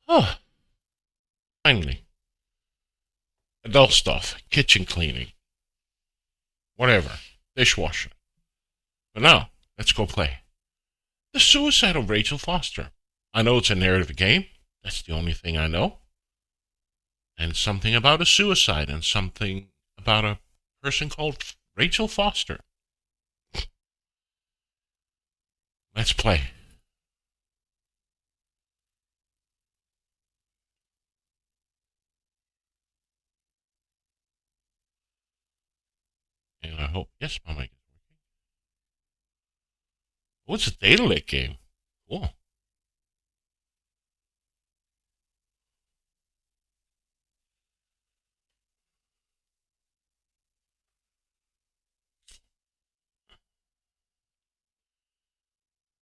Oh, finally. Adult stuff, kitchen cleaning, whatever, dishwasher. But now, let's go play. The Suicide of Rachel Foster. I know it's a narrative game. That's the only thing I know. And something about a suicide and something about a person called Rachel Foster. Let's play. And I hope, yes, my mic is working. Oh, it's a data lake game. Cool.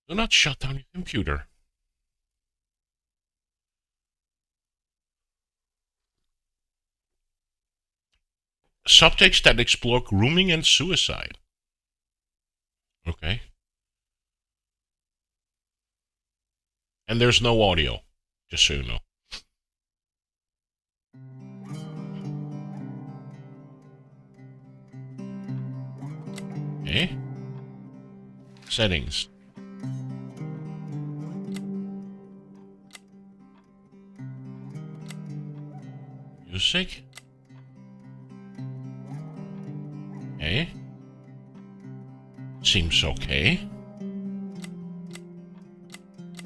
Do not shut down your computer. Subjects that explore grooming and suicide. Okay. And there's no audio, just so you know. Okay. Settings. Music. Okay. Seems okay.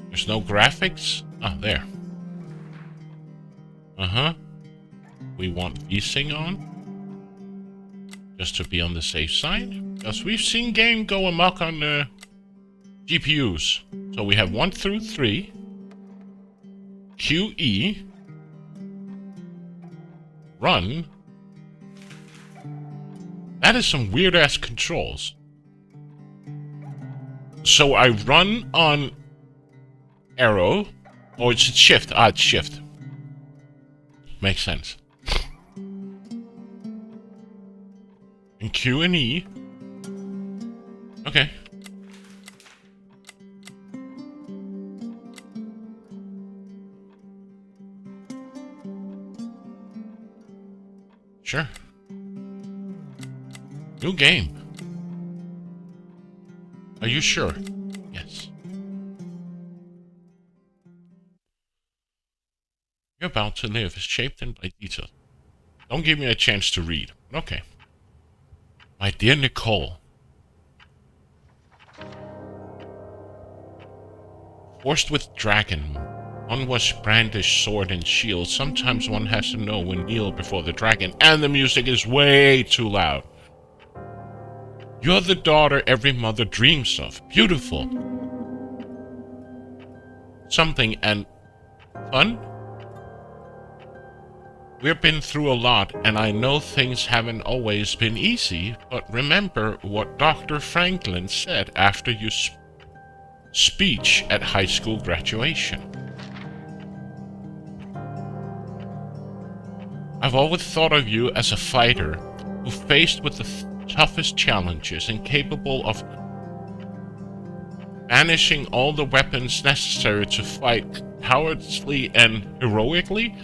There's no graphics? Ah, there. Uh-huh. We want VSync on. Just to be on the safe side. Because we've seen game go amok on GPUs. So we have 1 through 3. QE. Run. That is some weird-ass controls. So I run on arrow. Oh, it's shift. Ah, it's shift. Makes sense. And Q and E. Okay. Sure. New game. Are you sure? Yes. You're about to live is shaped in by details. Don't give me a chance to read. Okay. My dear Nicole. Forced with dragon, one was brandish sword and shield. Sometimes one has to know when kneel before the dragon, and the music is way too loud. You're the daughter every mother dreams of. Beautiful. Something and fun? We've been through a lot, and I know things haven't always been easy, but remember what Dr. Franklin said after your speech at high school graduation. I've always thought of you as a fighter who faced with the toughest challenges and capable of banishing all the weapons necessary to fight cowardly and heroically.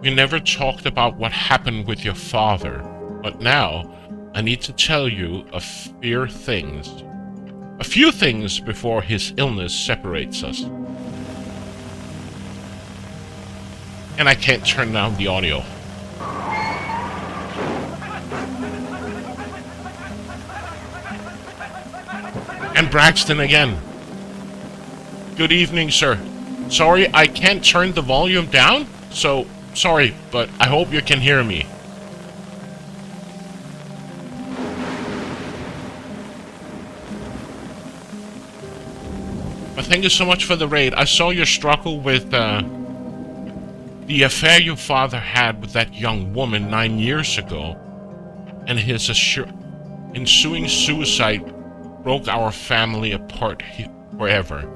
We never talked about what happened with your father, but now I need to tell you a few things before his illness separates us. And I can't turn down the audio. And Braxton again. Good evening, sir. Sorry, I can't turn the volume down, so sorry, but I hope you can hear me. But thank you so much for the raid. I saw your struggle with the affair your father had with that young woman 9 years ago, and his ensuing suicide broke our family apart forever.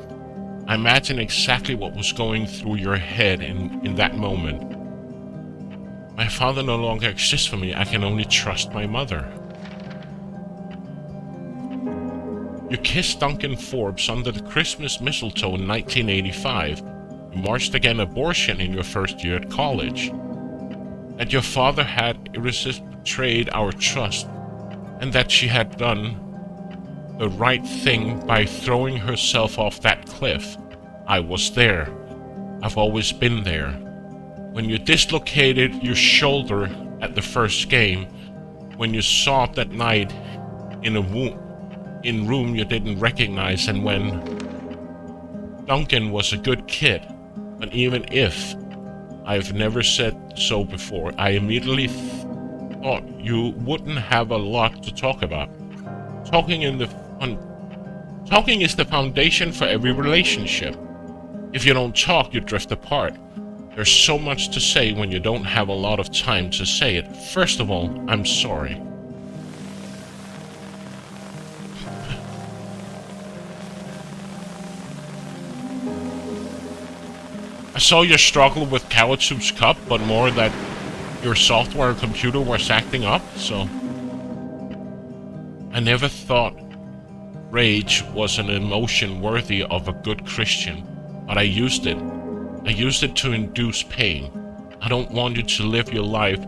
I imagine exactly what was going through your head in that moment. My father no longer exists for me. I can only trust my mother. You kissed Duncan Forbes under the Christmas mistletoe in 1985. You marched against abortion in your first year at college. That your father had irresistibly betrayed our trust, and that she had done the right thing by throwing herself off that cliff. I was there. I've always been there. When you dislocated your shoulder at the first game, when you sobbed that night in a room you didn't recognize, and when Duncan was a good kid, but even if I've never said so before, I immediately thought you wouldn't have a lot to talk about. Talking is the foundation for every relationship. If you don't talk, you drift apart. There's so much to say when you don't have a lot of time to say it. First of all, I'm sorry. I saw your struggle with Kawatsup's cup, but more that your software and computer was acting up, so... I never thought rage was an emotion worthy of a good Christian, but I used it. I used it to induce pain. I don't want you to live your life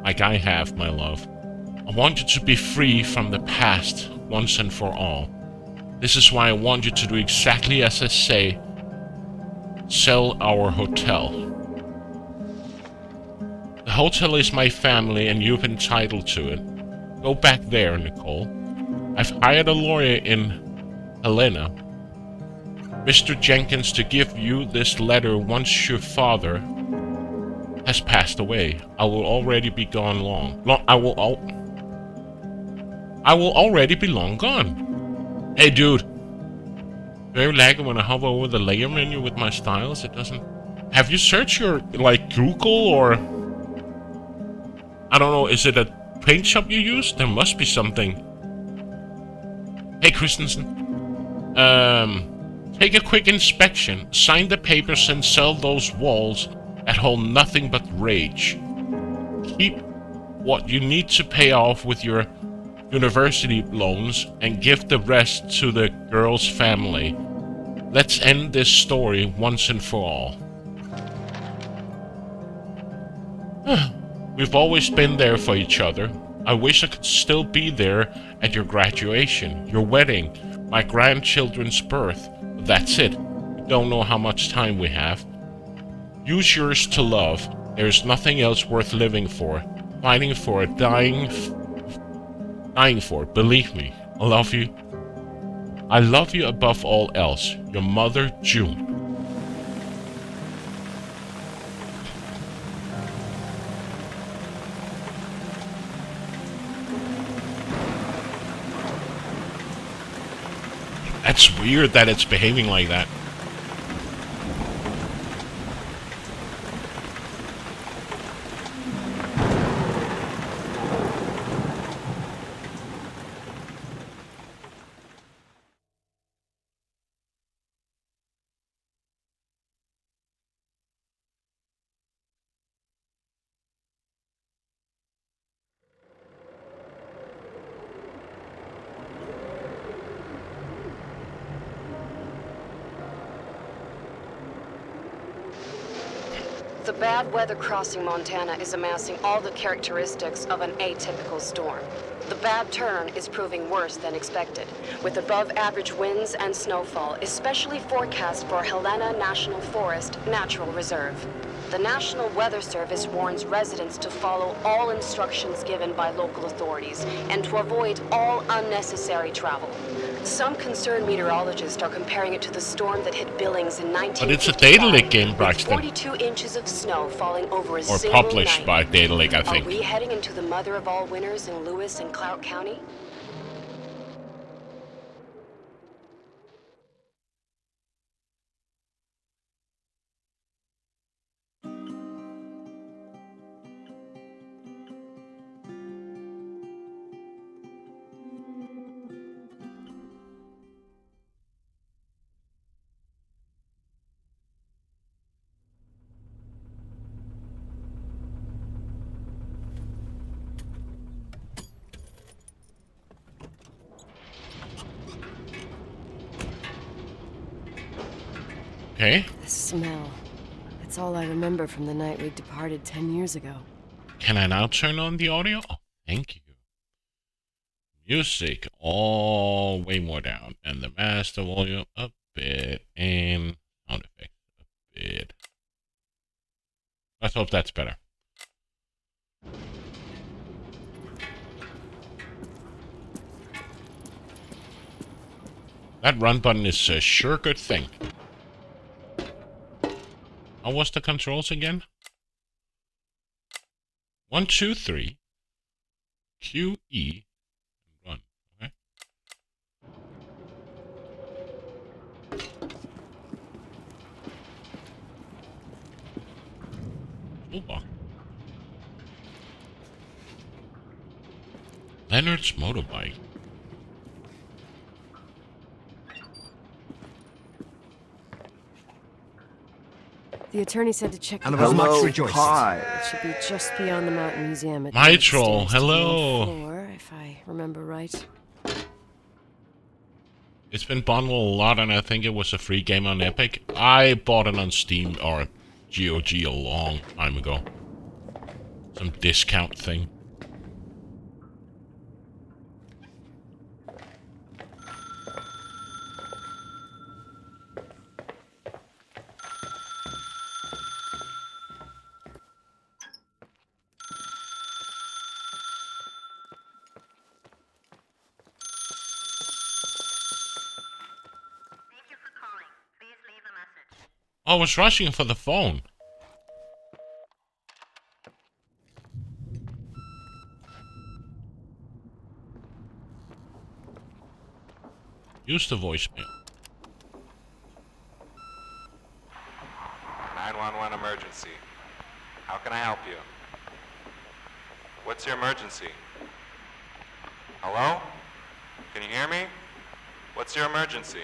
like I have, my love. I want you to be free from the past once and for all. This is why I want you to do exactly as I say. Sell our hotel. The hotel is my family and you've entitled to it. Go back there, Nicole. I've hired a lawyer in Helena, Mr. Jenkins, to give you this letter once your father has passed away. I will already be gone I will already be long gone. Hey, dude. Very laggy when I hover over the layer menu with my styles. It doesn't... Have you searched your, like, Google or... I don't know, is it a paint shop you use? There must be something. Hey, Christensen. Take a quick inspection, sign the papers, and sell those walls that hold nothing but rage. Keep what you need to pay off with your university loans and give the rest to the girl's family. Let's end this story once and for all. We've always been there for each other. I wish I could still be there at your graduation, your wedding, my grandchildren's birth. But that's it. We don't know how much time we have. Use yours to love. There's nothing else worth living for, fighting for, dying for. Believe me, I love you. I love you above all else. Your mother, June. That's weird that it's behaving like that. The bad weather crossing Montana is amassing all the characteristics of an atypical storm. The bad turn is proving worse than expected, with above-average winds and snowfall, especially forecast for Helena National Forest Natural Reserve. The National Weather Service warns residents to follow all instructions given by local authorities and to avoid all unnecessary travel. Some concerned meteorologists are comparing it to the storm that hit Billings in 1955. But it's a Daedalic game, Braxton. 42 inches of snow falling over a or single published night. by Daedalic, I think. Are we heading into the mother of all winters in Lewis and Clark County? Okay. The smell. That's all I remember from the night we departed 10 years ago. Can I now turn on the audio? Oh, thank you. Music all way more down, and the master volume a bit, and sound effects a bit. Let's hope that's better. That run button is a sure good thing. How was the controls again? 1, 2, 3. Q, E, and run. Okay. Toolbox. Leonard's motorbike. The attorney said to check And the I was box. much rejoiced. Hi. It should be just beyond the Mountain Museum. At the My upstairs troll, to the main hello. floor, if I remember right. It's been bundled a lot, and I think it was a free game on Epic. I bought it on Steam or GOG a long time ago. Some discount thing. I was rushing for the phone. Use the voicemail. 911 emergency. How can I help you? What's your emergency? Hello? Can you hear me? What's your emergency?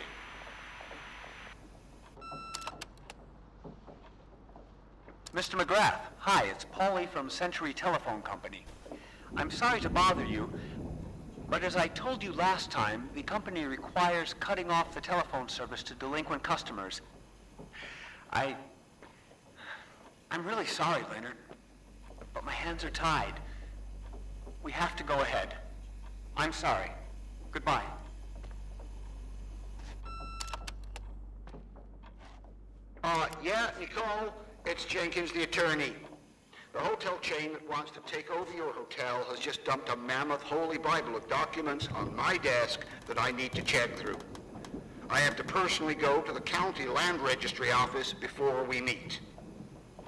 Mr. McGrath, hi, it's Paulie from Century Telephone Company. I'm sorry to bother you, but as I told you last time, the company requires cutting off the telephone service to delinquent customers. I'm really sorry, Leonard, but my hands are tied. We have to go ahead. I'm sorry. Goodbye. Yeah, Nicole, it's Jenkins, the attorney. The hotel chain that wants to take over your hotel has just dumped a mammoth holy Bible of documents on my desk that I need to check through. I have to personally go to the county land registry office before we meet.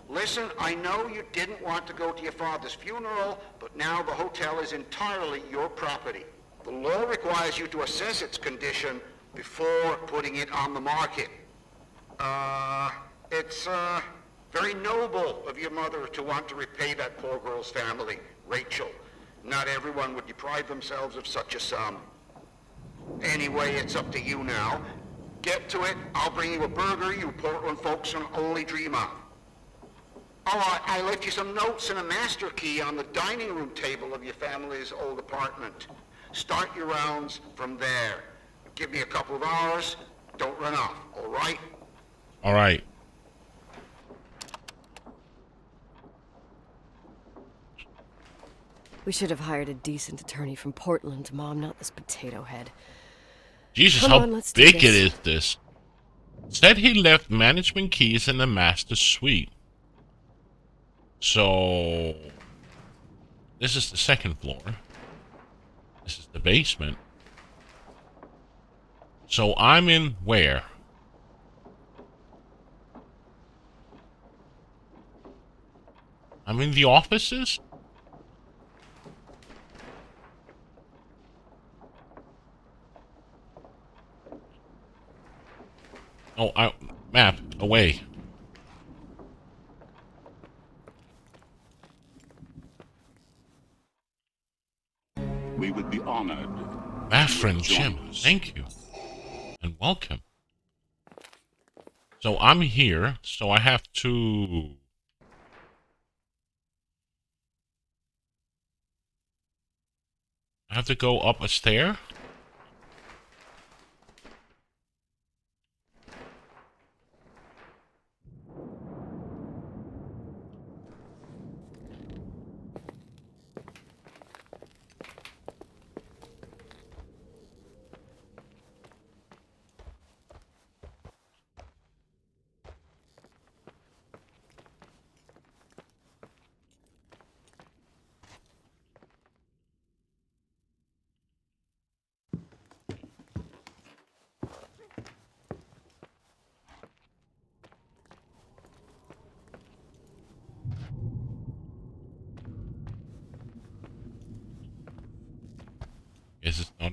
Listen, I know you didn't want to go to your father's funeral, but now the hotel is entirely your property. The law requires you to assess its condition before putting it on the market. It's very noble of your mother to want to repay that poor girl's family, Rachel. Not everyone would deprive themselves of such a sum. Anyway, it's up to you now. Get to it. I'll bring you a burger you Portland folks can only dream of. Oh, I left you some notes and a master key on the dining room table of your family's old apartment. Start your rounds from there. Give me a couple of hours. Don't run off, all right? All right. We should have hired a decent attorney from Portland, Mom, not this potato head. Jesus, Come how on, let's do big it this. is, this. Said he left management keys in the master suite. So, this is the second floor. This is the basement. So I'm in where? I'm in the offices? Oh, map, away. We would be honored. My if you friend would join Jim, us. thank you. And welcome. So I'm here, so I have to... I have to go up a stair?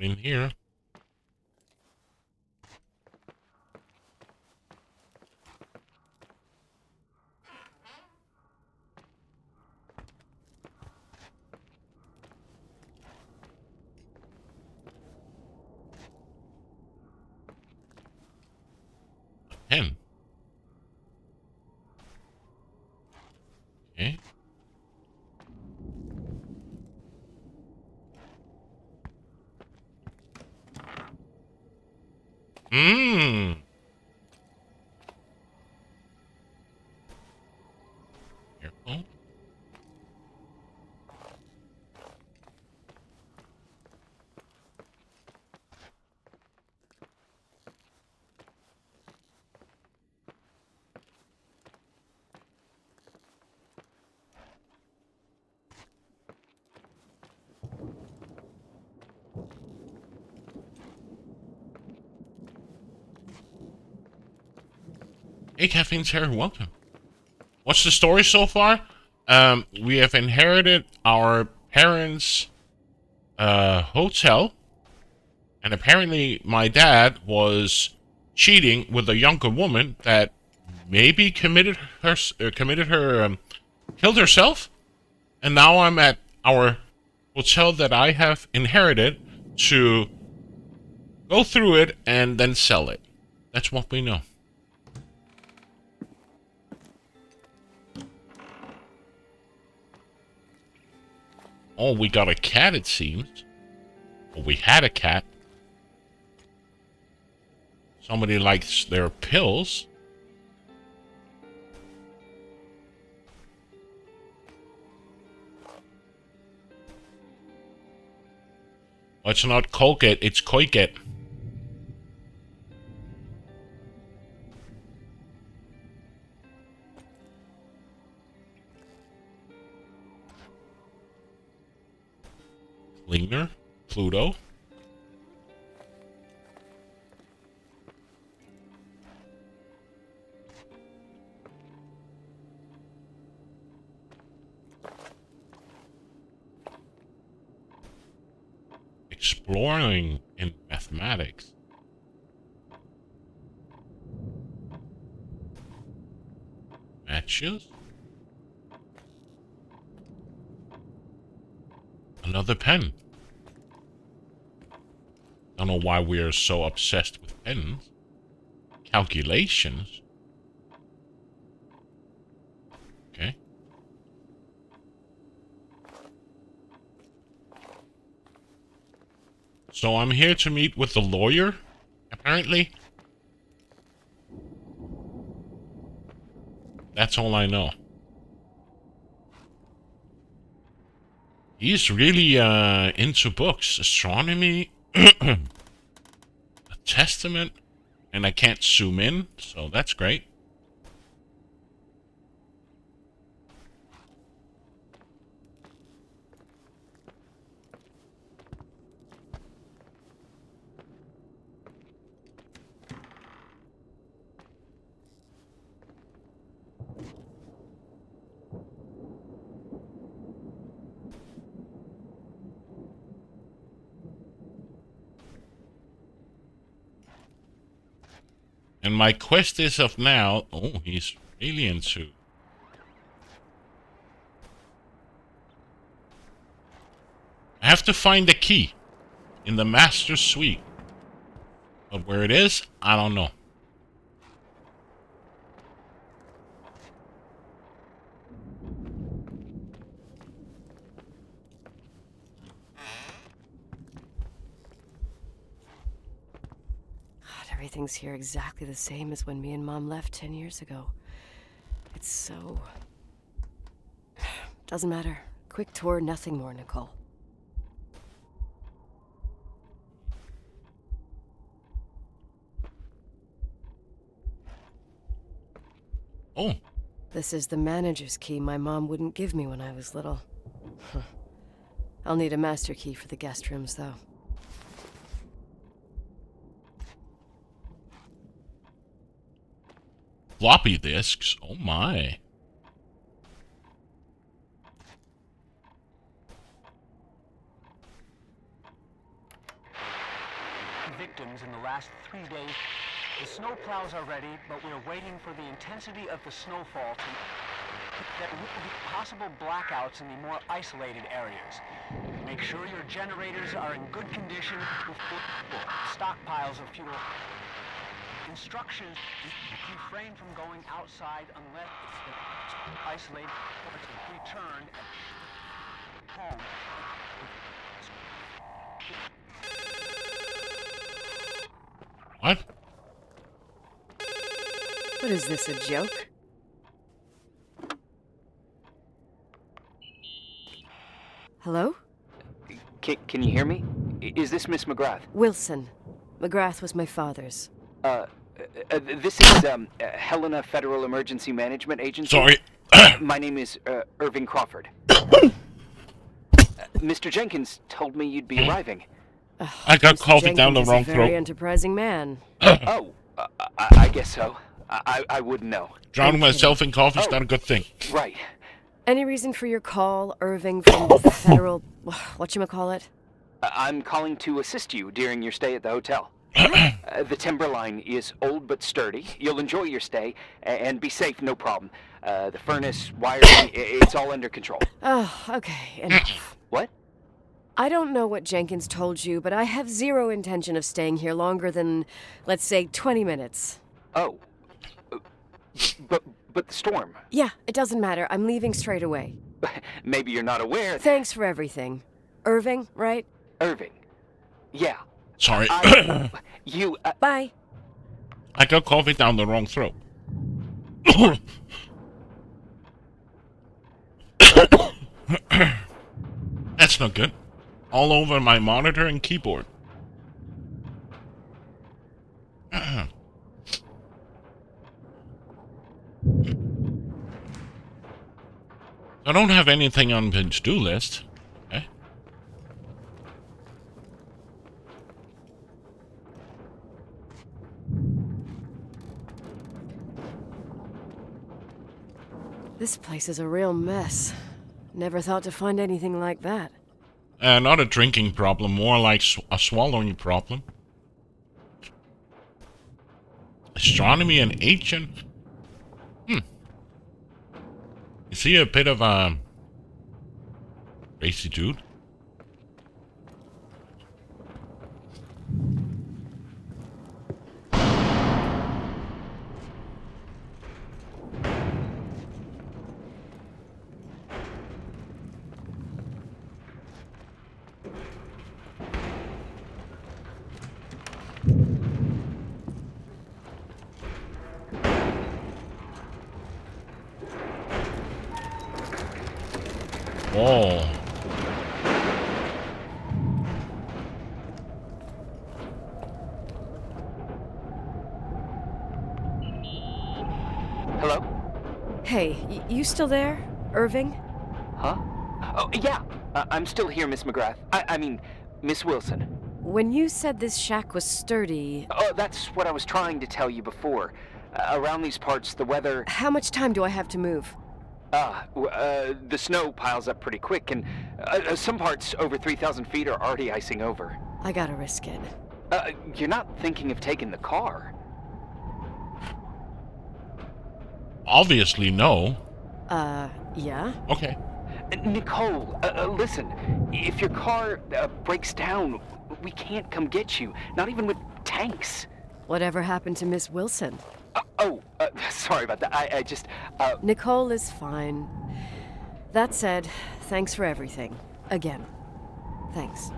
Not in here. Pen. Okay. Mmm. Careful. Hey, Caffeine Terror, welcome. What's the story so far? We have inherited our parents' hotel, and apparently my dad was cheating with a younger woman that maybe killed herself, and now I'm at our hotel that I have inherited to go through it and then sell it. That's what we know. Oh, we got a cat, it seems. Well, we had a cat. Somebody likes their pills. Oh, it's not Colgate, it's Colgate. Cleaner, Pluto. Exploring in mathematics. Matches. Another pen. Don't know why we are so obsessed with pens. Calculations. Okay. So I'm here to meet with the lawyer, apparently. That's all I know. He's really into books. Astronomy, a testament, and I can't zoom in, so that's great. And my quest is of now... Oh, he's really into... I have to find the key in the master suite. But where it is, I don't know. God, everything's here exactly the same as when me and Mom left 10 years ago. It's so... Doesn't matter. Quick tour, nothing more, Nicole. Oh. This is the manager's key my mom wouldn't give me when I was little. I'll need a master key for the guest rooms, though. Floppy disks. Oh my. last 3 days. The snow plows are ready, but we're waiting for the intensity of the snowfall to... There will be possible blackouts in the more isolated areas. Make sure your generators are in good condition with stockpiles of fuel. Instructions refrain from going outside unless it's isolated or to return home. What? What is this, a joke? Hello? Can you hear me? Is this Miss McGrath? Wilson. McGrath was my father's. This is Helena Federal Emergency Management Agency. Sorry. My name is Irving Crawford. Mr. Jenkins told me you'd be arriving. I got Mr. coffee down the Jenkins is wrong a very throat. enterprising man. Oh, I guess so. I wouldn't know. Drowning myself in coffee is not a good thing. Right. Any reason for your call, Irving, from the federal... whatchamacallit? I'm calling to assist you during your stay at the hotel. The timberline is old but sturdy. You'll enjoy your stay and be safe, no problem. The furnace, wiring, it's all under control. Oh, okay, enough. What? I don't know what Jenkins told you, but I have zero intention of staying here longer than, let's say, 20 minutes. Oh. But the storm. Yeah, it doesn't matter. I'm leaving straight away. Maybe you're not aware. Thanks for everything. Irving, right? Irving. Yeah. Sorry. You. Bye. I got coffee down the wrong throat. That's not good. All over my monitor and keyboard. I don't have anything on the to-do list. Okay. This place is a real mess. Never thought to find anything like that. Not a drinking problem, more like a swallowing problem. Astronomy and ancient. Is he a bit of a racy dude? Oh. Hello? Hey, you still there, Irving? Huh? Oh, yeah. I'm still here, Miss McGrath. I mean, Miss Wilson. When you said this shack was sturdy... Oh, that's what I was trying to tell you before. Around these parts, the weather... How much time do I have to move? The snow piles up pretty quick, and some parts over 3,000 feet are already icing over. I gotta risk it. You're not thinking of taking the car? Obviously, no. Yeah? Okay. Nicole, listen. If your car breaks down, we can't come get you. Not even with tanks. Whatever happened to Miss Wilson? Sorry about that. I just, Nicole is fine. That said, thanks for everything. Again. Thanks.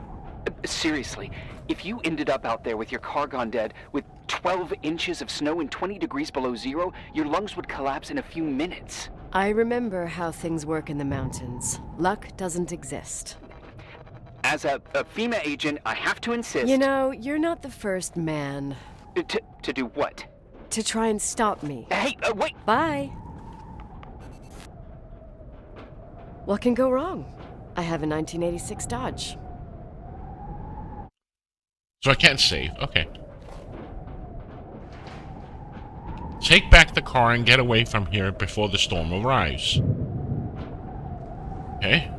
Seriously, if you ended up out there with your car gone dead, with 12 inches of snow and 20 degrees below zero, your lungs would collapse in a few minutes. I remember how things work in the mountains. Luck doesn't exist. As a FEMA agent, I have to insist... You know, you're not the first man. To do what? To try and stop me. Hey, wait! Bye! What can go wrong? I have a 1986 Dodge. So I can't save. Okay. Take back the car and get away from here before the storm arrives. Okay.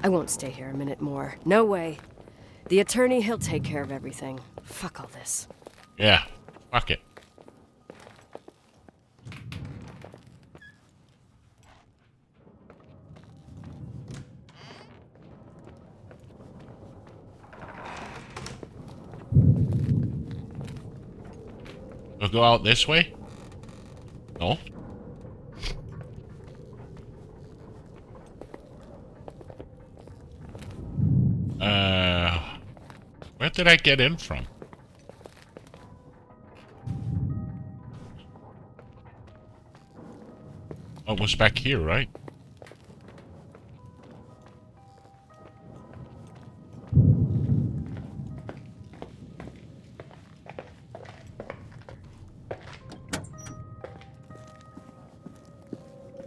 I won't stay here a minute more. No way. The attorney, he'll take care of everything. Fuck all this. Yeah, fuck it. We'll go out this way? No? Where did I get in from? Oh, it was back here, right?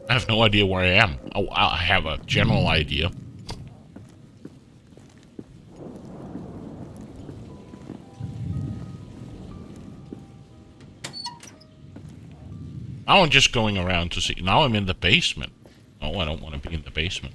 I have no idea where I am. Oh, I have a general idea. Now I'm just going around to see. Now I'm in the basement. Oh, I don't want to be in the basement.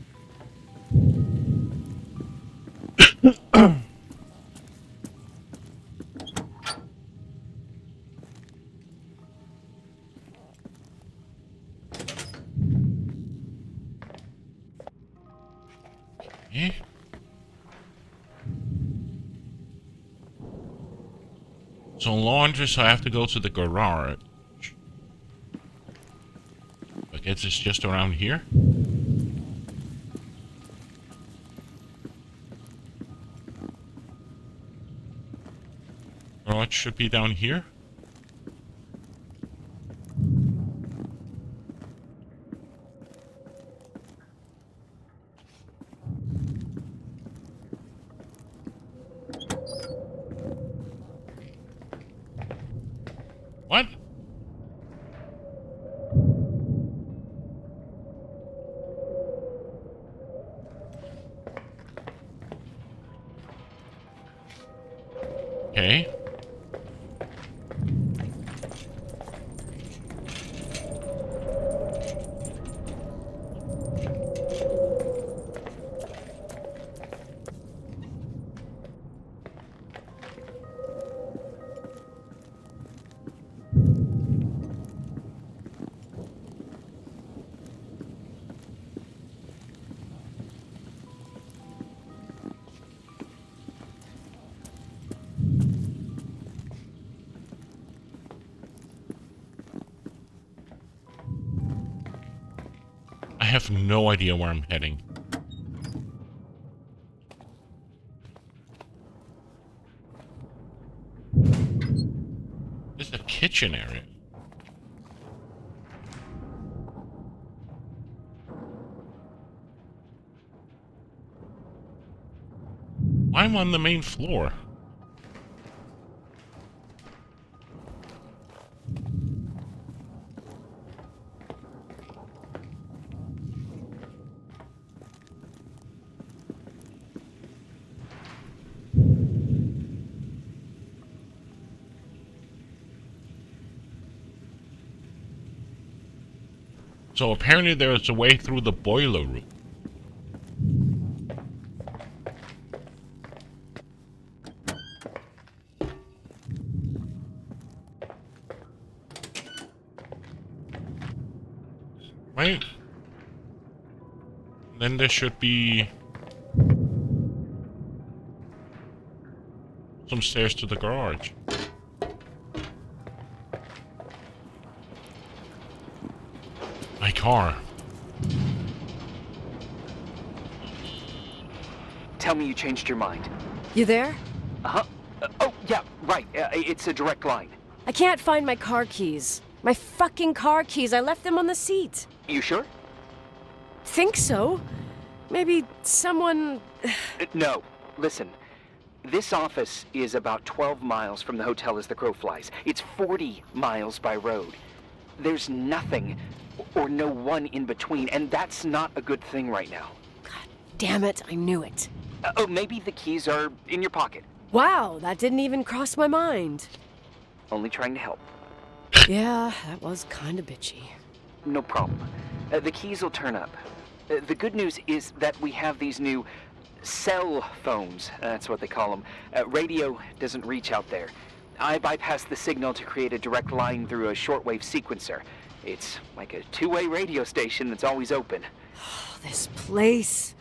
Okay. So laundry, so I have to go to the garage. I guess it's just around here. Garage should be down here. What? Okay. I have no idea where I'm heading. This is the kitchen area. I'm on the main floor. So apparently there's a way through the boiler room. Right? Then there should be some stairs to the garage. My car. Tell me you changed your mind. You there? Uh-huh. Oh, yeah, right. It's a direct line. I can't find my car keys. My fucking car keys. I left them on the seat. You sure? Think so? Maybe someone... No. Listen. This office is about 12 miles from the hotel as the crow flies. It's 40 miles by road. There's nothing or no one in between, and that's not a good thing right now. God damn it, I knew it. Oh, maybe the keys are in your pocket. Wow, that didn't even cross my mind. Only trying to help. Yeah, that was kinda bitchy. No problem. The keys will turn up. The good news is that we have these new cell phones. That's what they call them. Radio doesn't reach out there. I bypass the signal to create a direct line through a shortwave sequencer. It's like a two-way radio station that's always open. This place.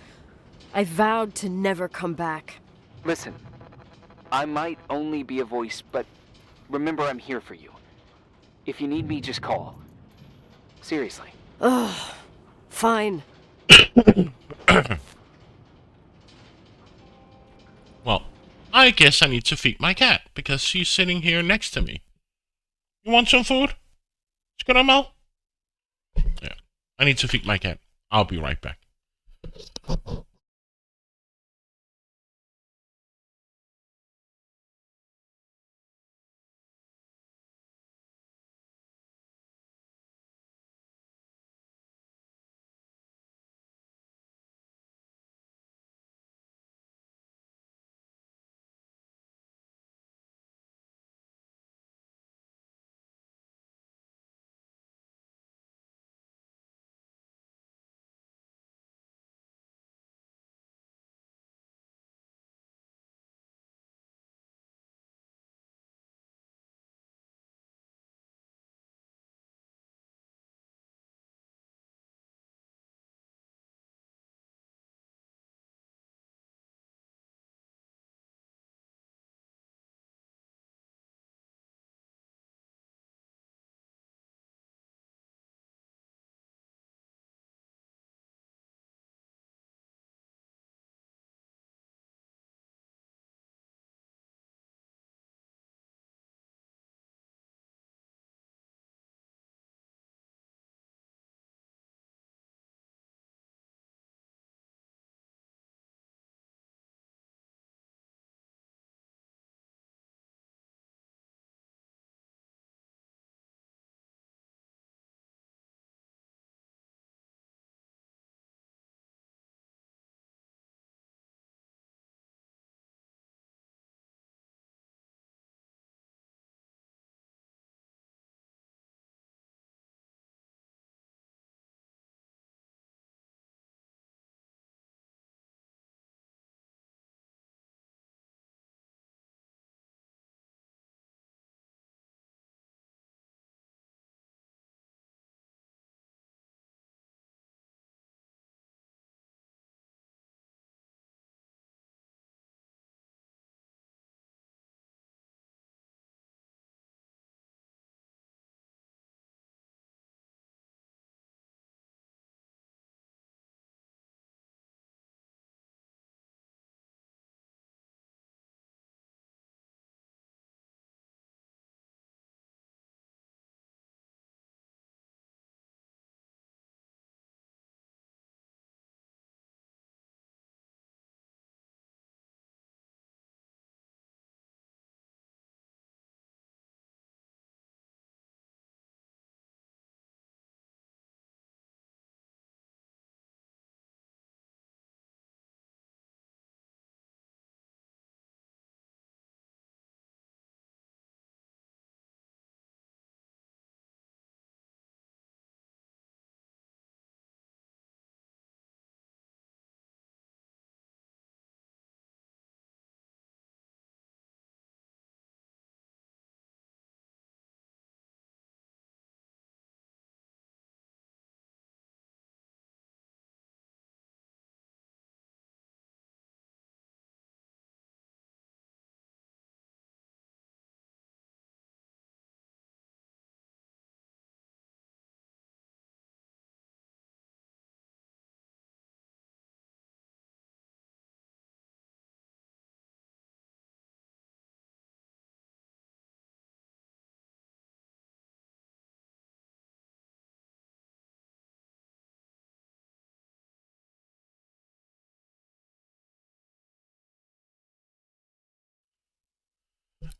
I vowed to never come back. Listen, I might only be a voice, but remember I'm here for you. If you need me, just call. Seriously. Ugh. Fine. Well, I guess I need to feed my cat, because she's sitting here next to me. You want some food? Scaramel? Yeah. I need to feed my cat. I'll be right back.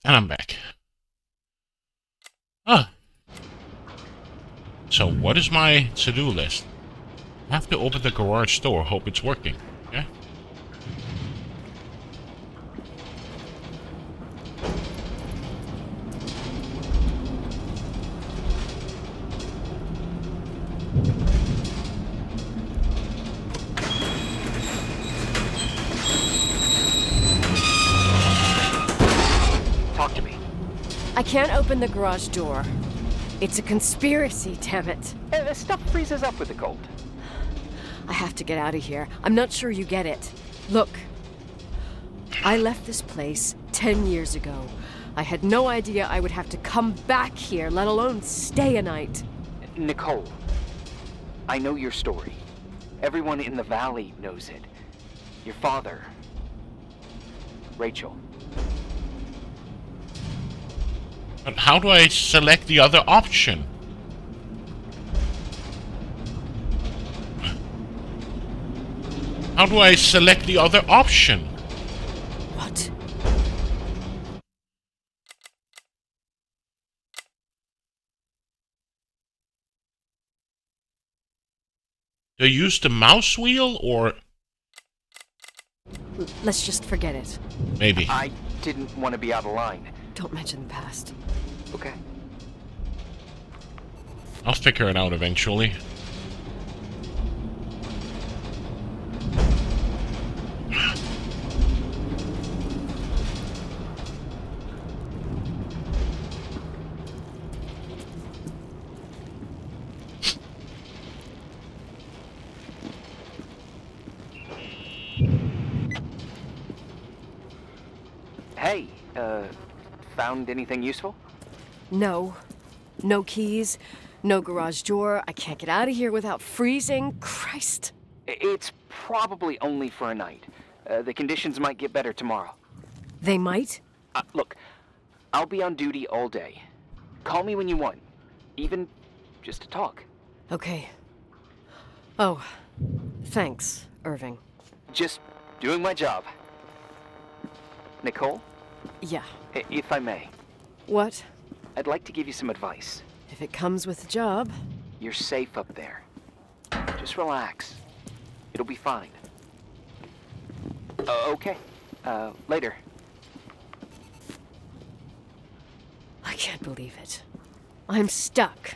And I'm back. Ah. So what is my to-do list? I have to open the garage door, hope it's working. Okay? I can't open the garage door. It's a conspiracy, damn it. Stuff freezes up with the cold. I have to get out of here. I'm not sure you get it. Look, I left this place 10 years ago. I had no idea I would have to come back here, let alone stay a night. Nicole, I know your story. Everyone in the valley knows it. Your father, Rachel. But how do I select the other option? How do I select the other option? What? Do I use the mouse wheel or Let's just forget it. maybe? I didn't want to be out of line. Don't mention the past. Okay. I'll figure it out eventually. Hey, found anything useful? No. No keys. No garage door. I can't get out of here without freezing. Christ. It's probably only for a night. The conditions might get better tomorrow. They might? Look, I'll be on duty all day. Call me when you want. Even just to talk. Okay. Oh, thanks, Irving. Just doing my job. Nicole, Yeah. if I may, What? I'd like to give you some advice. If it comes with the job. You're safe up there. Just relax. It'll be fine. Okay. Later. I can't believe it. I'm stuck.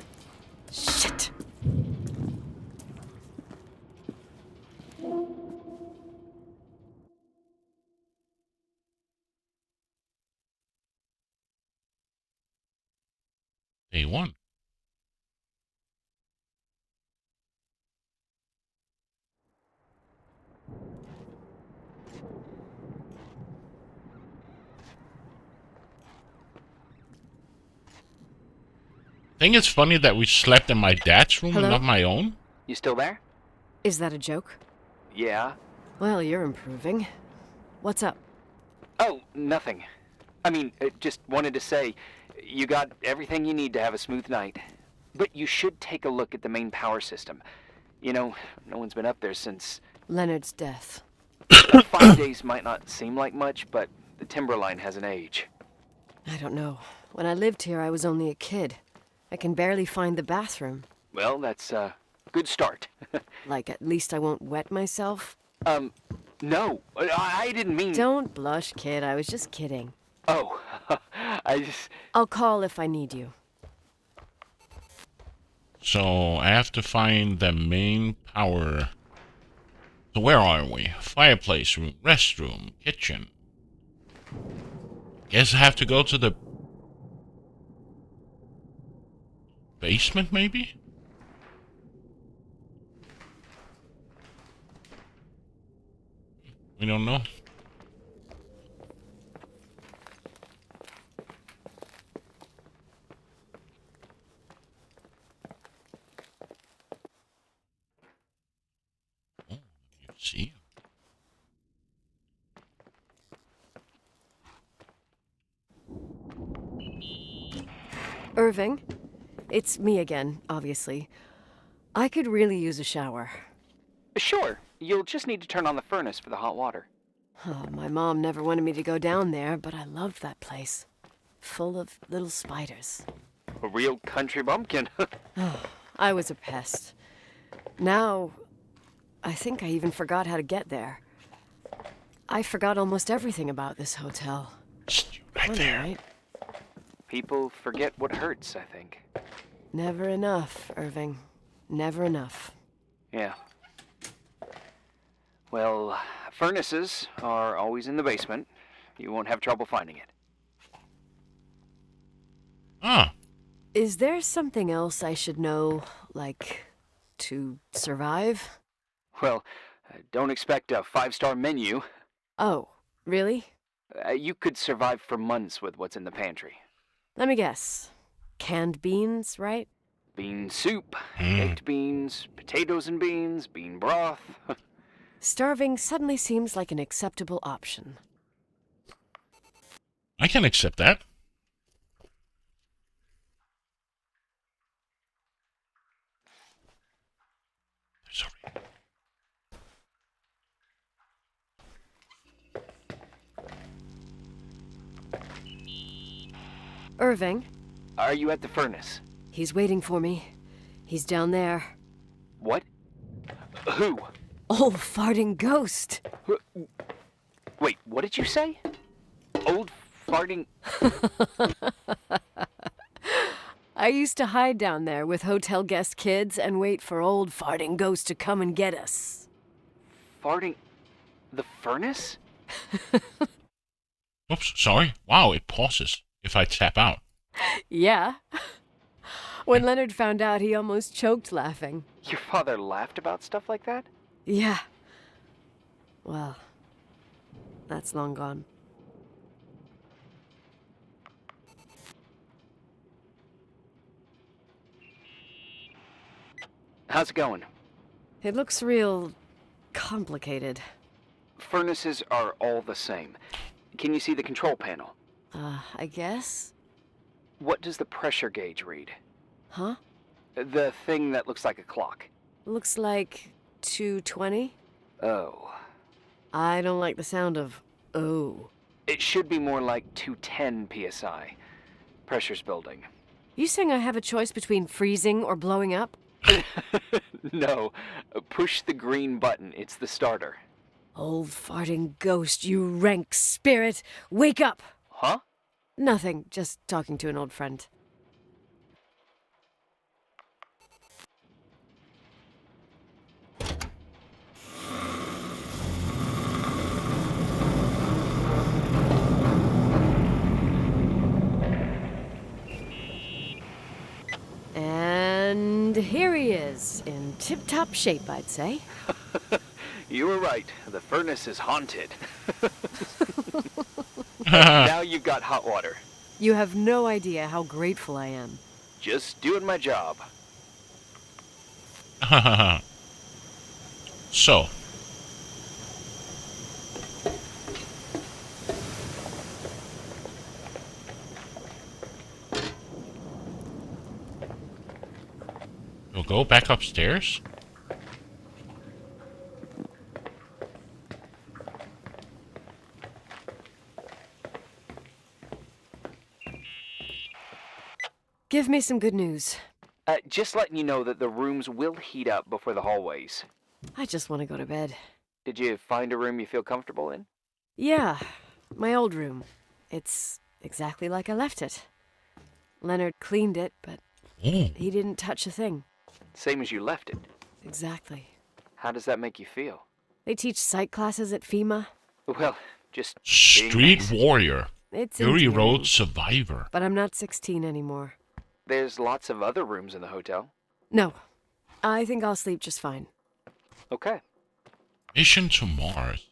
Shit. Day one. I think it's funny that we slept in my dad's room Hello? and not my own. You still there? Is that a joke? Yeah. Well, you're improving. What's up? Oh, nothing. I mean, just wanted to say, you got everything you need to have a smooth night. But you should take a look at the main power system. You know, no one's been up there since... Leonard's death. 5 days might not seem like much, but the timber line has an age. I don't know. When I lived here, I was only a kid. I can barely find the bathroom. Well, that's a good start. Like, at least I won't wet myself. No, I didn't mean... Don't blush, kid. I was just kidding. Oh, I just... I'll call if I need you. So I have to find the main power. So where are we? Fireplace room, restroom, kitchen. Guess I have to go to the basement, maybe? We don't know. Oh, you see. Irving? It's me again, obviously. I could really use a shower. Sure, you'll just need to turn on the furnace for the hot water. Oh, my mom never wanted me to go down there, but I loved that place. Full of little spiders. A real country bumpkin. I was a pest. Now, I think I even forgot how to get there. I forgot almost everything about this hotel. Right Funny, there. right? People forget what hurts, I think. Never enough, Irving. Never enough. Yeah. Well, furnaces are always in the basement. You won't have trouble finding it. Ah, Is there something else I should know, like, to survive? Well, don't expect a five-star menu. Oh, really? You could survive for months with what's in the pantry. Let me guess. Canned beans, right? Bean soup, hmm. baked beans, potatoes and beans, bean broth. Starving suddenly seems like an acceptable option. I can accept that. Sorry. Irving, Are you at the furnace? he's waiting for me. He's down there. What? Who? Old farting ghost. Wait, what did you say? Old farting... I used to hide down there with hotel guest kids and wait for old farting ghost to come and get us. farting... the furnace? Oops, sorry. Wow, it pauses if I tap out. Yeah. When Leonard found out, he almost choked laughing. Your father laughed about stuff like that? Yeah. Well, that's long gone. How's it going? It looks real complicated. Furnaces are all the same. Can you see the control panel? I guess? What does the pressure gauge read? Huh? The thing that looks like a clock. Looks like 220? Oh. I don't like the sound of oh. It should be more like 210 psi. Pressure's building. You saying I have a choice between freezing or blowing up? No. Push the green button. It's the starter. Old farting ghost, you rank spirit! Wake up! Huh? Nothing, just talking to an old friend. And here he is, in tip-top shape, I'd say. You were right. The furnace is haunted. Now you've got hot water. You have no idea how grateful I am. Just doing my job. So, we'll go back upstairs. Give me some good news. Just letting you know that the rooms will heat up before the hallways. I just want to go to bed. Did you find a room you feel comfortable in? Yeah, my old room. It's exactly like I left it. Leonard cleaned it, but Oh, he didn't touch a thing. Same as you left it. Exactly. How does that make you feel? They teach psych classes at FEMA. Well, just being Street nice. Warrior. It's Fury endearing, Road Survivor. but I'm not 16 anymore. There's lots of other rooms in the hotel. No, I think I'll sleep just fine. Okay. Mission to Mars.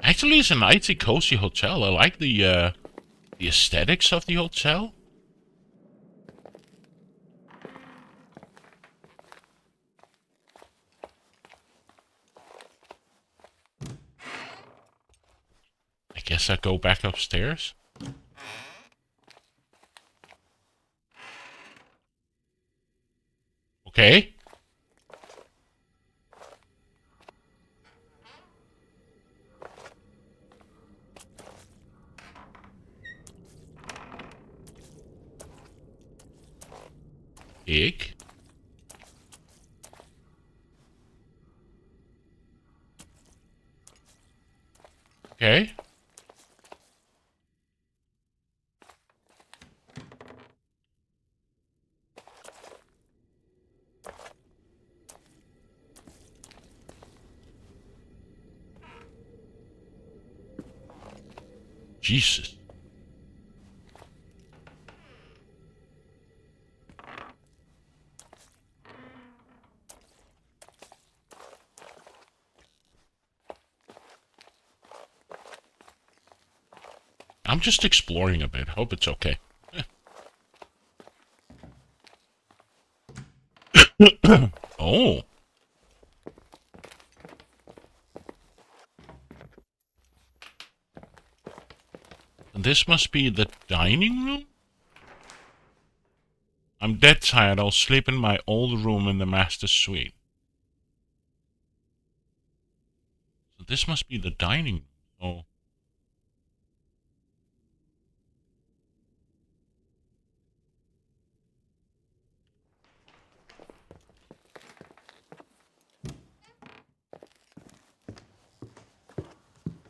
Actually, it's a nice, cozy hotel. I like the aesthetics of the hotel. I guess I'll go back upstairs. Okay. Big. Okay. Jesus. I'm just exploring a bit. Hope it's okay. Oh. This must be the dining room? I'm dead tired. I'll sleep in my old room in the master suite. So this must be the dining room. Oh.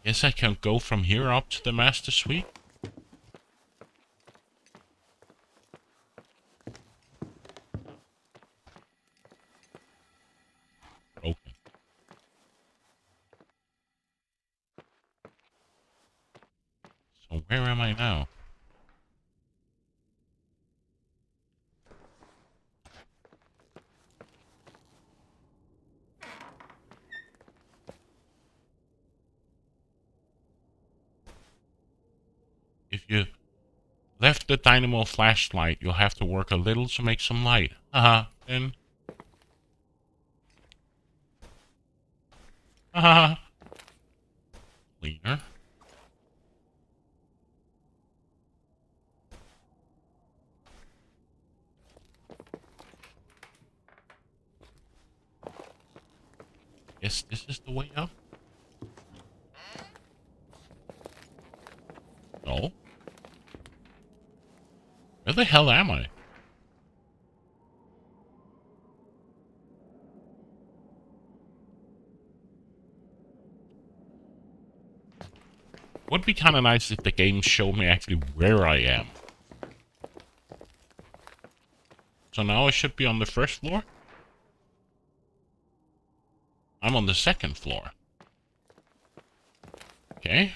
Guess I can go from here up to the master suite? Okay. So where am I now? If you left the dynamo flashlight, you'll have to work a little to make some light. Then. Cleaner. Guess this is the way up? No. Where the hell am I? Would be kind of nice if the game showed me actually where I am. So now I should be on the first floor? I'm on the second floor. Okay.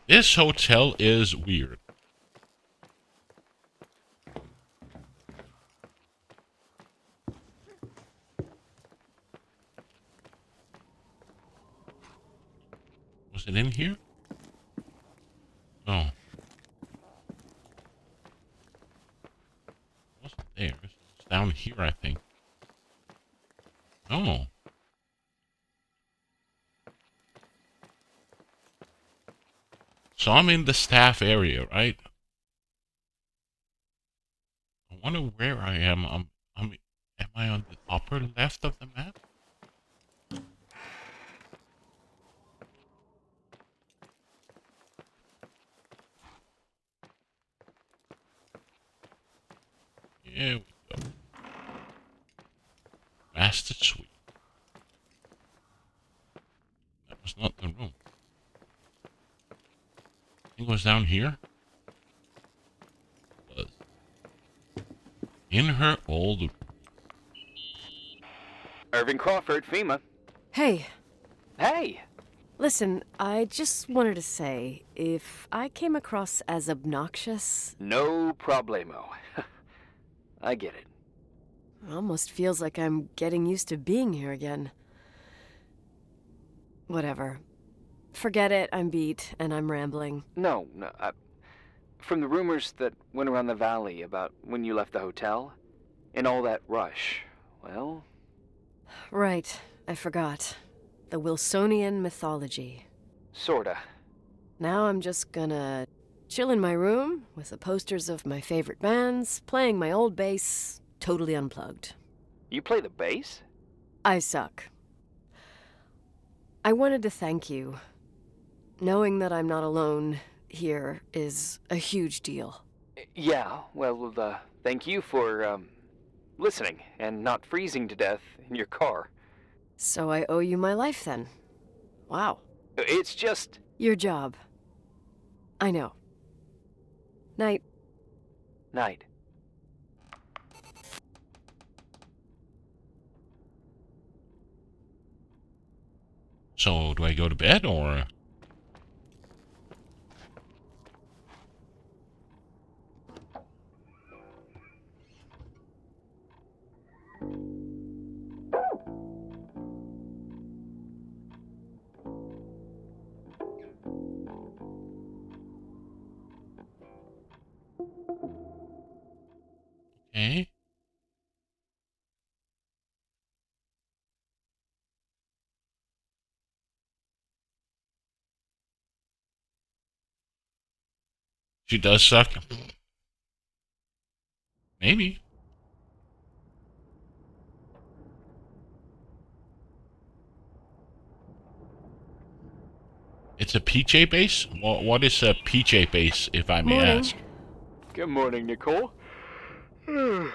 This hotel is weird. Was it in here? Oh. It wasn't there. It's down here, I think. Oh. So I'm in the staff area, right? I wonder where I am. Am I on the upper left of the map? Here we go. Master Suite. That was not the room. I think it was down here. It was. In her old... Irving Crawford, FEMA. Hey, Hey! listen, I just wanted to say, if I came across as obnoxious, No problemo. I get it. it almost feels like I'm getting used to being here again. Whatever. Forget it, I'm beat, and I'm rambling. No. From the rumors that went around the valley about when you left the hotel, and all that rush, well... Right, I forgot. The Wilsonian mythology. Sorta. Now I'm just gonna chill in my room with the posters of my favorite bands, playing my old bass, totally unplugged. You play the bass? I suck. I wanted to thank you. Knowing that I'm not alone here is a huge deal. Yeah, well, thank you for, listening and not freezing to death in your car. So I owe you my life then. Wow. It's just... Your job. I know. Night. Night. So, do I go to bed, or...? Okay. She does suck. Maybe. It's a PJ base? What is a PJ base, if I may Morning. ask? Good morning, Nicole. Get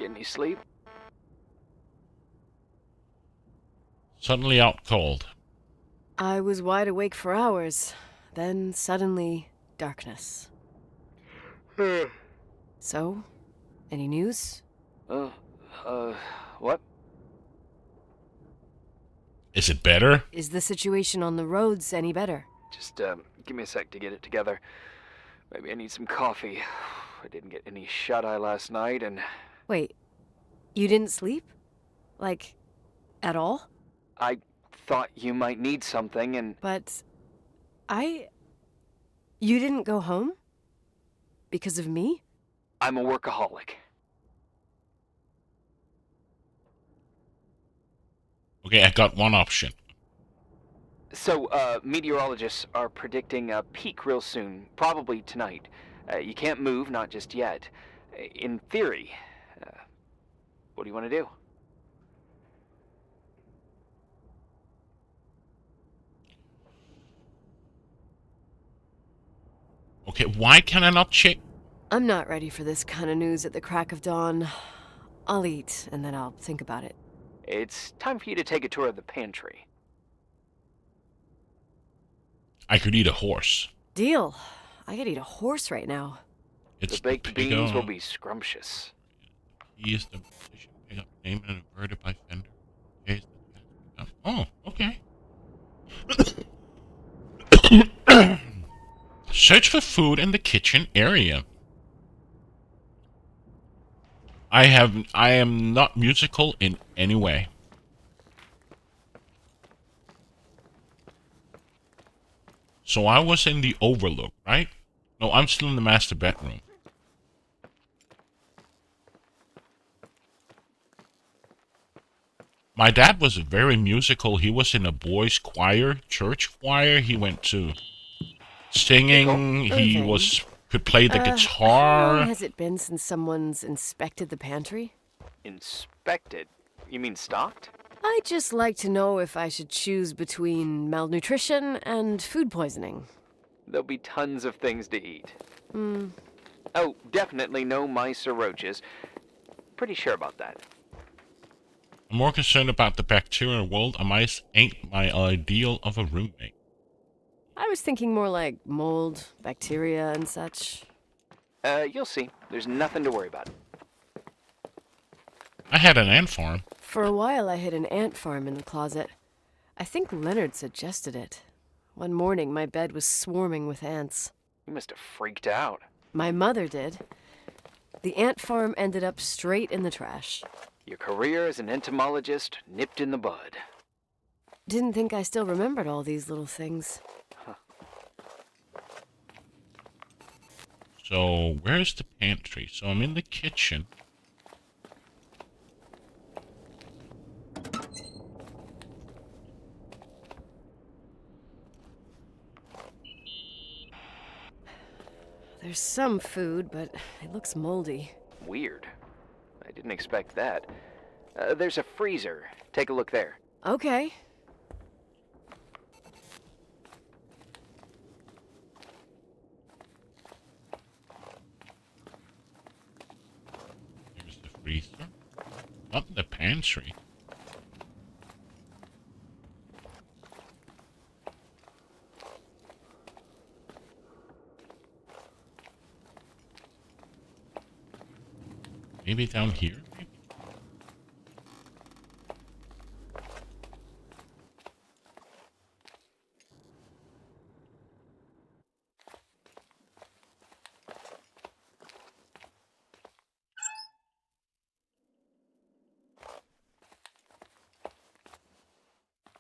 any sleep? Suddenly out cold. I was wide awake for hours. Then suddenly, darkness. So, any news? What? Is it better? Is the situation on the roads any better? Just, give me a sec to get it together. Maybe I need some coffee. I didn't get any shut-eye last night, and... Wait, you didn't sleep? Like, at all? I thought you might need something, and... But you didn't go home? Because of me? I'm a workaholic. Okay, I got one option. So, meteorologists are predicting a peak real soon, probably tonight. You can't move, not just yet. In theory, what do you want to do? Okay, why can I not check? I'm not ready for this kind of news at the crack of dawn. I'll eat, and then I'll think about it. It's time for you to take a tour of the pantry. I could eat a horse. Deal. I could eat a horse right now. It's The baked pig beans on- will be scrumptious. He is the position pick up name and inverted by Fender. Okay, oh, okay. Search for food in the kitchen area. I am not musical in any way. So I was in the overlook, right? No, I'm still in the master bedroom. My dad was very musical. He was in a boys' choir, church choir. He went to singing. He Irving. could play the How guitar. long has it been since someone's inspected the pantry? Inspected? You mean stocked? I'd just like to know if I should choose between malnutrition and food poisoning. There'll be tons of things to eat. Oh, definitely no mice or roaches. Pretty sure about that. I'm more concerned about the bacterial world. A mice ain't my ideal of a roommate. I was thinking more like mold, bacteria, and such. You'll see. There's nothing to worry about. I had an ant farm. For a while, I hid an ant farm in the closet. I think Leonard suggested it. One morning, my bed was swarming with ants. You must have freaked out. My mother did. The ant farm ended up straight in the trash. Your career as an entomologist nipped in the bud. Didn't think I still remembered all these little things. So, where's the pantry? So, I'm in the kitchen. There's some food, but it looks moldy. Weird. I didn't expect that. There's a freezer. Take a look there. Okay. freezer. Not the pantry. Maybe down here? Maybe?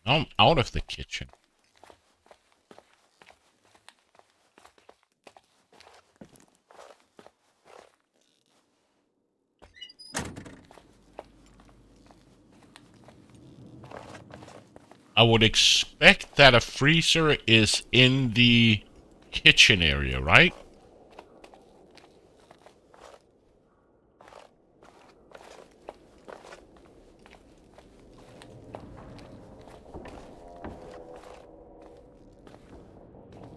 Now I'm out of the kitchen. I would expect that a freezer is in the kitchen area, right?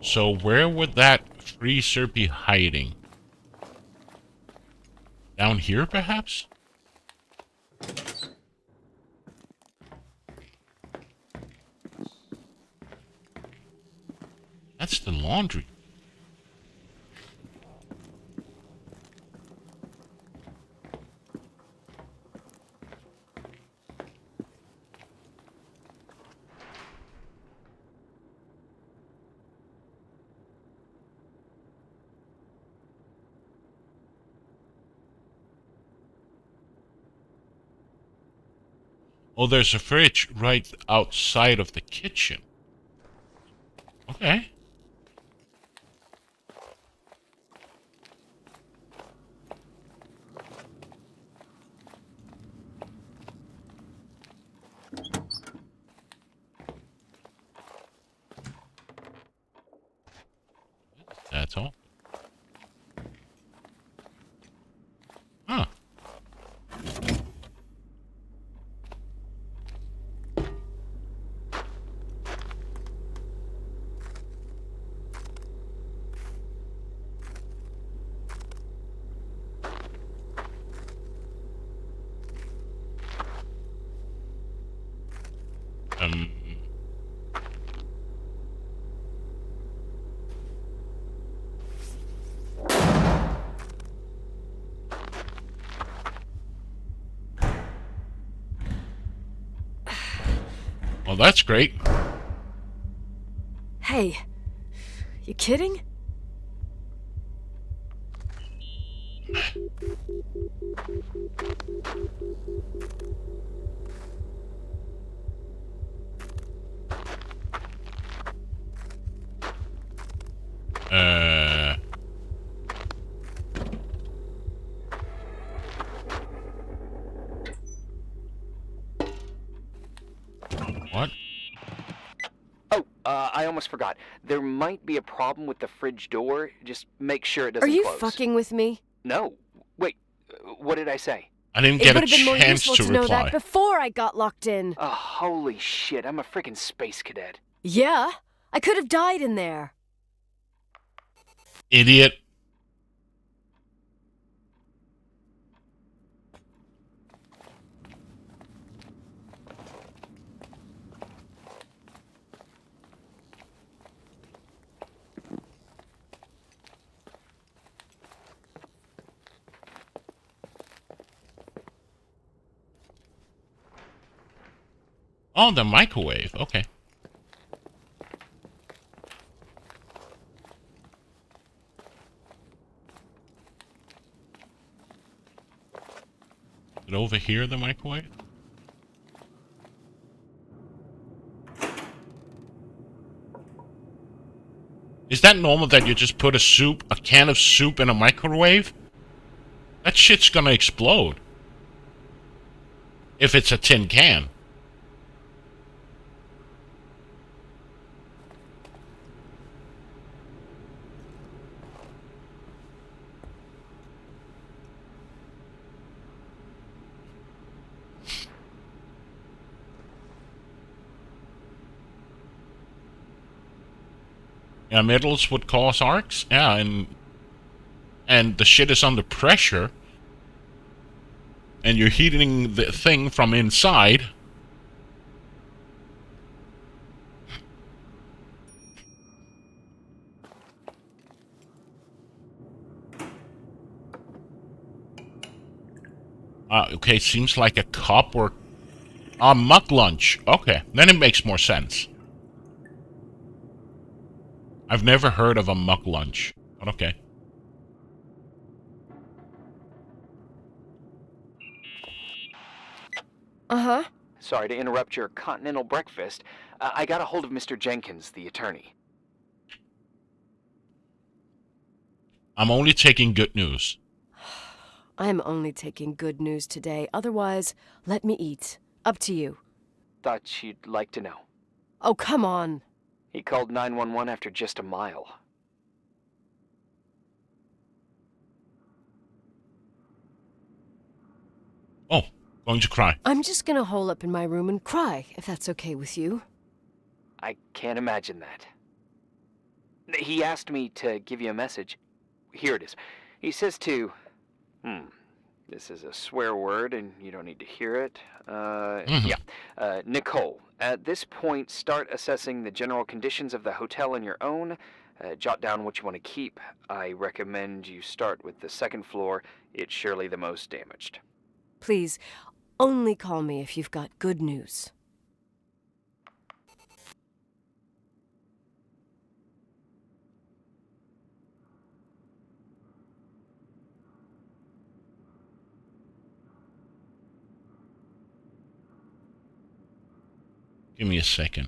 So where would that freezer be hiding? Down here, perhaps? That's the laundry. Oh, there's a fridge right outside of the kitchen. Okay. That's all. Huh. Um... Well, that's great. Hey, you kidding? What? Oh, I almost forgot. There might be a problem with the fridge door. Just make sure it doesn't Are you close. fucking with me? No. Wait, what did I say? I didn't It get would a have been more chance useful to to know reply. that before I got locked in. Oh, holy shit, I'm a freaking space cadet. Yeah, I could have died in there. Idiot. Oh, the microwave. Okay. Is it over here, the microwave? Is that normal that you just put a can of soup in a microwave? That shit's gonna explode. If it's a tin can. Yeah, metals would cause arcs. Yeah, and the shit is under pressure. and you're heating the thing from inside. Okay, seems like a cup or a muck lunch. Okay, then it makes more sense. I've never heard of a muck lunch, but okay. Uh-huh. Sorry to interrupt your continental breakfast. I got a hold of Mr. Jenkins, the attorney. I'm only taking good news. I'm only taking good news today. Otherwise, let me eat. Up to you. Thought you'd like to know. Oh, come on. He called 911 after just a mile. Oh, going to cry. I'm just gonna hole up in my room and cry, if that's okay with you. I can't imagine that. He asked me to give you a message. Here it is. He says to... This is a swear word, and you don't need to hear it. Nicole, at this point, start assessing the general conditions of the hotel on your own. Jot down what you want to keep. I recommend you start with the second floor. It's surely the most damaged. Please, only call me if you've got good news. Give me a second.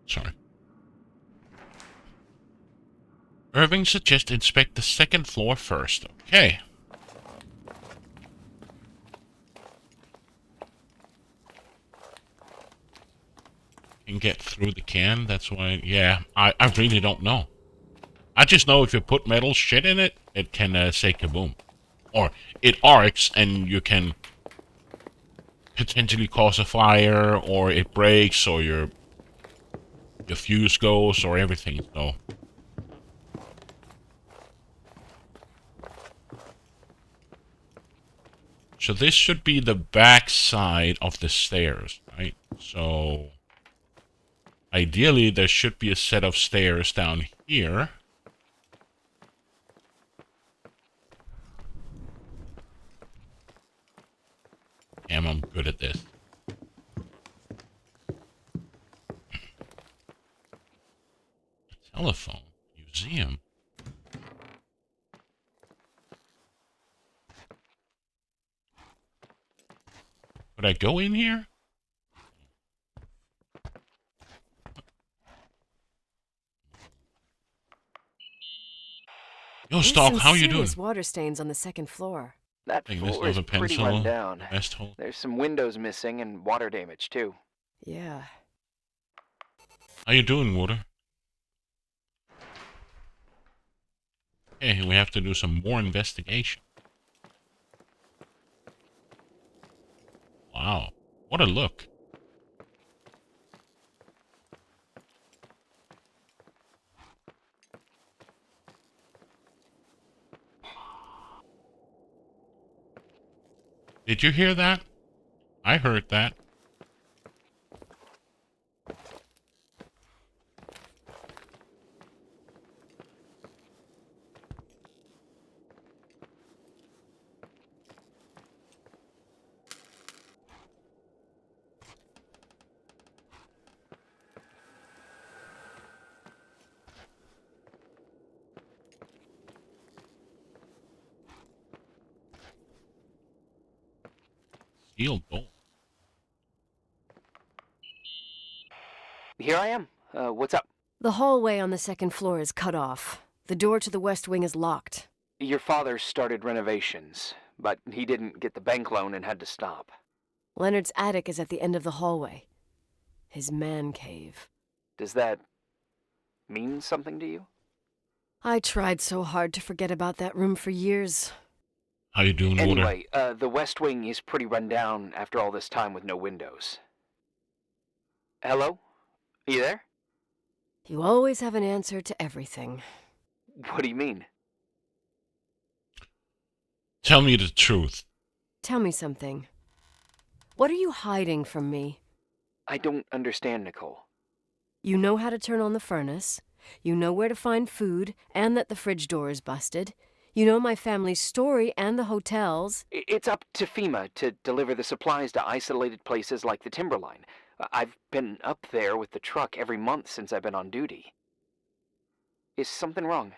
Sorry. Irving suggests inspect the second floor first. Okay. Can get through the can, that's why... Yeah, I really don't know. I just know if you put metal shit in it, it can say kaboom. Or it arcs and you can potentially cause a fire, or it breaks, or your fuse goes, or everything, so... So this should be the back side of the stairs, right? So... Ideally, there should be a set of stairs down here. Damn, I'm good at this. Telephone. Museum. Could I go in here? Yo, Stalk, how you doing? There's water stains on the second floor. That Take floor this is a pretty pencil. run down. Best hole. There's some windows missing and water damage, too. Yeah. How you doing, Water? Okay, we have to do some more investigation. Wow, what a look. Did you hear that? I heard that. Sealed door. Here I am. What's up? The hallway on the second floor is cut off. The door to the west wing is locked. Your father started renovations, but he didn't get the bank loan and had to stop. Leonard's attic is at the end of the hallway. His man cave. Does that mean something to you? I tried so hard to forget about that room for years. How you doing, Water? Anyway, the west wing is pretty run down after all this time with no windows. Hello? Are you there? You always have an answer to everything. What do you mean? Tell me the truth. Tell me something. What are you hiding from me? I don't understand, Nicole. You know how to turn on the furnace. You know where to find food, and that the fridge door is busted. You know my family's story and the hotels. It's up to FEMA to deliver the supplies to isolated places like the Timberline. I've been up there with the truck every month since I've been on duty. Is something wrong?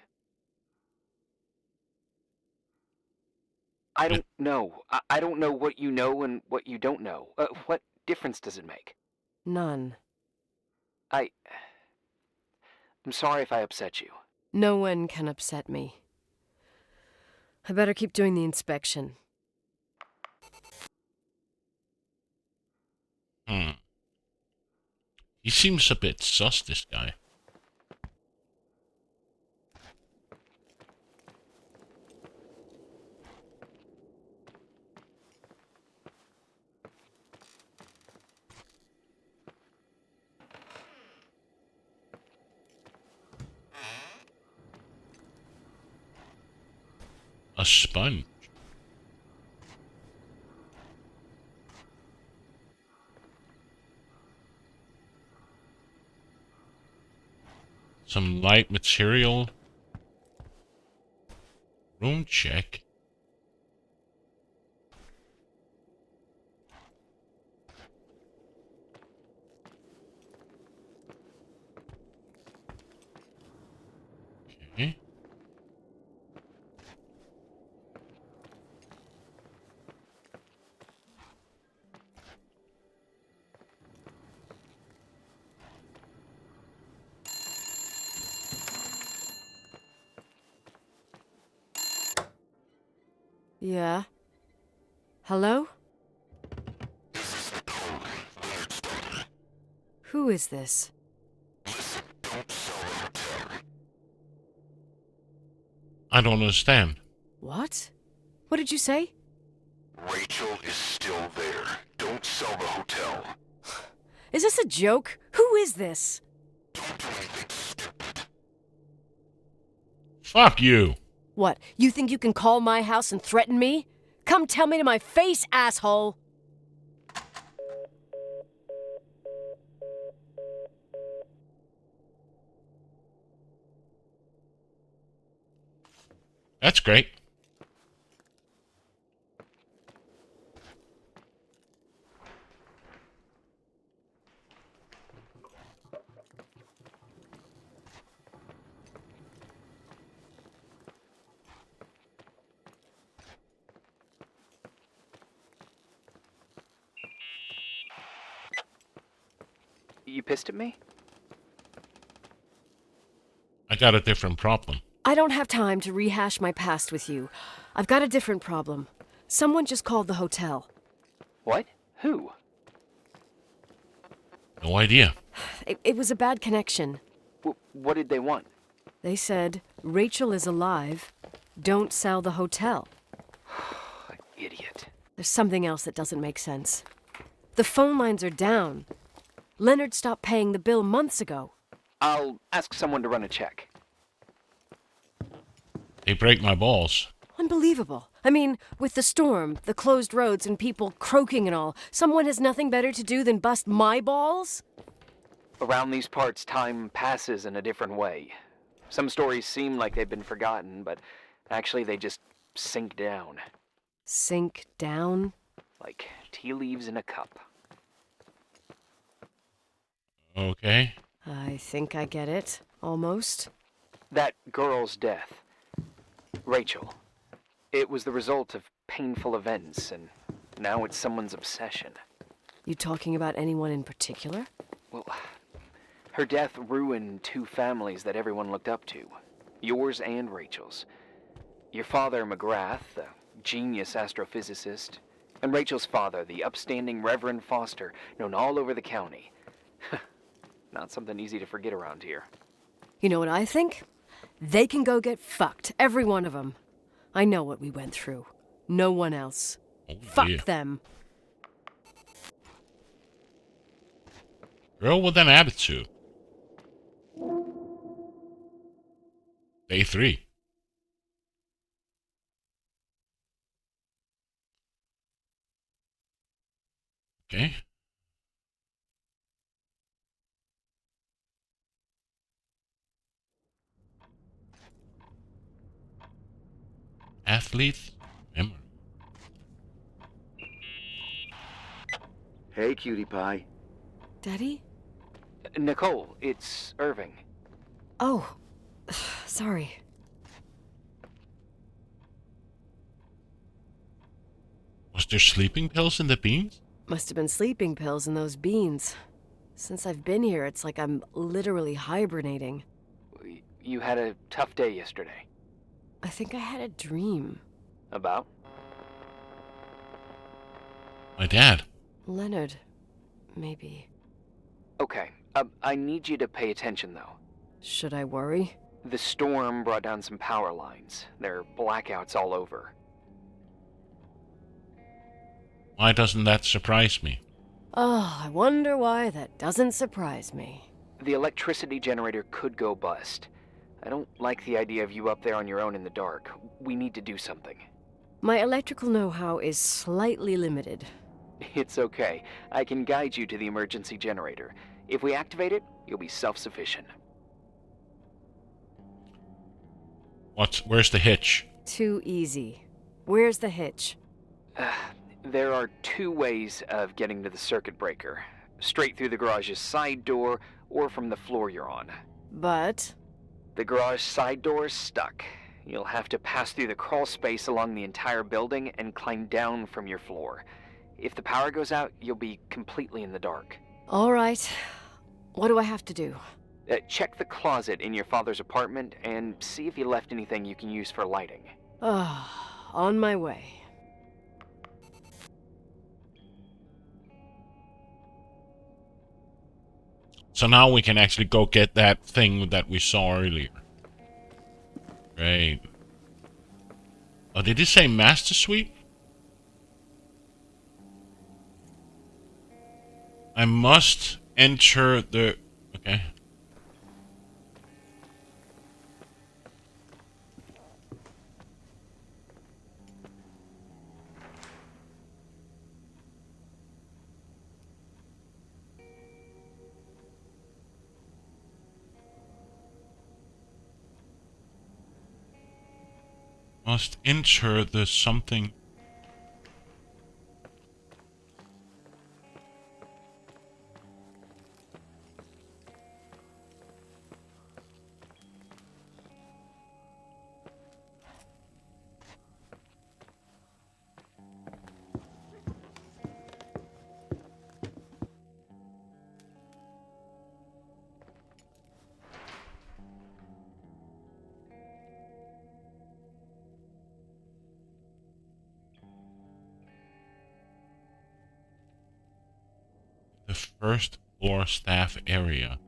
I don't know. I don't know what you know and what you don't know. What difference does it make? None. I'm sorry if I upset you. No one can upset me. I better keep doing the inspection. He seems a bit sus, this guy. A sponge. Some light material. Room check. Okay. Yeah? Hello? Who is this? I don't understand. What? What did you say? Rachel is still there. Don't sell the hotel. Is this a joke? Who is this? Don't do anything stupid. Fuck you. What, you think you can call my house and threaten me? Come tell me to my face, asshole! That's great. You pissed at me? I got a different problem. I don't have time to rehash my past with you. I've got a different problem. Someone just called the hotel. What? Who? No idea. It was a bad connection. What did they want? They said, Rachel is alive. Don't sell the hotel. Idiot. There's something else that doesn't make sense. The phone lines are down. Leonard stopped paying the bill months ago. I'll ask someone to run a check. They break my balls. Unbelievable. unbelievable. I mean, with the storm, the closed roads, and people croaking and all, someone has nothing better to do than bust my balls? Around these parts, time passes in a different way. Some stories seem like they've been forgotten, but actually they just sink down. Sink down? Like tea leaves in a cup. Okay. I think I get it. Almost. That girl's death, Rachel, it was the result of painful events, and now it's someone's obsession. You talking about anyone in particular? Well, her death ruined two families that everyone looked up to. Yours and Rachel's. Your father, McGrath, the genius astrophysicist, and Rachel's father, the upstanding Reverend Foster, known all over the county. Not something easy to forget around here. You know what I think? They can go get fucked, every one of them. I know what we went through. No one else. Oh, Fuck dear. them. Girl with an attitude. Day 3. Okay. Athlete memory. Hey, cutie pie. Daddy? Nicole, it's Irving. Oh, sorry. Was there sleeping pills in the beans? Must have been sleeping pills in those beans. Since I've been here, it's like I'm literally hibernating. You had a tough day yesterday. I think I had a dream. About? My dad. Leonard, maybe. Okay, I need you to pay attention, though. Should I worry? The storm brought down some power lines. There are blackouts all over. Why doesn't that surprise me? Oh, I wonder why that doesn't surprise me. The electricity generator could go bust. I don't like the idea of you up there on your own in the dark. We need to do something. My electrical know-how is slightly limited. It's okay. I can guide you to the emergency generator. If we activate it, you'll be self-sufficient. Where's the hitch? Too easy. Where's the hitch? There are two ways of getting to the circuit breaker. Straight through the garage's side door, or from the floor you're on. But... The garage side door is stuck. You'll have to pass through the crawl space along the entire building and climb down from your floor. If the power goes out, you'll be completely in the dark. all right. What do I have to do? Check the closet in your father's apartment and see if he left anything you can use for lighting. On my way. So now we can actually go get that thing that we saw earlier. Great. Oh, did he say Master Suite? I must enter the... Okay. Must enter the something. The first floor staff area.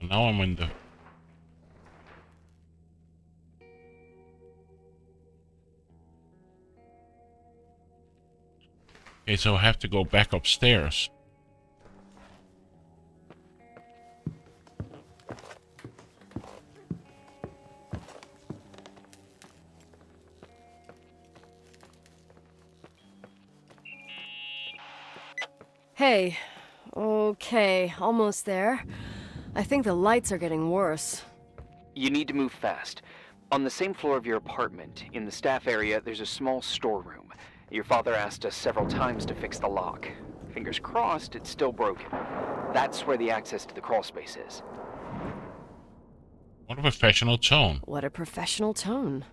So now I'm in the... Okay, so I have to go back upstairs. Hey. Okay, almost there. I think the lights are getting worse. You need to move fast. On the same floor of your apartment, in the staff area, there's a small storeroom. Your father asked us several times to fix the lock. Fingers crossed, it's still broken. That's where the access to the crawl space is. What a professional tone. What a professional tone.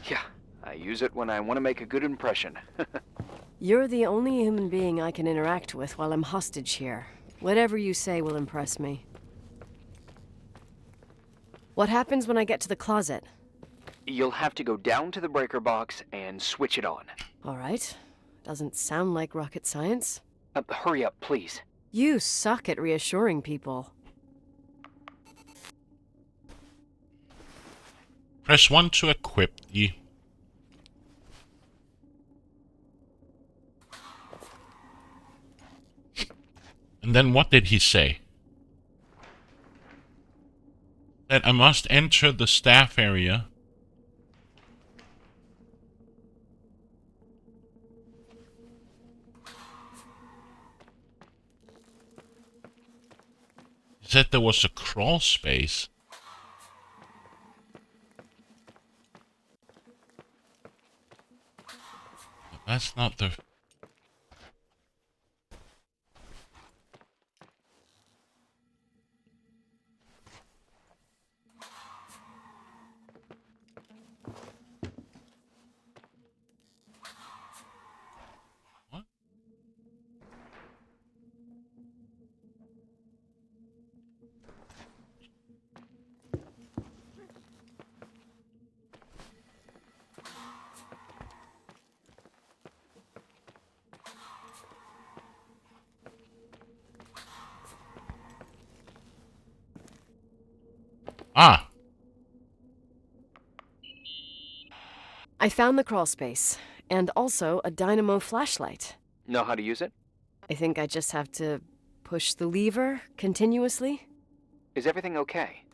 Yeah, I use it when I want to make a good impression. You're the only human being I can interact with while I'm hostage here. Whatever you say will impress me. What happens when I get to the closet? You'll have to go down to the breaker box and switch it on. All right. Doesn't sound like rocket science. Hurry up, please. You suck at reassuring people. Press 1 to equip the... And then what did he say? That I must enter the staff area. He said there was a crawl space. That's not the... What? Ah! I found the crawl space, and also a dynamo flashlight. Know how to use it? I think I just have to push the lever continuously. Is everything okay?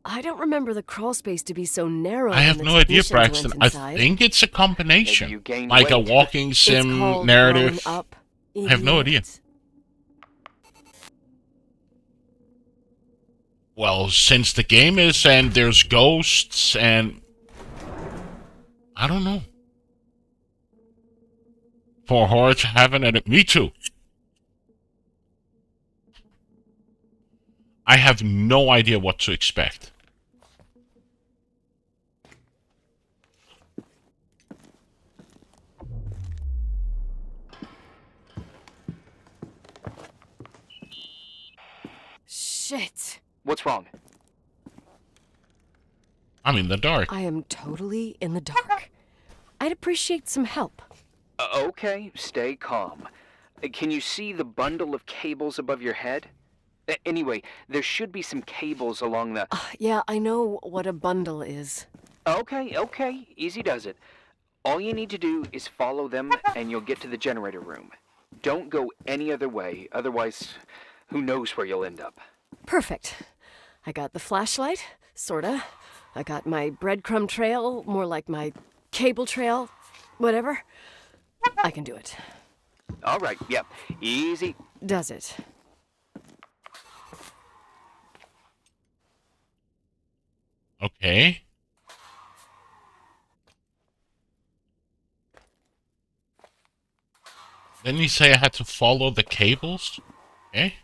I don't remember the crawl space to be so narrow. I have when the no idea, technicians Braxton. went I inside. think it's a Maybe you combination. gained Like a weight. walking It's sim called narrative. growing up, I have no idea. idiot. Well, since the game is and there's ghosts and... I don't know. For horror to have an edit. Me too. I have no idea what to expect. Shit. What's wrong? I'm in the dark. I am totally in the dark. I'd appreciate some help. Okay, stay calm. Can you see the bundle of cables above your head? Anyway, there should be some cables along the... Yeah, I know what a bundle is. Okay, easy does it. All you need to do is follow them and you'll get to the generator room. Don't go any other way, otherwise, who knows where you'll end up. Perfect. I got the flashlight, sorta. I got my breadcrumb trail, more like my cable trail, whatever. I can do it. All right, yeah, easy. Does it? Okay. Didn't you say I had to follow the cables? Okay.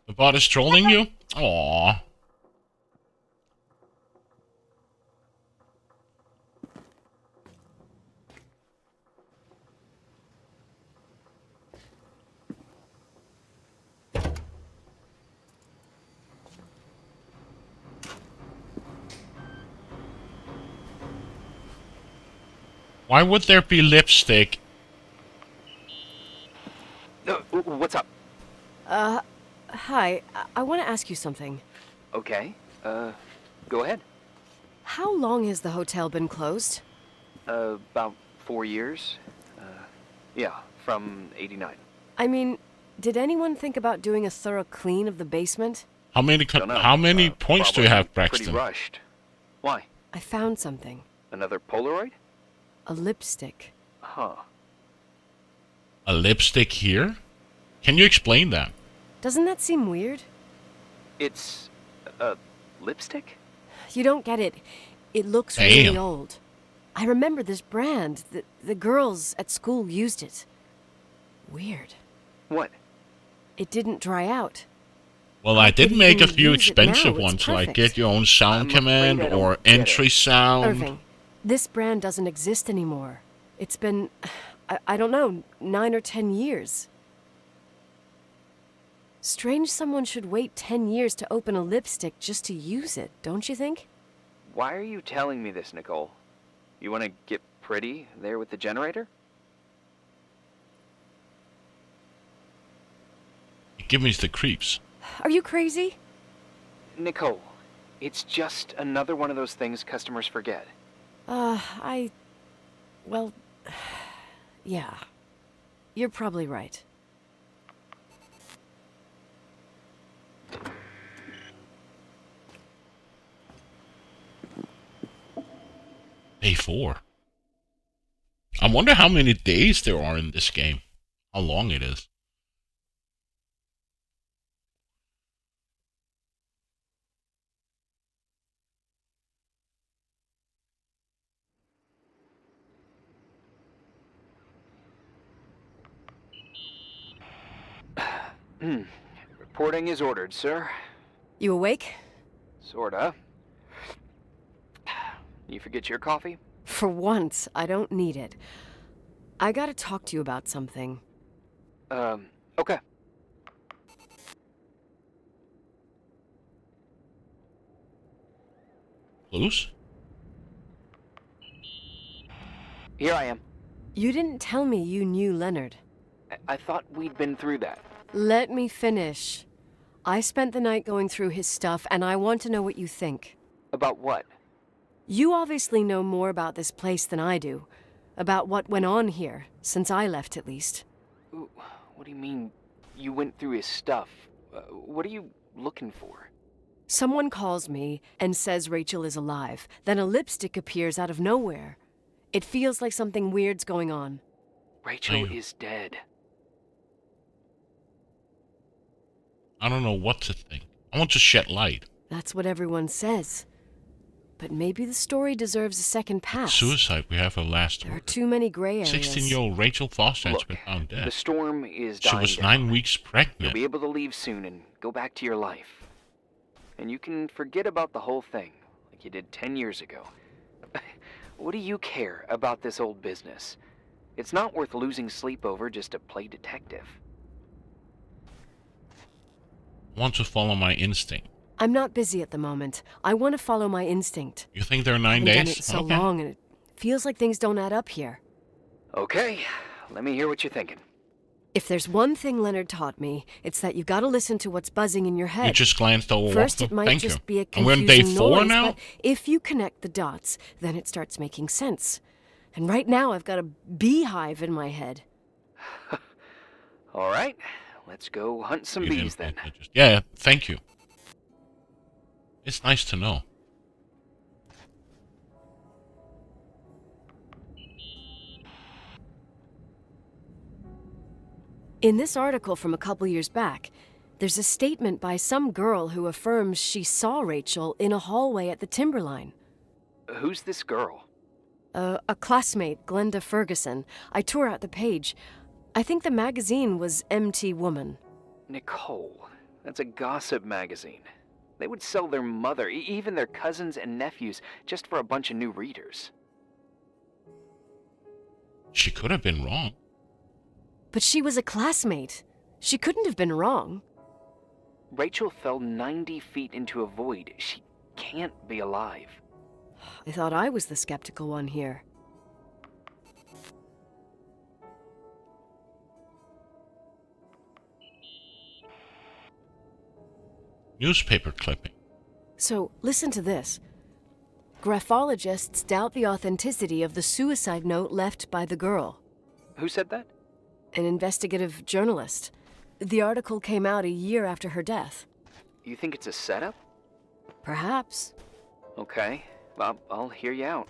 The bot is trolling you? Aww. Why would there be lipstick? What's up? Hi. I want to ask you something. Okay, go ahead. How long has the hotel been closed? About 4 years. Yeah, from '89. I mean, did anyone think about doing a thorough clean of the basement? How many Don't know. how many points do you Probably have, Pretty Braxton? rushed. Why? I found something. Another Polaroid? A lipstick. Huh. A lipstick here? Can you explain that? Doesn't that seem weird? It's a lipstick? You don't get it. It looks really Damn. old. I remember this brand. The girls at school used it. Weird. What? It didn't dry out. Well, I did could make a even few use it now, expensive it's ones, like perfect. get your own sound I'm afraid command I don't or get it. entry sound. Irving, this brand doesn't exist anymore. It's been, I don't know, 9 or 10 years. Strange someone should wait 10 years to open a lipstick just to use it, don't you think? Why are you telling me this, Nicole? You want to get pretty there with the generator? It gives me the creeps. Are you crazy? Nicole, it's just another one of those things customers forget. Well, yeah. You're probably right. Day 4. I wonder how many days there are in this game. How long it is. Reporting is ordered, sir. You awake? Sorta. You forget your coffee? For once, I don't need it. I gotta talk to you about something. Okay. Clues? Here I am. You didn't tell me you knew Leonard. I thought we'd been through that. Let me finish. I spent the night going through his stuff, and I want to know what you think. About what? You obviously know more about this place than I do. About what went on here, since I left at least. Ooh, what do you mean you went through his stuff? What are you looking for? Someone calls me and says Rachel is alive. Then a lipstick appears out of nowhere. It feels like something weird's going on. Rachel is dead. I don't know what to think. I want to shed light. That's what everyone says. But maybe the story deserves a second pass. Suicide, we have her last There are word. too many gray areas. 16-year-old Rachel Foster has Look, been found the dead. storm is She dying was down. 9 weeks You'll pregnant. be able to leave soon and go back to your life. And you can forget about the whole thing, like you did 10 years ago. What do you care about this old business? It's not worth losing sleep over just to play detective. I want to follow my instinct. I'm not busy at the moment. I want to follow my instinct. You think there are 9 I've done days? it so long, and it feels like things don't add up here. Okay, let me hear what you're thinking. If there's one thing Leonard taught me, it's that you gotta listen to what's buzzing in your head. You just glanced over. First, it might Thank just you. be a And we're confusing on day 4 noise, now? but if you connect the dots, then it starts making sense. And right now, I've got a beehive in my head. All right, let's go hunt some You bees didn't then. pay attention. Yeah, thank you. It's nice to know. In this article from a couple years back, there's a statement by some girl who affirms she saw Rachel in a hallway at the Timberline. Who's this girl? A classmate, Glenda Ferguson. I tore out the page. I think the magazine was MT Woman. Nicole, that's a gossip magazine. They would sell their mother, even their cousins and nephews, just for a bunch of new readers. She could have been wrong. But she was a classmate. She couldn't have been wrong. Rachel fell 90 feet into a void. She can't be alive. I thought I was the skeptical one here. Newspaper clipping. So, listen to this. Graphologists doubt the authenticity of the suicide note left by the girl. Who said that? An investigative journalist. The article came out a year after her death. You think it's a setup? Perhaps. Okay, I'll hear you out.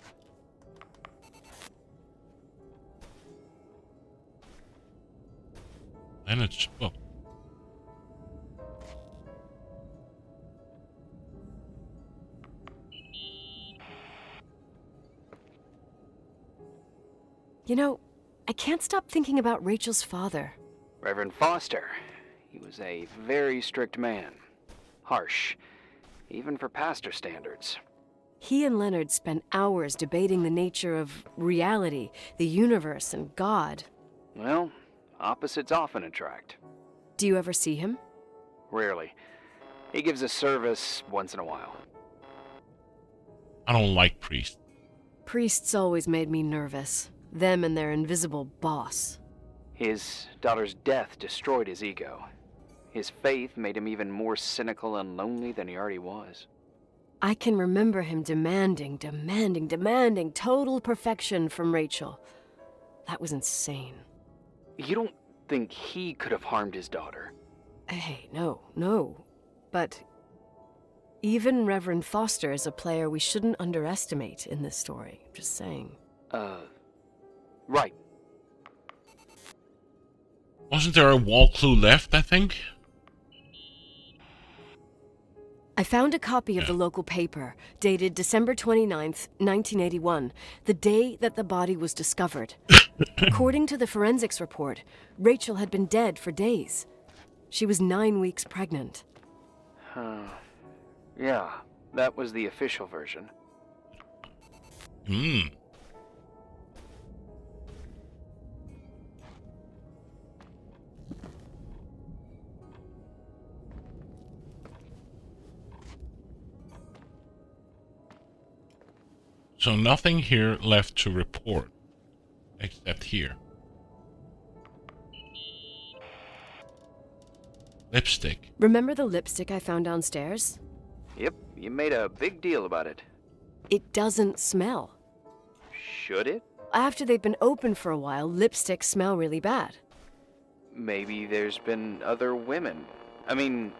Leonard's book. You know, I can't stop thinking about Rachel's father. Reverend Foster. He was a very strict man. Harsh, even for pastor standards. He and Leonard spent hours debating the nature of reality, the universe, and God. Well, opposites often attract. Do you ever see him? Rarely. He gives a service once in a while. I don't like priests. Priests always made me nervous. Them and their invisible boss. His daughter's death destroyed his ego. His faith made him even more cynical and lonely than he already was. I can remember him demanding total perfection from Rachel. That was insane. You don't think he could have harmed his daughter? Hey, no. But even Reverend Foster is a player we shouldn't underestimate in this story. Just saying. Right. Wasn't there a wall clue left, I think? I found a copy of the local paper, dated December 29th, 1981, the day that the body was discovered. According to the forensics report, Rachel had been dead for days. She was 9 weeks pregnant. Yeah, that was the official version. So nothing here left to report, except here. Lipstick. Remember the lipstick I found downstairs? Yep, you made a big deal about it. It doesn't smell. Should it? After they've been open for a while, lipsticks smell really bad. Maybe there's been other women. I mean...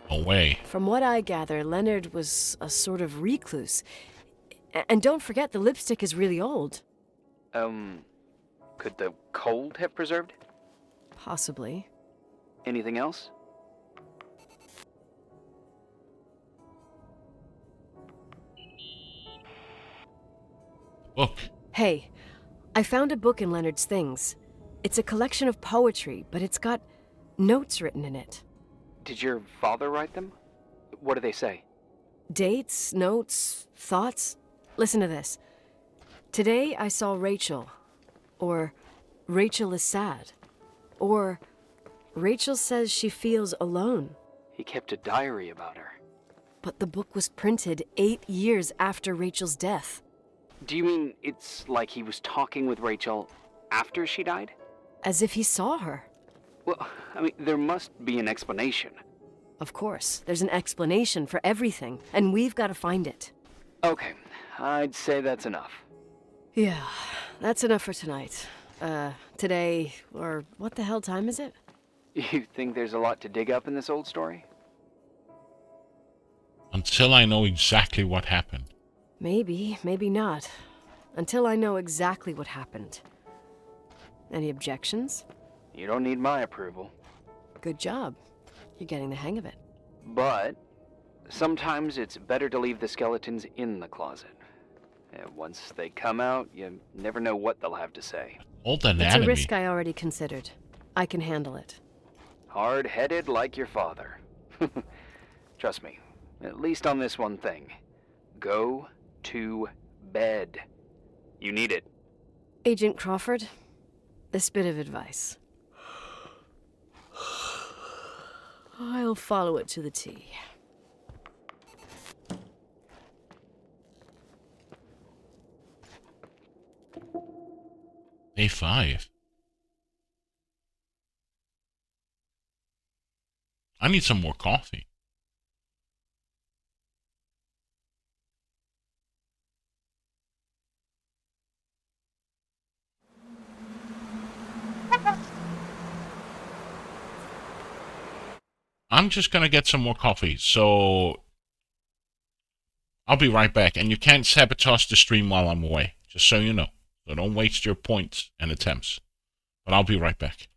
No way. From what I gather, Leonard was a sort of recluse. And don't forget, the lipstick is really old. Could the cold have preserved it? Possibly. Anything else? Book. Hey, I found a book in Leonard's things. It's a collection of poetry, but it's got notes written in it. Did your father write them? What do they say? Dates, notes, thoughts. Listen to this. Today I saw Rachel. Or Rachel is sad. Or Rachel says she feels alone. He kept a diary about her. But the book was printed 8 years after Rachel's death. Do you mean it's like he was talking with Rachel after she died? As if he saw her. Well, I mean, there must be an explanation. Of course, there's an explanation for everything, and we've got to find it. Okay, I'd say that's enough. Yeah, that's enough for tonight. Today, or what the hell time is it? You think there's a lot to dig up in this old story? Until I know exactly what happened. Maybe, maybe not. Until I know exactly what happened. Any objections? You don't need my approval. Good job. You're getting the hang of it. But sometimes it's better to leave the skeletons in the closet. And once they come out, you never know what they'll have to say. Old It's anatomy. a risk I already considered. I can handle it. Hard-headed like your father. Trust me, at least on this one thing. Go to bed. You need it. Agent Crawford, this bit of advice. I'll follow it to the T. Day 5. I need some more coffee. I'm just gonna get some more coffee, so I'll be right back. And you can't sabotage the stream while I'm away, just so you know. So don't waste your points and attempts. But I'll be right back.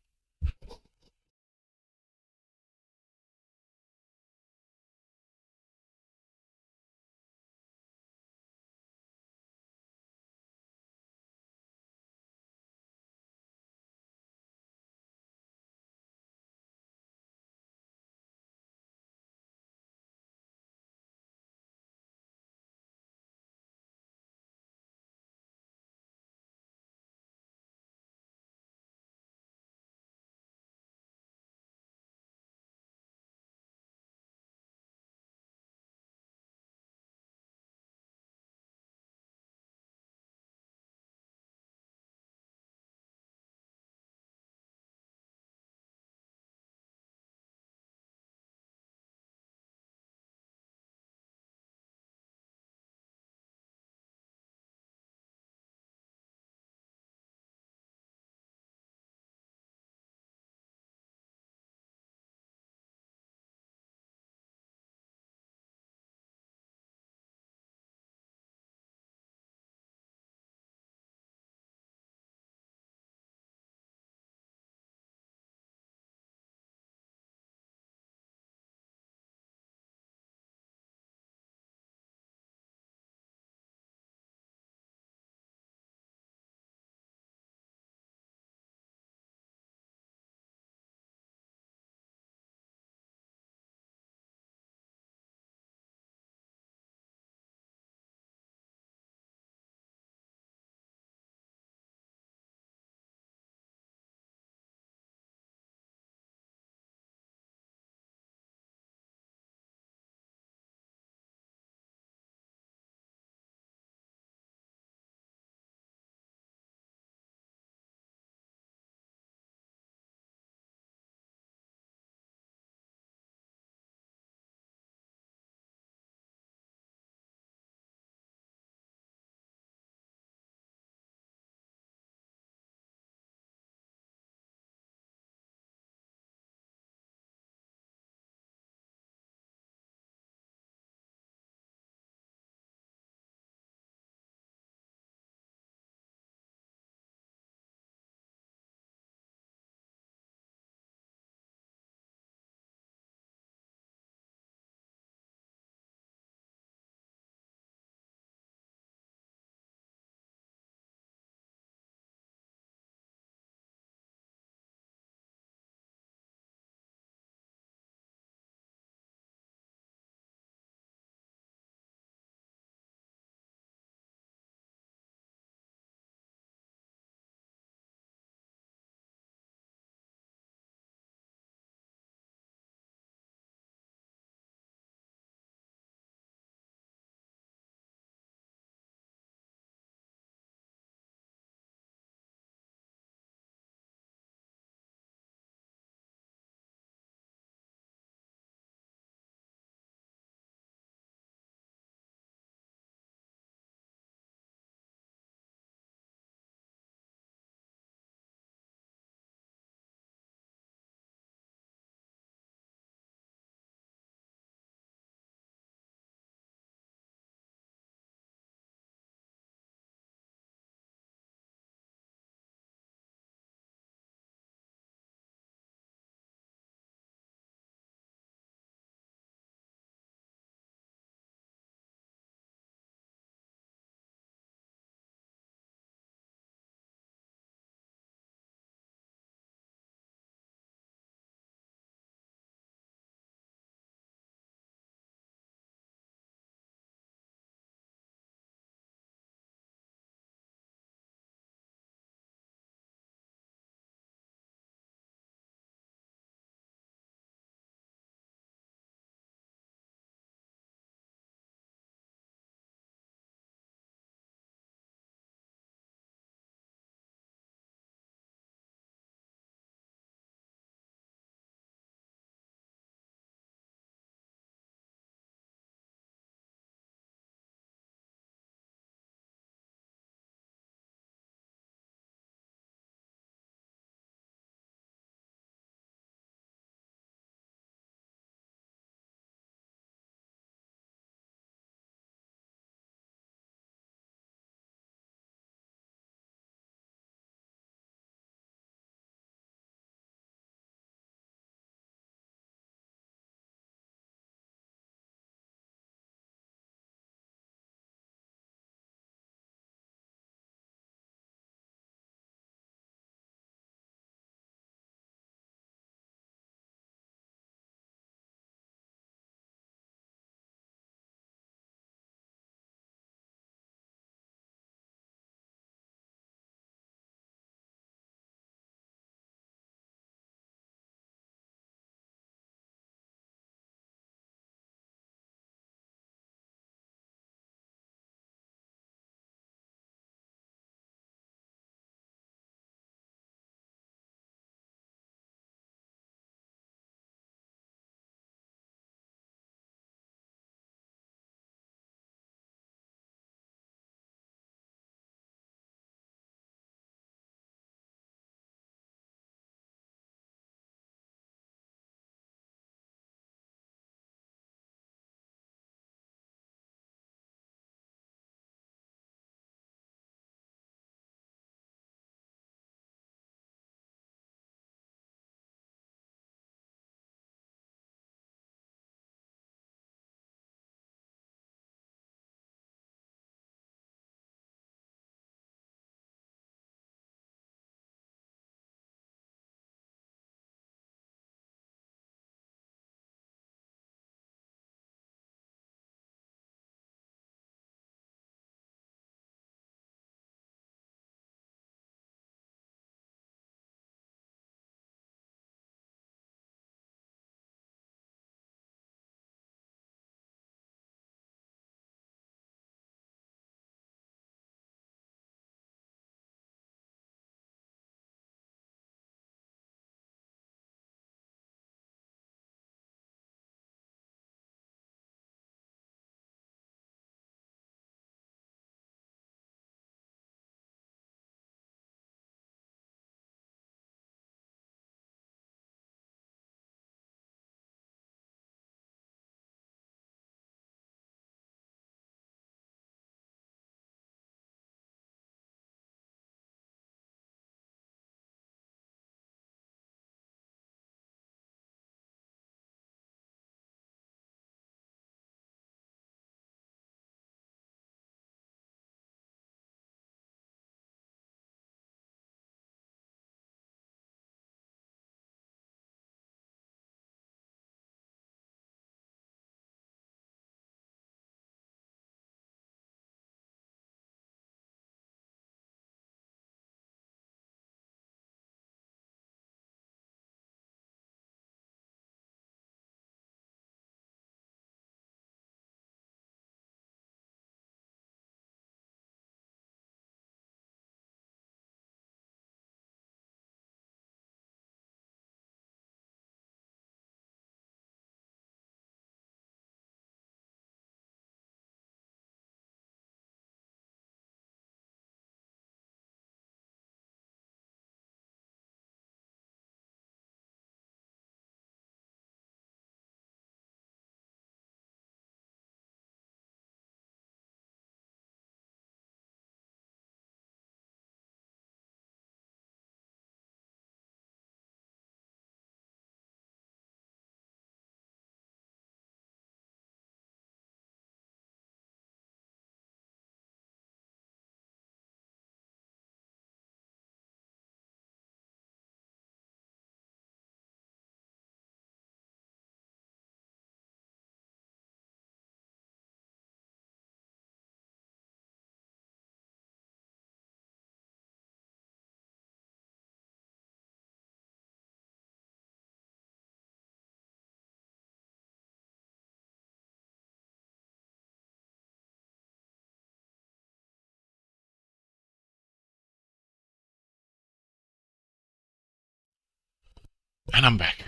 And I'm back.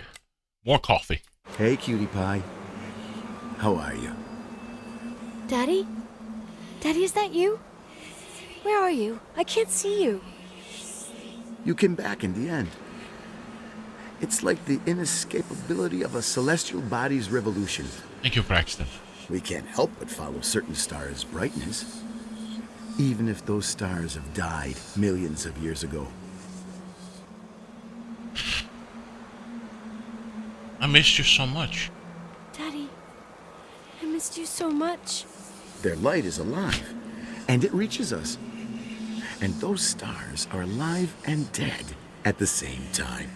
More coffee. Hey, cutie pie. How are you? Daddy? Daddy, is that you? Where are you? I can't see you. You came back in the end. It's like the inescapability of a celestial body's revolution. Thank you, Braxton. We can't help but follow certain stars' brightness, even if those stars have died millions of years ago. I missed you so much. Daddy, I missed you so much. Their light is alive, and it reaches us. And those stars are alive and dead at the same time.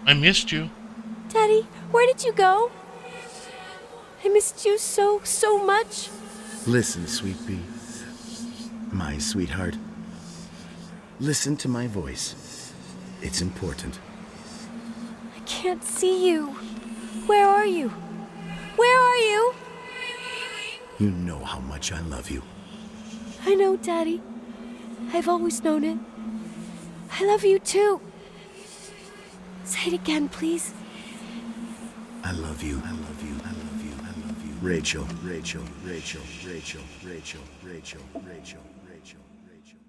I missed you. Daddy, where did you go? I missed you so much. Listen, sweet pea. My sweetheart. Listen to my voice. It's important. I can't see you. Where are you? Where are you? You know how much I love you. I know, Daddy. I've always known it. I love you too. Say it again, please. I love you. I love you. I love you. I love you. Rachel, Rachel, Rachel, Rachel, Rachel, Rachel, Rachel, Rachel, Rachel.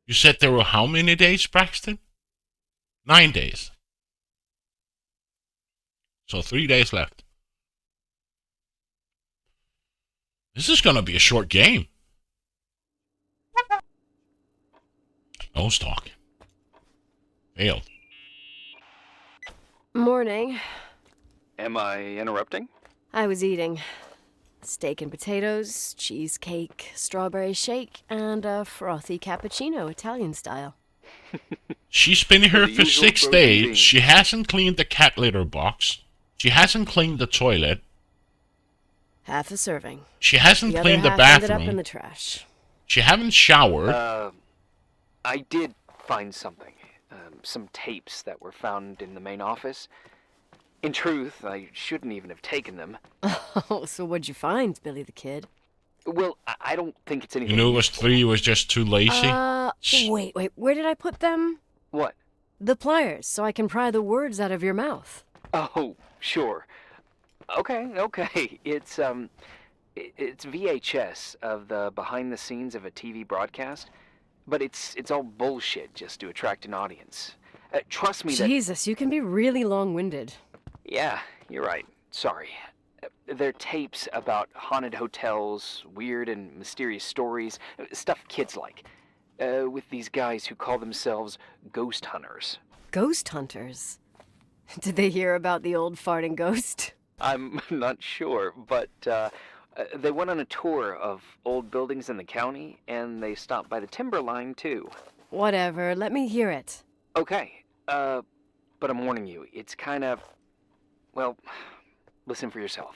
You said there were how many days, Braxton? 9 days. So 3 days left. This is going to be a short game. Nose talk. Failed. Morning. Am I interrupting? I was eating steak and potatoes, cheesecake, strawberry shake, and a frothy cappuccino, Italian style. She's been here The for usual 6 protein days. beans. She hasn't cleaned the cat litter box. She hasn't cleaned the toilet. Half a serving. She hasn't The other cleaned the half ended up in bathroom. the trash. She hasn't showered. I did find something. Some tapes that were found in the main office. In truth, I shouldn't even have taken them. Oh, so what'd you find, Billy the Kid? Well, I don't think it's You anything. knew it was 3, you was just too lazy. Wait, where did I put them? What? The pliers, so I can pry the words out of your mouth. Oh, sure. Okay. It's VHS of the behind the scenes of a TV broadcast, but it's all bullshit just to attract an audience. Trust me that... Jesus, you can be really long-winded. Yeah, you're right. Sorry. They're tapes about haunted hotels, weird and mysterious stories, stuff kids like. With these guys who call themselves ghost hunters. Ghost hunters? Did they hear about the old farting ghost? I'm not sure, but they went on a tour of old buildings in the county, and they stopped by the timberline, too. Whatever, let me hear it. Okay, but I'm warning you, it's kind of... Well, listen for yourself.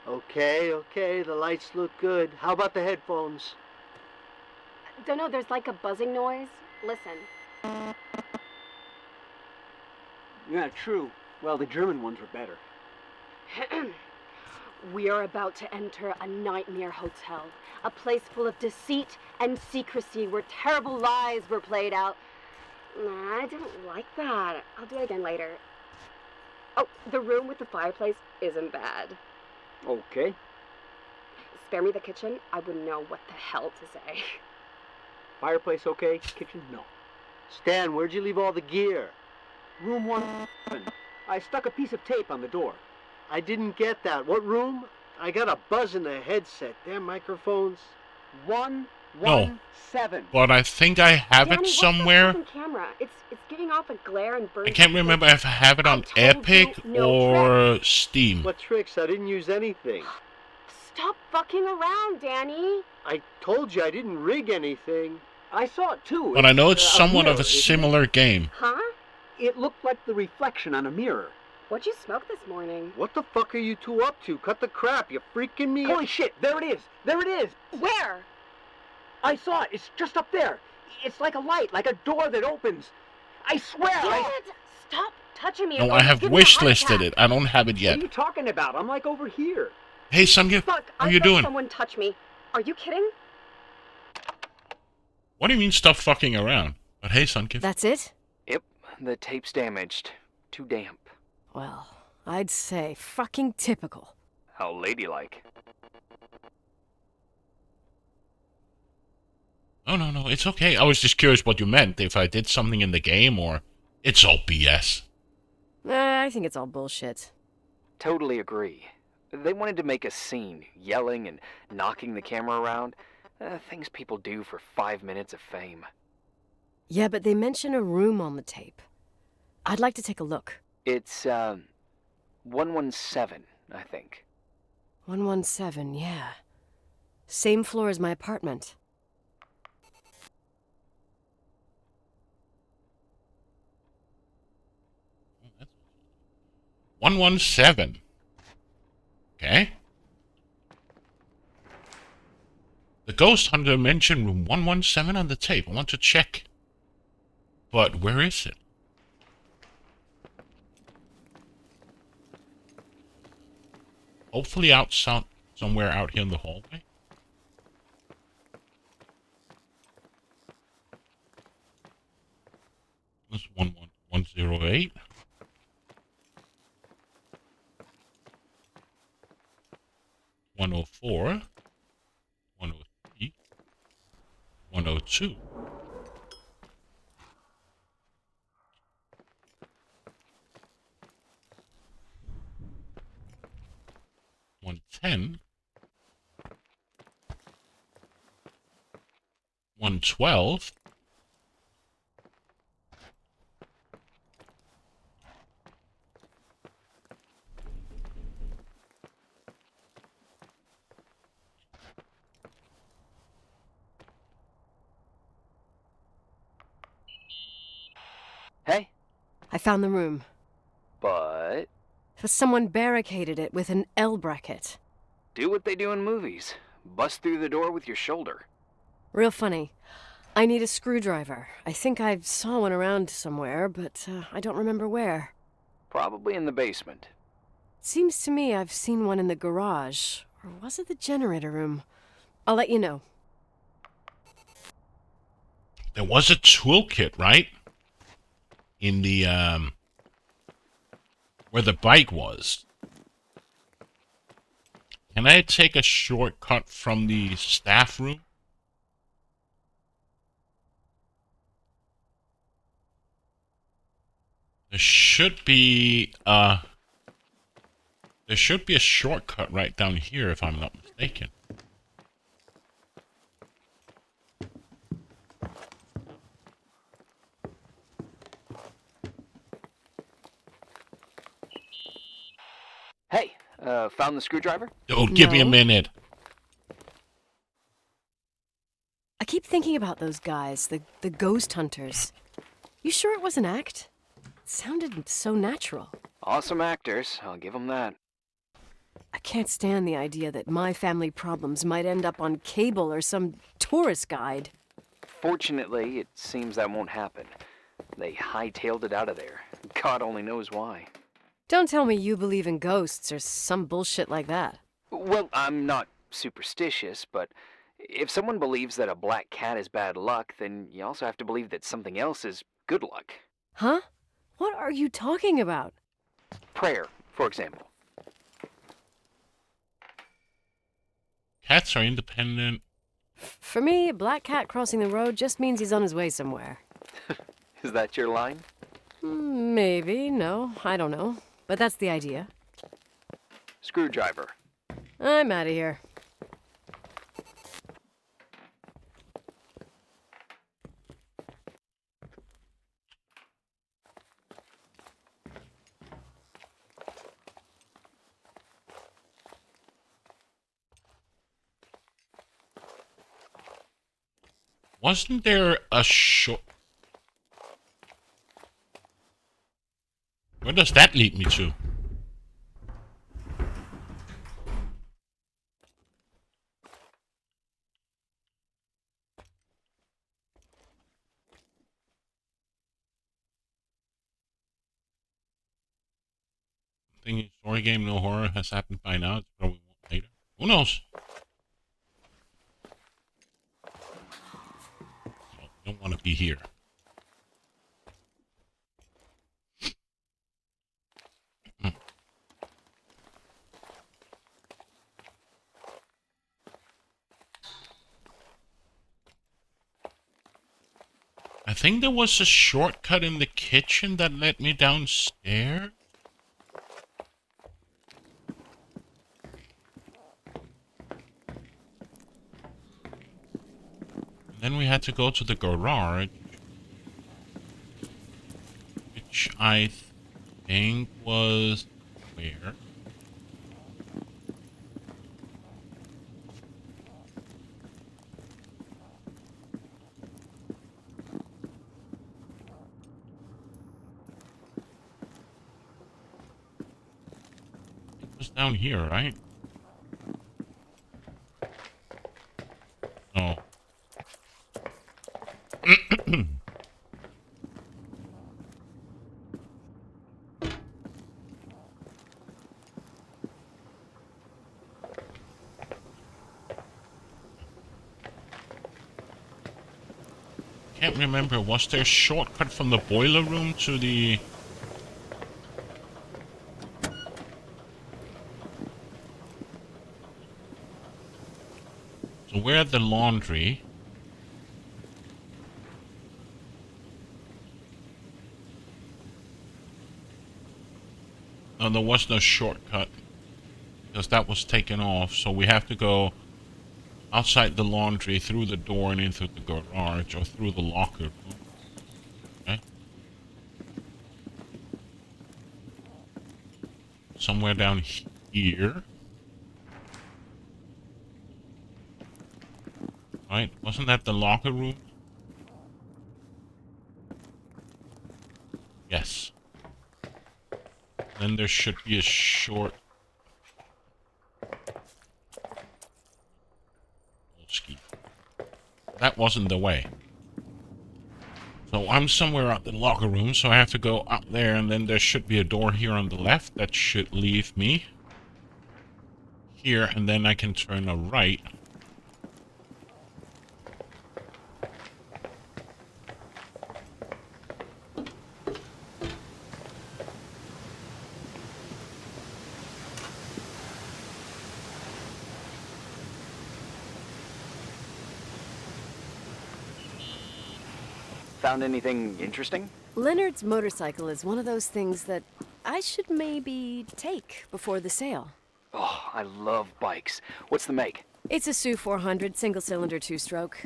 Okay, the lights look good. How about the headphones? Don't know, there's like a buzzing noise. Listen. Yeah, true. Well, the German ones were better. We are about to enter a nightmare hotel. A place full of deceit and secrecy where terrible lies were played out. Nah, I don't like that. I'll do it again later. Oh, the room with the fireplace isn't bad. Okay. Spare me the kitchen. I wouldn't know what the hell to say. Fireplace okay? Kitchen? No. Stan, where'd you leave all the gear? Room 111. I stuck a piece of tape on the door. I didn't get that. What room? I got a buzz in the headset. Damn microphones. 117. But I think I have Danny, it what's somewhere. that fucking camera? It's giving off a glare and burn. I can't remember if I have it on Epic or Steam. What tricks? I didn't use anything. Stop fucking around, Danny. I told you I didn't rig anything. I saw it too. But I know it's a somewhat of mirror, a isn't it? similar game. Huh? It looked like the reflection on a mirror. What'd you smoke this morning? What the fuck are you two up to? Cut the crap. You freaking me. Holy shit. There it is. There it is. Where? I saw it. It's just up there. It's like a light, like a door that opens. I swear. Dad, stop touching me. No, or I you'll have give me a wish heart listed attack. it. I don't have it What yet. are you talking about? I'm like over here. Hey, Samya, Fuck, how I you felt doing? someone touch me. Are you kidding? What do you mean stop fucking around? But hey, Sunkif. That's it? Yep, the tape's damaged. Too damp. Well, I'd say fucking typical. How ladylike. Oh, no, it's okay. I was just curious what you meant, if I did something in the game or it's all BS. I think it's all bullshit. Totally agree. They wanted to make a scene, yelling and knocking the camera around. Things people do for 5 minutes of fame. Yeah, but they mention a room on the tape. I'd like to take a look. It's, 117, I think. 117, yeah. Same floor as my apartment. That's 117. Okay. The Ghost Hunter mentioned room 117 on the tape. I want to check. But where is it? Hopefully somewhere out here in the hallway. This is 11108. 104. 103. 102. 110. 112. Hey? I found the room. But Someone barricaded it with an L bracket. do what they do in movies. Bust through the door with your shoulder. Real funny. I need a screwdriver. I think I saw one around somewhere, but I don't remember where. Probably in the basement. Seems to me I've seen one in the garage. Or was it the generator room? I'll let you know. There was a toolkit, right? In the, where the bike was. Can I take a shortcut from the staff room? There should be a shortcut right down here, if I'm not mistaken. Hey, found the screwdriver? Oh, give me a No. minute. I keep thinking about those guys, the ghost hunters. You sure it was an act? It sounded so natural. Awesome actors, I'll give them that. I can't stand the idea that my family problems might end up on cable or some tourist guide. Fortunately, it seems that won't happen. They hightailed it out of there. God only knows why. Don't tell me you believe in ghosts or some bullshit like that. Well, I'm not superstitious, but if someone believes that a black cat is bad luck, then you also have to believe that something else is good luck. Huh? What are you talking about? Prayer, for example. Cats are independent. For me, a black cat crossing the road just means he's on his way somewhere. Is that your line? Maybe, no, I don't know. But that's the idea. Screwdriver. I'm out of here. Wasn't there a short... Where does that lead me to? Thinking story game, no horror has happened by now. It's probably won't later. Who knows? Don't want to be here. I think there was a shortcut in the kitchen that led me downstairs. And then we had to go to the garage, which I think was where? Down here, right? Oh. Can't remember, was there a shortcut from the boiler room to the... So we're at the laundry. No, there was no shortcut because that was taken off, so we have to go outside the laundry, through the door and into the garage, or through the locker room. Okay. Somewhere down here. Right, wasn't that the locker room? Yes. Then there should be a short... That wasn't the way. So I'm somewhere out in the locker room, so I have to go up there, and then there should be a door here on the left that should leave me here, and then I can turn a right. Found anything interesting? Leonard's motorcycle is one of those things that I should maybe take before the sale. Oh, I love bikes. What's the make? It's a SU 400 single-cylinder two-stroke.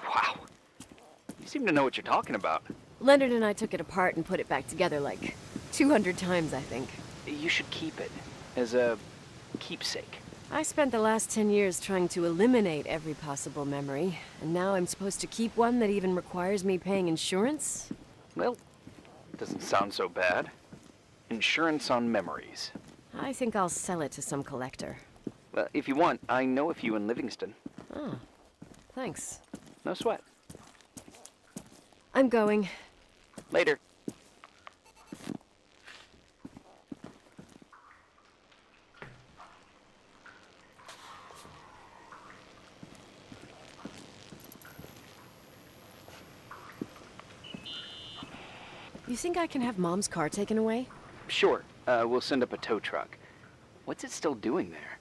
Wow. You seem to know what you're talking about. Leonard and I took it apart and put it back together like 200 times, I think. You should keep it as a keepsake. I spent the last 10 years trying to eliminate every possible memory, and now I'm supposed to keep one that even requires me paying insurance? Well, doesn't sound so bad. Insurance on memories. I think I'll sell it to some collector. Well, if you want, I know a few in Livingston. Oh, thanks. No sweat. I'm going. Later. You think I can have Mom's car taken away? Sure. We'll send up a tow truck. What's it still doing there?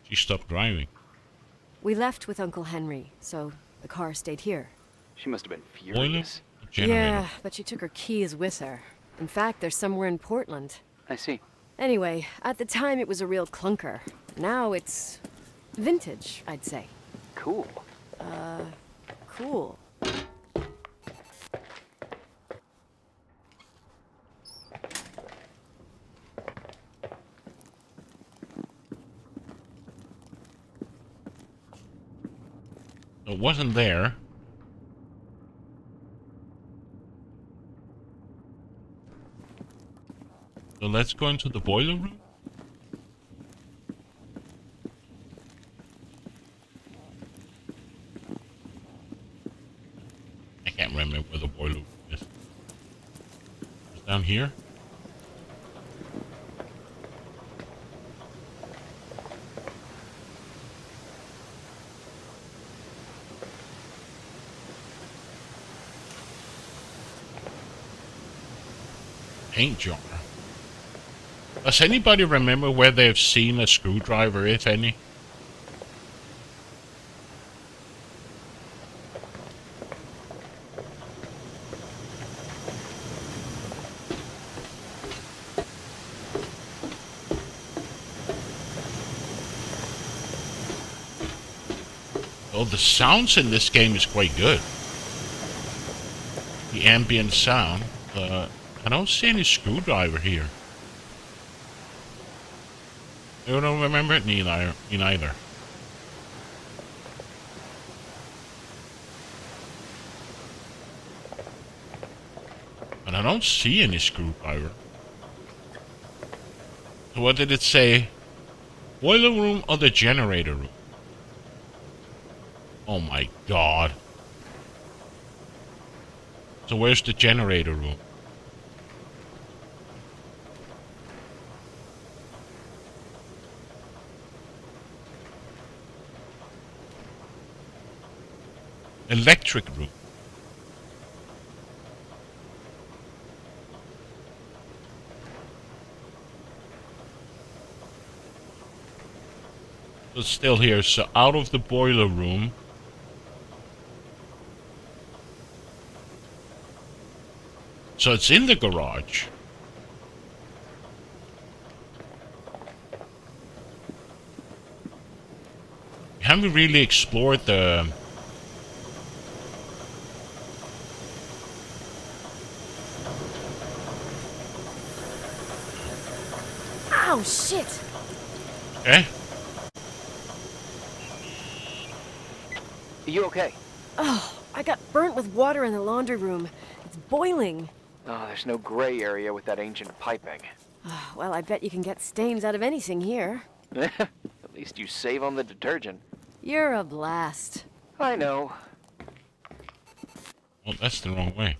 She stopped driving. We left with Uncle Henry, so the car stayed here. She must have been furious. Yeah, but she took her keys with her. In fact, they're somewhere in Portland. I see. Anyway, at the time it was a real clunker. Now it's vintage, I'd say. Cool. Cool. It wasn't there. So let's go into the boiler room. I can't remember where the boiler room is. It's down here. paint jar. Does anybody remember where they've seen a screwdriver, if any? Oh, the sounds in this game is quite good. The ambient sound. I don't see any screwdriver here. I don't remember it neither. Me neither. And I don't see any screwdriver. So what did it say? Boiler room or the generator room? Oh my god. So where's the generator room? Electric room. It's still here, so out of the boiler room. So it's in the garage. We haven't really explored the... Ow, shit! Okay. You okay? Oh, I got burnt with water in the laundry room. It's boiling. Oh, there's no gray area with that ancient piping. Well, I bet you can get stains out of anything here. At least you save on the detergent. You're a blast. I know. Well, that's the wrong way.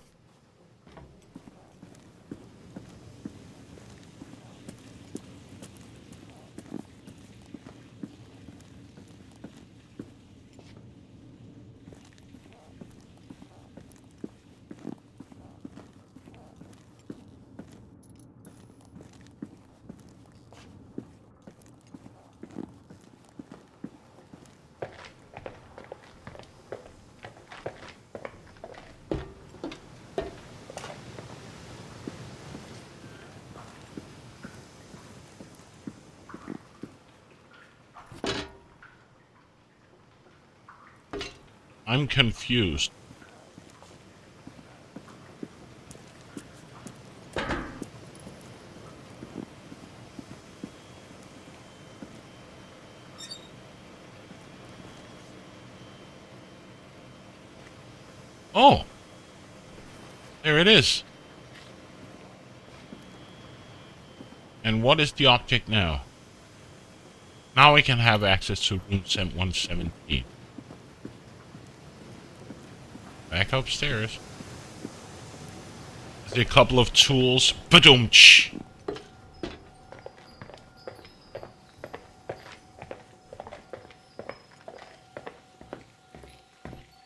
I'm confused. Oh! There it is. And what is the object now? Now we can have access to room 117. Back upstairs. There's a couple of tools. Ba-doom-tsh!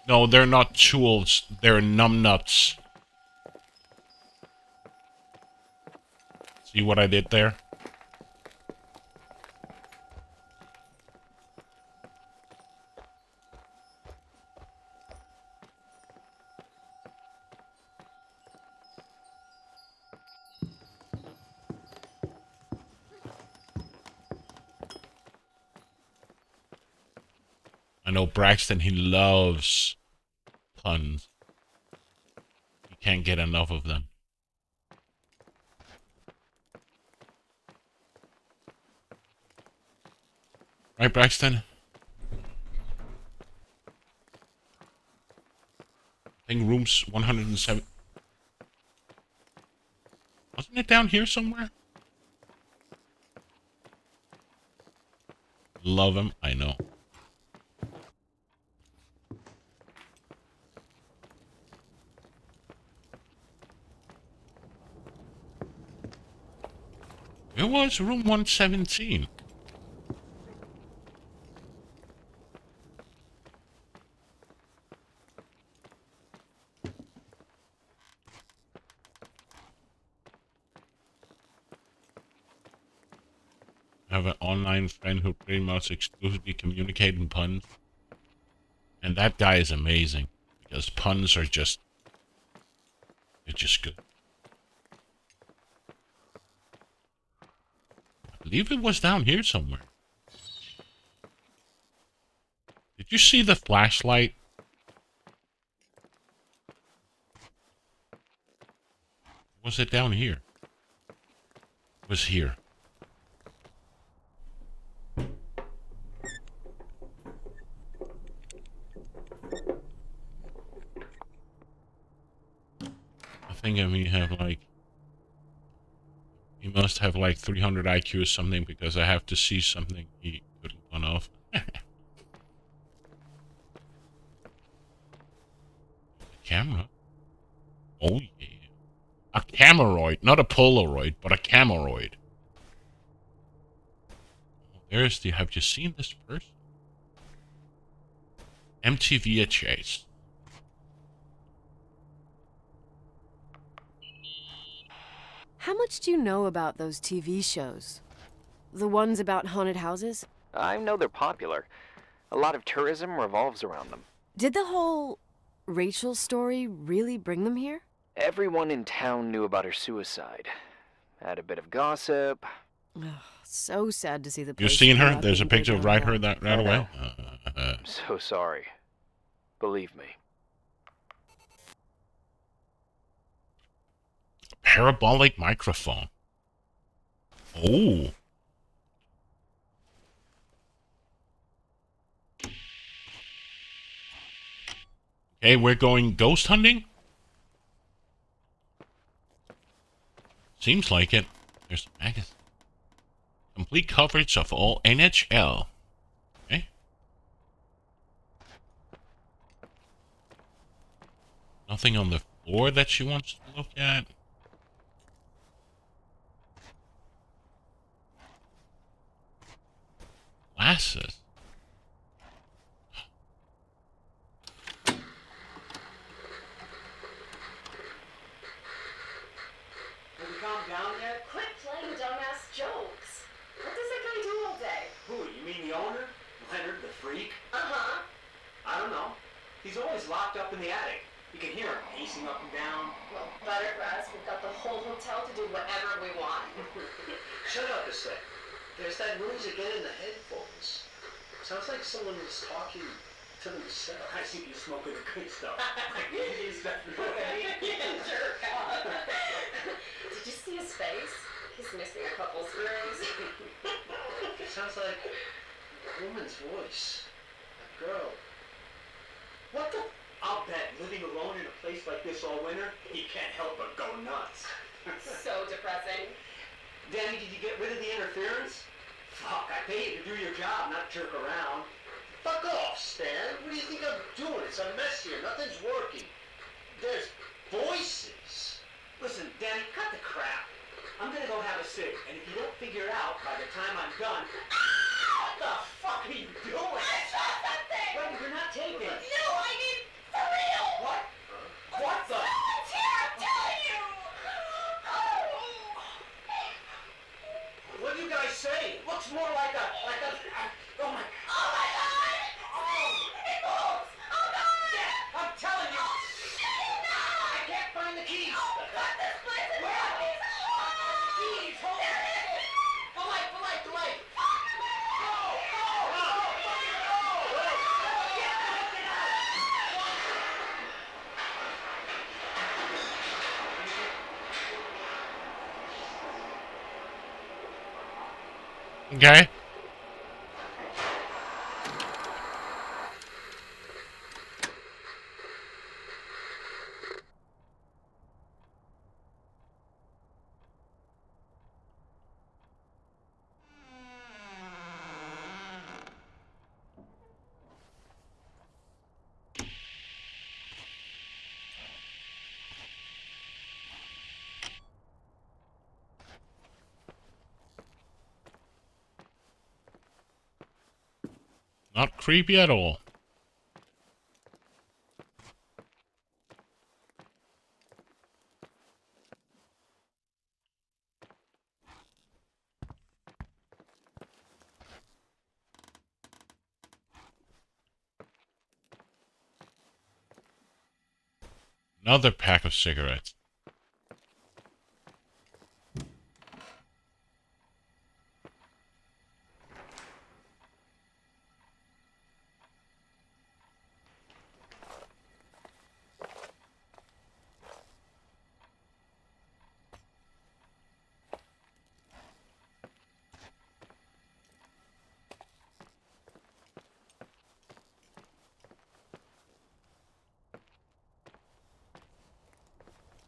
No, they're not tools. They're numbnuts. See what I did there? I know Braxton, he loves puns. He can't get enough of them. Right, Braxton? I think room's 107. Wasn't it down here somewhere? Love him, I know. It was room 117. have an online friend who pretty much exclusively communicates in puns. And that guy is amazing. Because puns are just... they're just good. I believe it was down here somewhere. Did you see the flashlight? Was it down here? It was here. I think I may have like... he must have like 300 IQ or something because I have to see something he couldn't turn off. Camera? Oh yeah. A cameroid, not a Polaroid, but a cameroid. Oh, there's the... have you seen this person? MTV Chase. How much do you know about those TV shows? The ones about haunted houses? I know they're popular. A lot of tourism revolves around them. Did the whole Rachel story really bring them here? Everyone in town knew about her suicide. Had a bit of gossip. Ugh, so sad to see the You place seen her? not There's a being picture burned of right down. her that right away. I'm so sorry. Believe me. Parabolic microphone. Oh. Okay, we're going ghost hunting? Seems like it. There's a magazine. Complete coverage of all NHL. Okay. Nothing on the floor that she wants to look at. Glasses. Have you calmed down yet? Quit playing dumbass jokes. What does that guy do all day? Who, you mean the owner? Leonard the freak? Uh-huh. I don't know. He's always locked up in the attic. You can hear him pacing up and down. Well, Buttergrass, we've got the whole hotel to do whatever we want. Shut up a sec. There's that noise again in the headphones. Sounds like someone is talking to themselves. I see you smoking the good stuff. Jerk off. Did you see his face? He's missing a couple screws. Sounds like a woman's voice. A girl. What the? I'll bet living alone in a place like this all winter, he can't help but go nuts. So depressing. Danny, did you get rid of the interference? Fuck, I pay you to do your job, not jerk around. Fuck off, Stan. What do you think I'm doing? It's a mess here. Nothing's working. There's voices. Listen, Danny, cut the crap. I'm gonna go have a cig, and if you don't figure it out by the time I'm done... What the fuck are you doing? I saw something! Wait, you're not taping. No, I mean, for real! What? What the? Someone's here, I'm telling you! What do you guys say? It looks more like a... oh my... Oh my god! It moves! Oh god! Yeah, I'm telling you! I can't find the keys! Oh god, this place is Where? fucking... Keys, hold There on! it is! The light! Go! Okay. Not creepy at all. Another pack of cigarettes.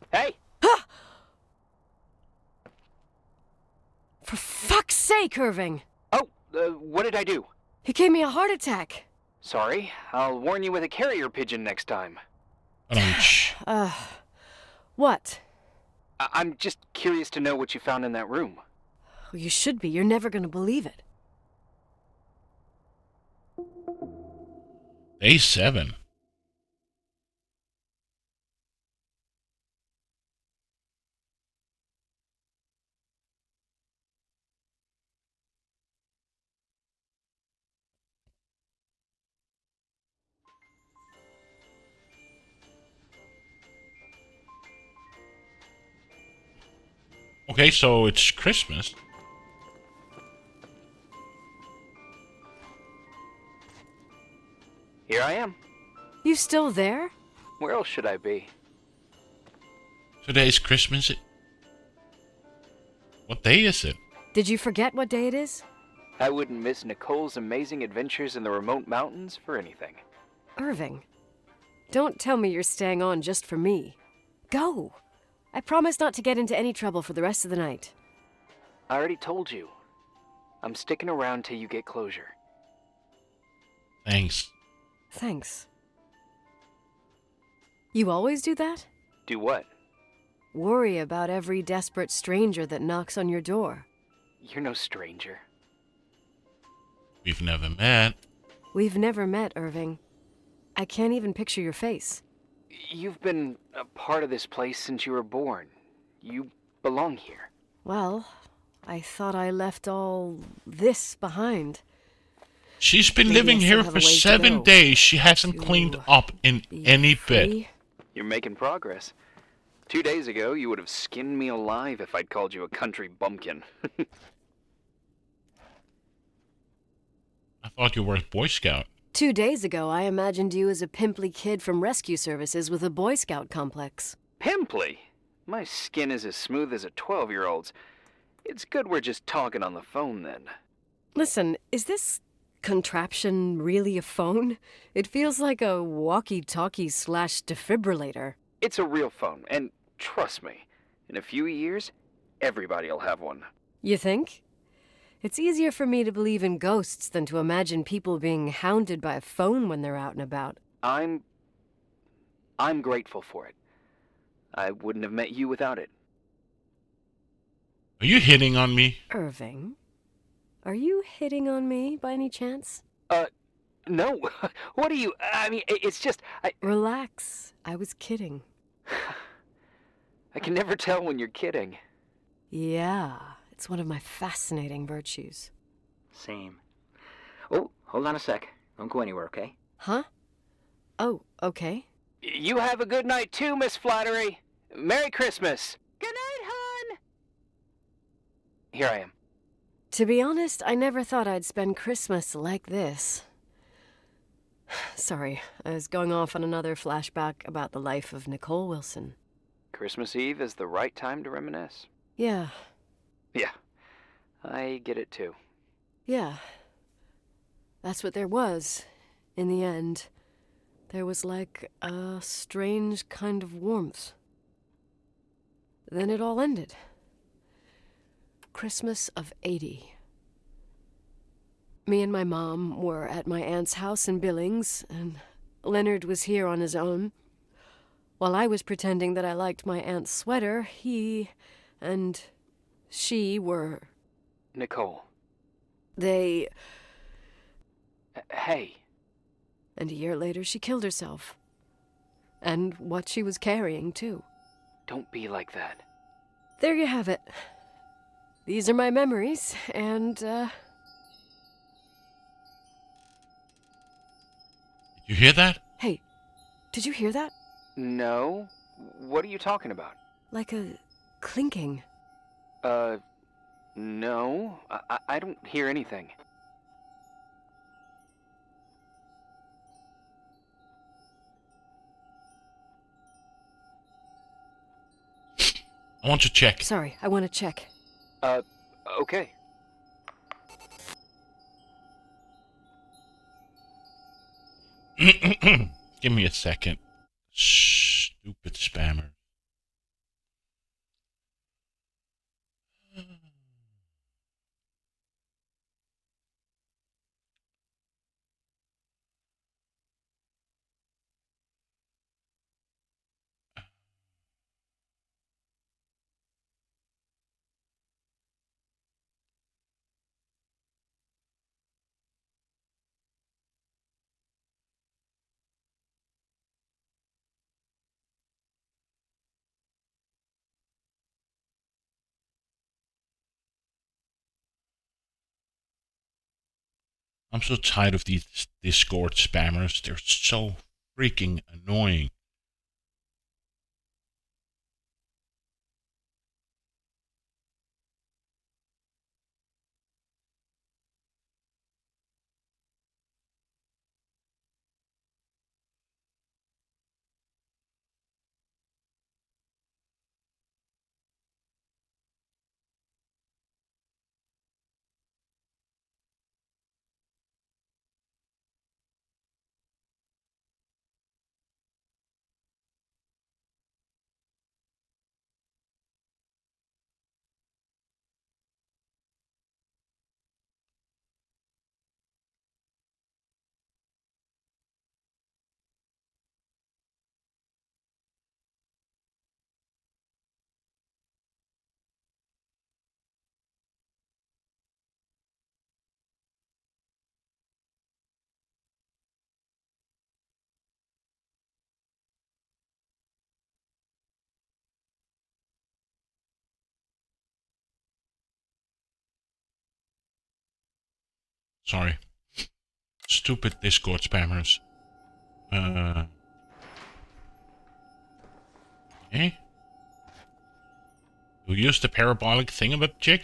Hey! For fuck's sake, Irving! Oh, what did I do? He gave me a heart attack. Sorry. I'll warn you with a carrier pigeon next time. What? I'm just curious to know what you found in that room. Well, you should be. You're never gonna believe it. Day 7. Okay, so it's Christmas. Here I am. You still there? Where else should I be? Today's Christmas. What day is it? Did you forget what day it is? I wouldn't miss Nicole's amazing adventures in the remote mountains for anything. Irving, don't tell me you're staying on just for me. Go. I promise not to get into any trouble for the rest of the night. I already told you. I'm sticking around till you get closure. Thanks. Thanks. You always do that? Do what? Worry about every desperate stranger that knocks on your door. You're no stranger. We've never met. We've never met, Irving. I can't even picture your face. You've been a part of this place since you were born. You belong here. Well, I thought I left all this behind. She's been Maybe living I still here have for a ways to 7 go. days. She hasn't To cleaned up in any bit. Free? You're making progress. 2 days ago, you would have skinned me alive if I'd called you a country bumpkin. I thought you were a Boy Scout. 2 days ago, I imagined you as a pimply kid from rescue services with a Boy Scout complex. Pimply? My skin is as smooth as a 12-year-old's. It's good we're just talking on the phone then. Listen, is this contraption really a phone? It feels like a walkie-talkie / defibrillator. It's a real phone, and trust me, in a few years, everybody'll have one. You think? It's easier for me to believe in ghosts than to imagine people being hounded by a phone when they're out and about. I'm grateful for it. I wouldn't have met you without it. Are you hitting on me? Irving, are you hitting on me by any chance? No. What are you... I mean, it's just... Relax. I was kidding. I can never tell when you're kidding. Yeah, it's one of my fascinating virtues. Same. Oh, hold on a sec. Don't go anywhere, okay? Huh? Oh, okay. You have a good night too, Miss Flattery. Merry Christmas. Good night, hon! Here I am. To be honest, I never thought I'd spend Christmas like this. Sorry, I was going off on another flashback about the life of Nicole Wilson. Christmas Eve is the right time to reminisce. Yeah. Yeah, I get it too. Yeah. That's what there was, in the end. There was like a strange kind of warmth. Then it all ended. Christmas of '80. Me and my mom were at my aunt's house in Billings, and Leonard was here on his own. While I was pretending that I liked my aunt's sweater, he and she were... Nicole. They... Hey. And a year later, she killed herself. And what she was carrying, too. Don't be like that. There you have it. These are my memories, and, Did you hear that? Hey, did you hear that? No. What are you talking about? Like a clinking. No. I don't hear anything. I want to check. Sorry, I want to check. Okay. Give me a second. Stupid spammer. I'm so tired of these Discord spammers. They're so freaking annoying. Sorry. Stupid Discord spammers. Okay. You use the parabolic thingamajig?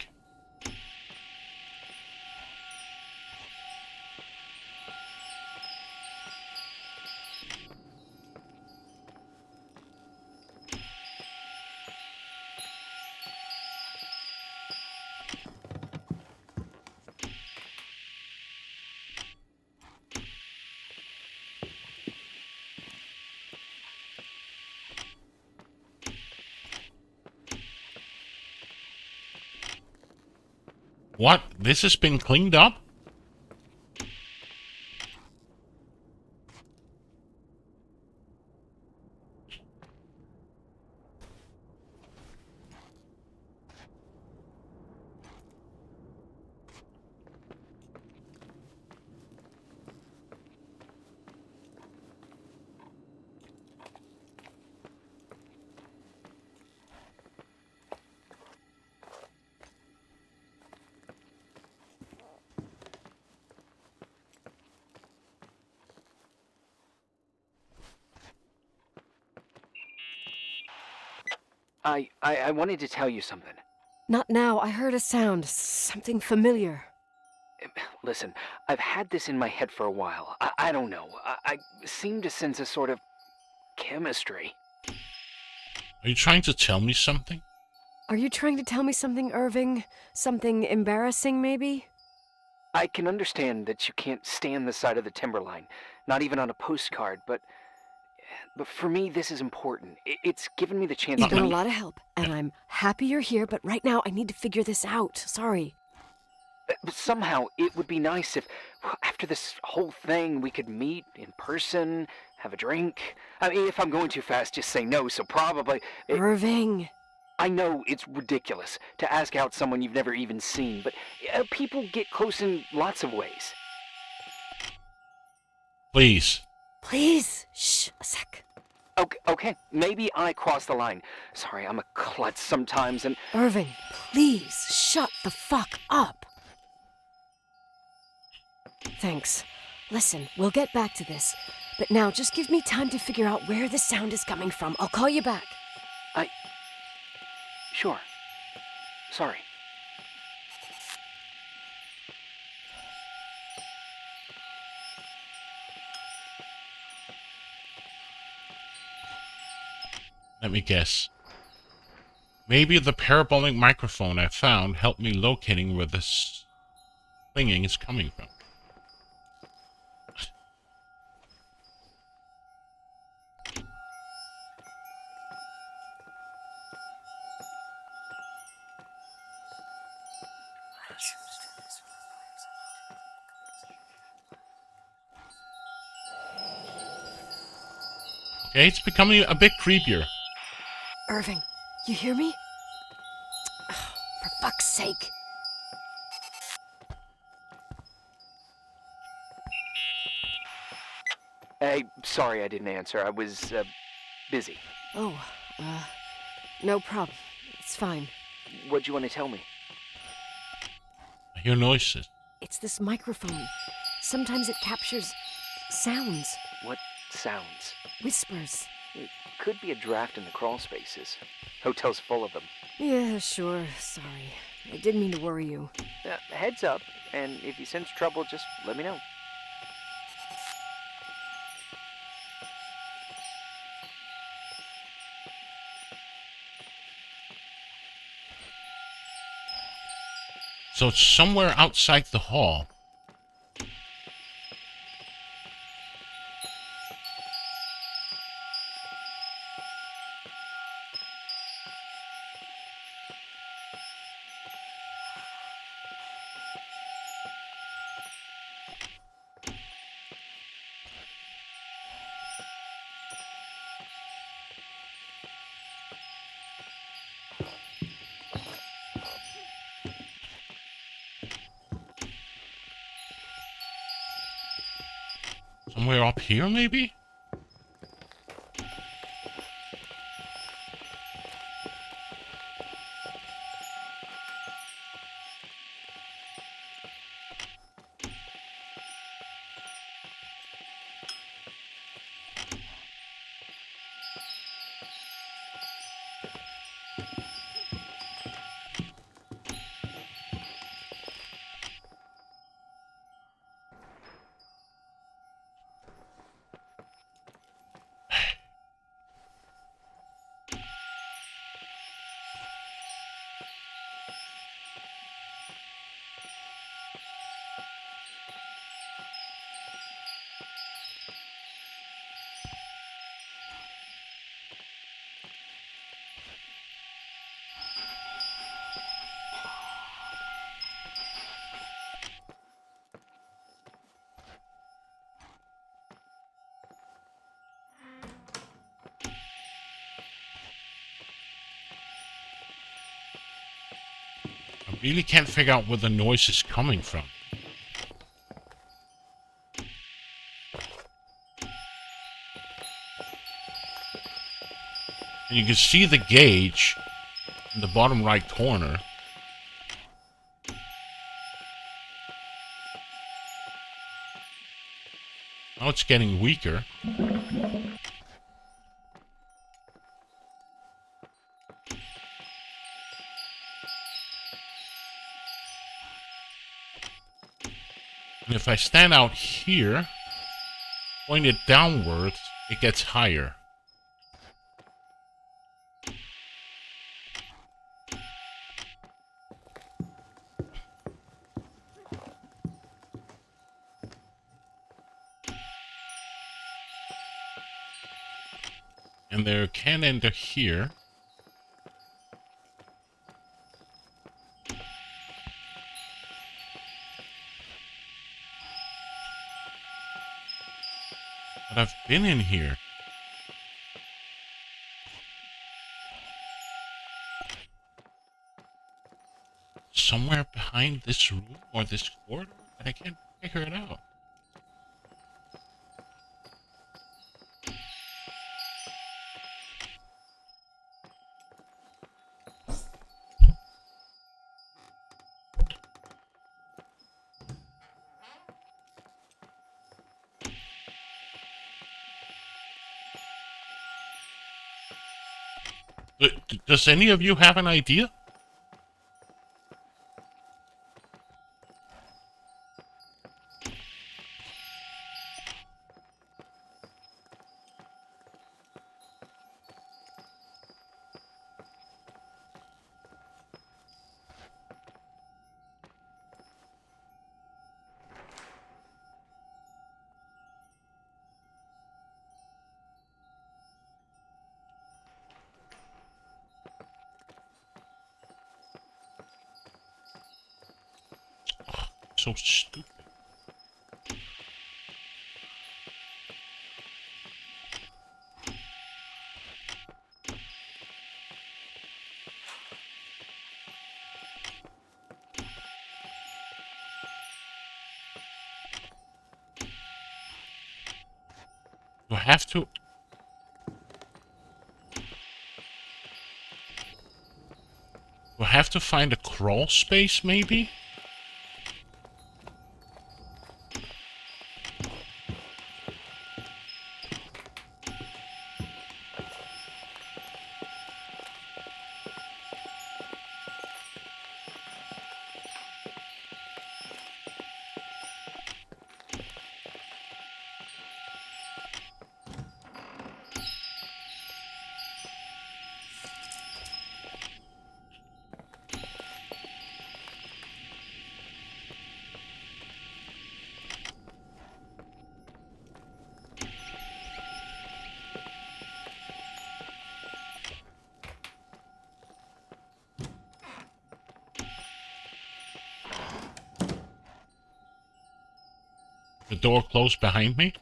What? This has been cleaned up? I wanted to tell you something. Not now. I heard a sound. Something familiar. Listen, I've had this in my head for a while. I don't know. I seem to sense a sort of chemistry. Are you trying to tell me something? Are you trying to tell me something, Irving? Something embarrassing, maybe? I can understand that you can't stand the side of the timberline, not even on a postcard, but for me, this is important. It's given me the chance You've to been a meet... lot of help, and I'm happy you're here, but right now I need to figure this out. Sorry. But somehow, it would be nice if, after this whole thing, we could meet in person, have a drink. I mean, if I'm going too fast, just say no, so probably... Irving! I know it's ridiculous to ask out someone you've never even seen, but people get close in lots of ways. Please. Please! Shh, a sec. Okay, maybe I crossed the line. Sorry, I'm a klutz sometimes and... Irving, please, shut the fuck up! Thanks. Listen, we'll get back to this, But now, just give me time to figure out where the sound is coming from. I'll call you back. Sure. Sorry. Let me guess. Maybe the parabolic microphone I found helped me locating where this singing is coming from. Okay, it's becoming a bit creepier. Irving, you hear me? For fuck's sake. Hey, sorry I didn't answer. I was, busy. Oh, no problem. It's fine. What'd you want to tell me? I hear noises. It's this microphone. Sometimes it captures sounds. What sounds? Whispers. It could be a draft in the crawl spaces. Hotel's full of them. Yeah, sure. Sorry. I didn't mean to worry you. Heads up, and if you sense trouble, just let me know. So it's somewhere outside the hall. Somewhere up here, maybe? I really can't figure out where the noise is coming from. And you can see the gauge in the bottom right corner. Now it's getting weaker. And if I stand out here, point it downwards, it gets higher. And there can enter here. But I've been in here. Somewhere behind this room or this corridor, and I can't figure it out. Does any of you have an idea? So stupid. Do I have to? Do I have to find a crawl space, maybe? The door closed behind me?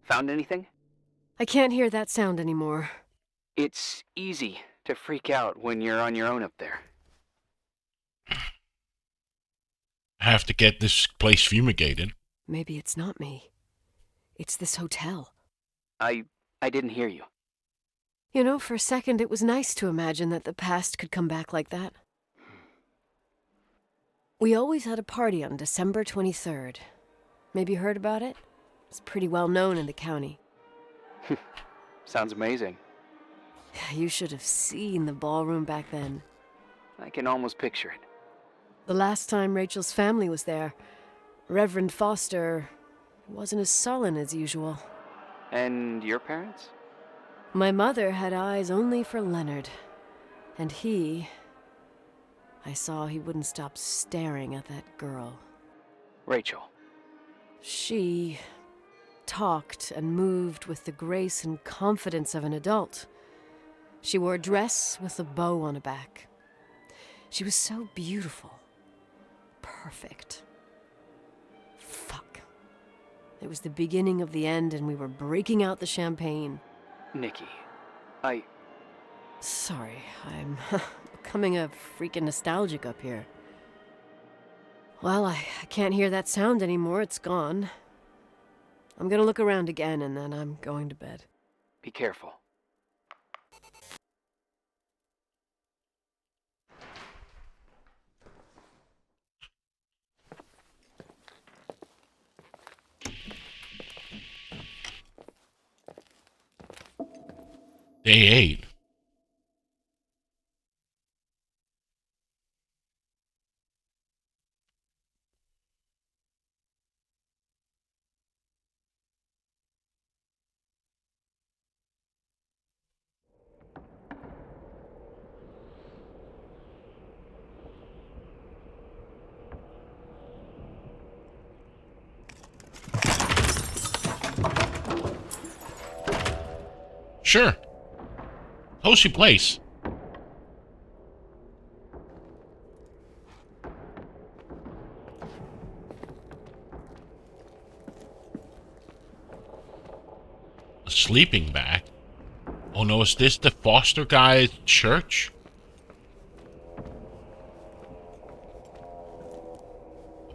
Found anything? I can't hear that sound anymore. It's easy to freak out when you're on your own up there. I have to get this place fumigated. Maybe it's not me. It's this hotel. I didn't hear you. You know, for a second it was nice to imagine that the past could come back like that. We always had a party on December 23rd. Maybe you heard about it? It's pretty well known in the county. Sounds amazing. You should have seen the ballroom back then. I can almost picture it. The last time Rachel's family was there, Reverend Foster wasn't as sullen as usual. And your parents? My mother had eyes only for Leonard. And I saw he wouldn't stop staring at that girl. Rachel. She talked and moved with the grace and confidence of an adult. She wore a dress with a bow on her back. She was so beautiful. Perfect. Fuck. It was the beginning of the end and we were breaking out the champagne. Nikki, Sorry, I'm becoming a freaking nostalgic up here. Well, I can't hear that sound anymore. It's gone. I'm gonna look around again and then I'm going to bed. Be careful. Day 8. Sure. Cozy place. A sleeping bag? Oh no, is this the Foster guy's church?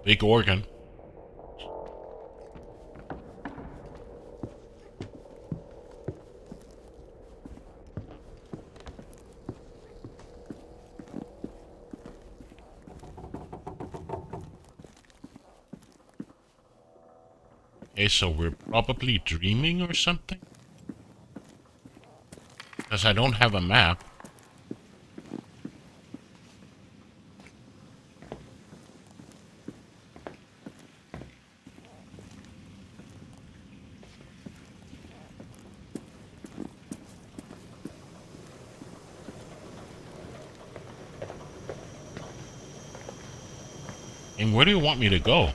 Big organ. Okay, so we're probably dreaming or something? Because I don't have a map. And where do you want me to go?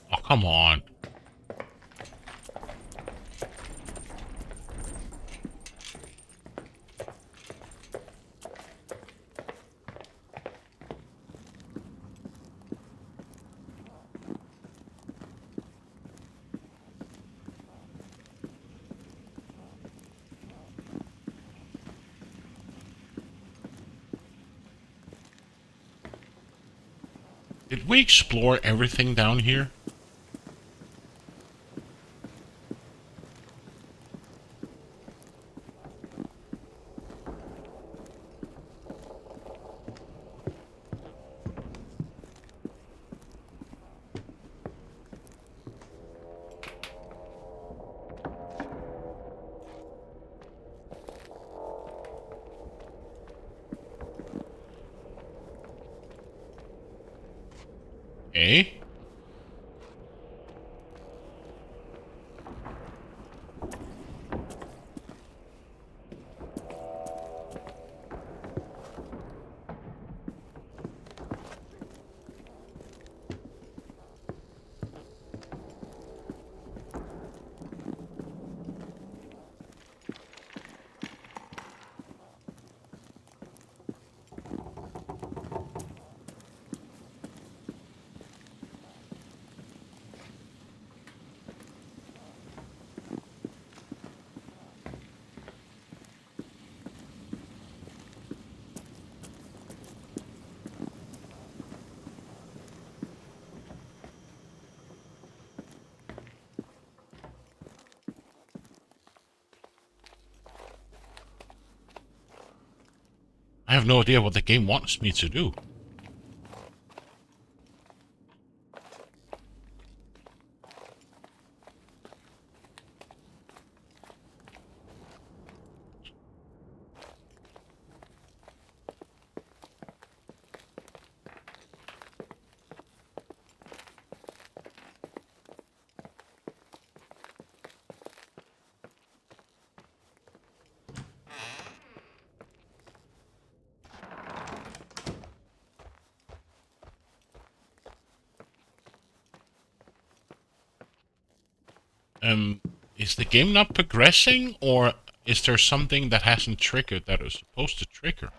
Oh, come on. Did we explore everything down here? Okay. I have no idea what the game wants me to do. Is the game not progressing, or is there something that hasn't triggered that is supposed to trigger?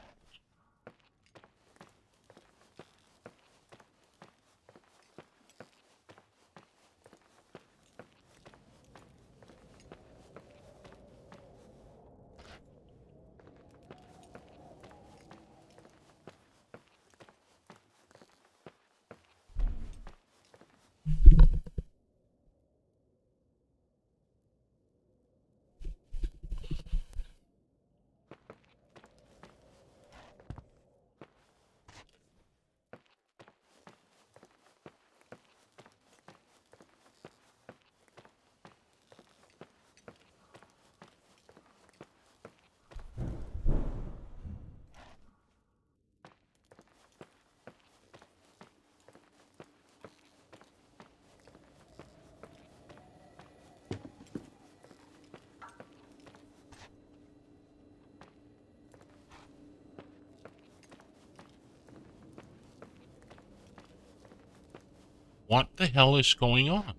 What the hell is going on?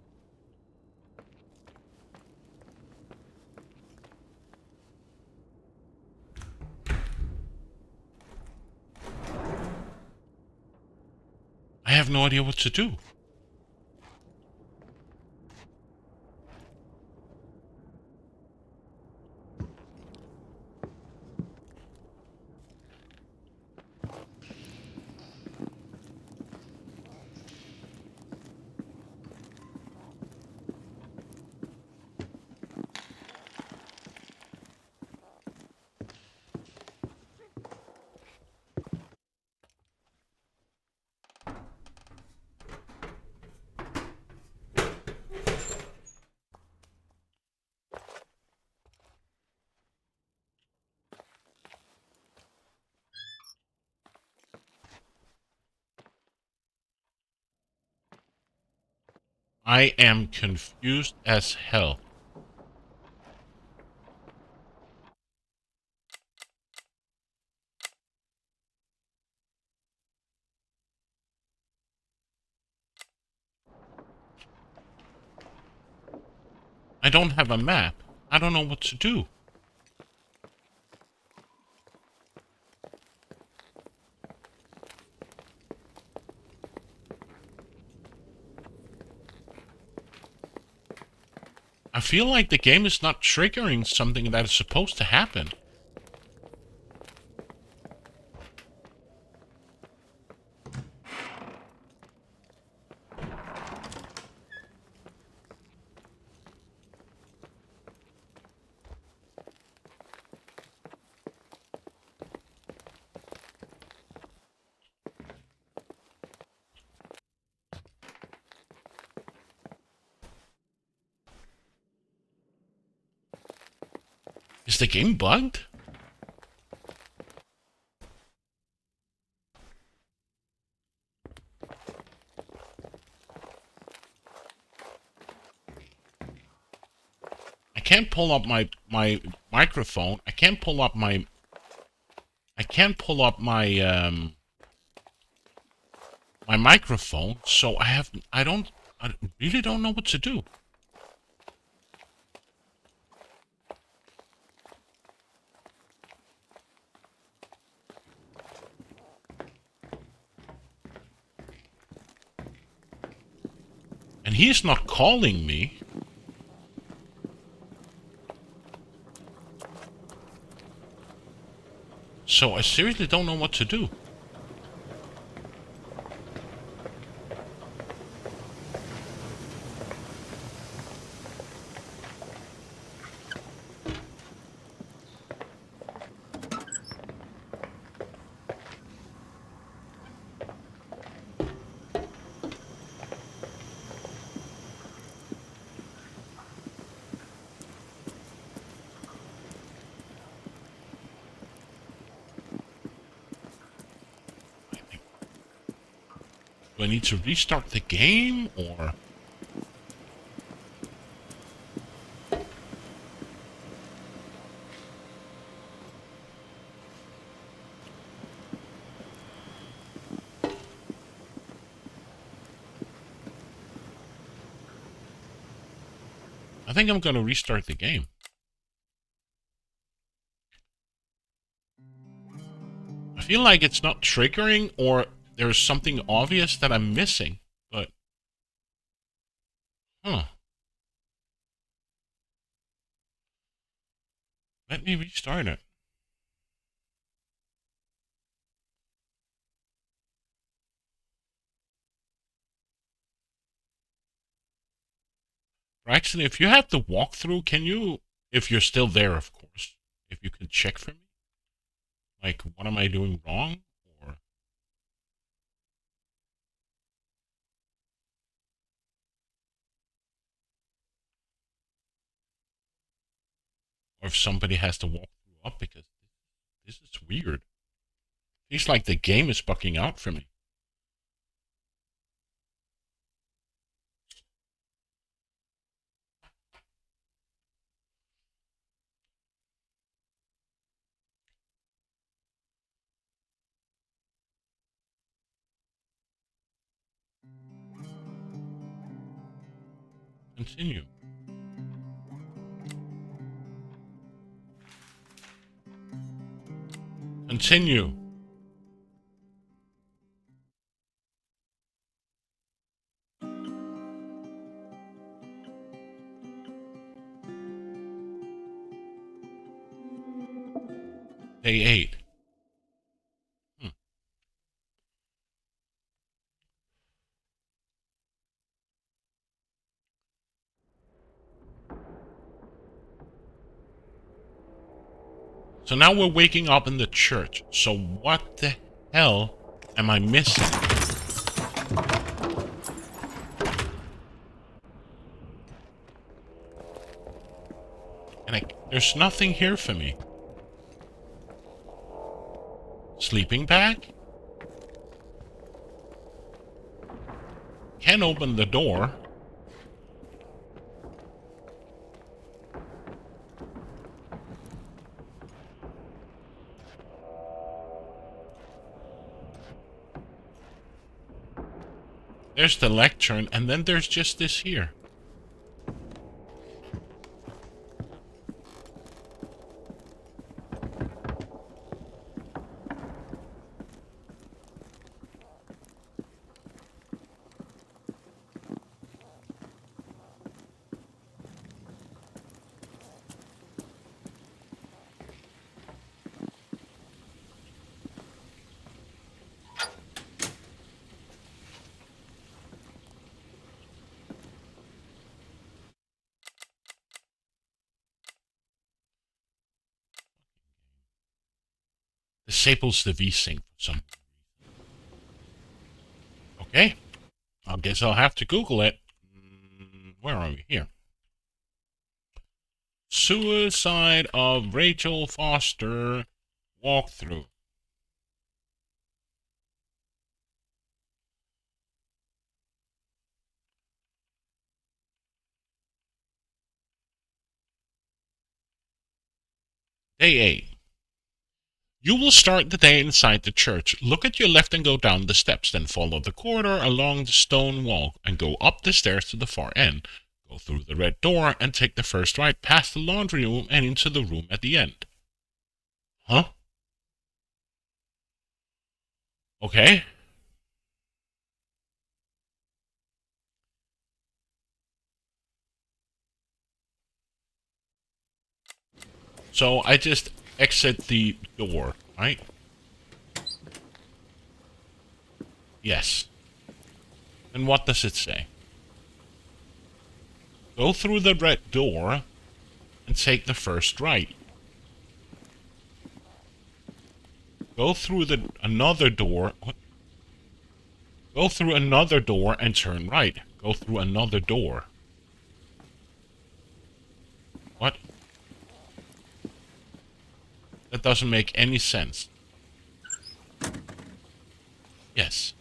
have no idea what to do. I am confused as hell. I don't have a map. I don't know what to do. I feel like the game is not triggering something that is supposed to happen. Is the game bugged? I can't pull up my microphone. I can't pull up my my microphone, so I really don't know what to do. And he's not calling me. So I seriously don't know what to do. Do I need to restart the game, or...? I think I'm gonna restart the game. I feel like it's not triggering, or there's something obvious that I'm missing, but... Huh. Let me restart it. Braxton, if you have the walkthrough, can you, if you're still there, of course, if you can check for me? Like, what am I doing wrong? Or if somebody has to walk through up, because this is weird. It's like the game is bugging out for me. Continue. Continue. Day 8. So now we're waking up in the church. So what the hell am I missing? And there's nothing here for me. Sleeping bag? Can't open the door. There's the lectern, and then there's just this here. Disables the VSync for some. Okay. I guess I'll have to Google it. Where are we? Here. Suicide of Rachel Foster walkthrough. Day 8. You will start the day inside the church. Look at your left and go down the steps. Then follow the corridor along the stone wall and go up the stairs to the far end. Go through the red door and take the first right past the laundry room and into the room at the end. Huh? Okay. So I just exit the door, right? Yes. And what does it say? Go through the red door and take the first right. Go through another door. What? Go through another door and turn right. Go through another door. What? That doesn't make any sense. Yes.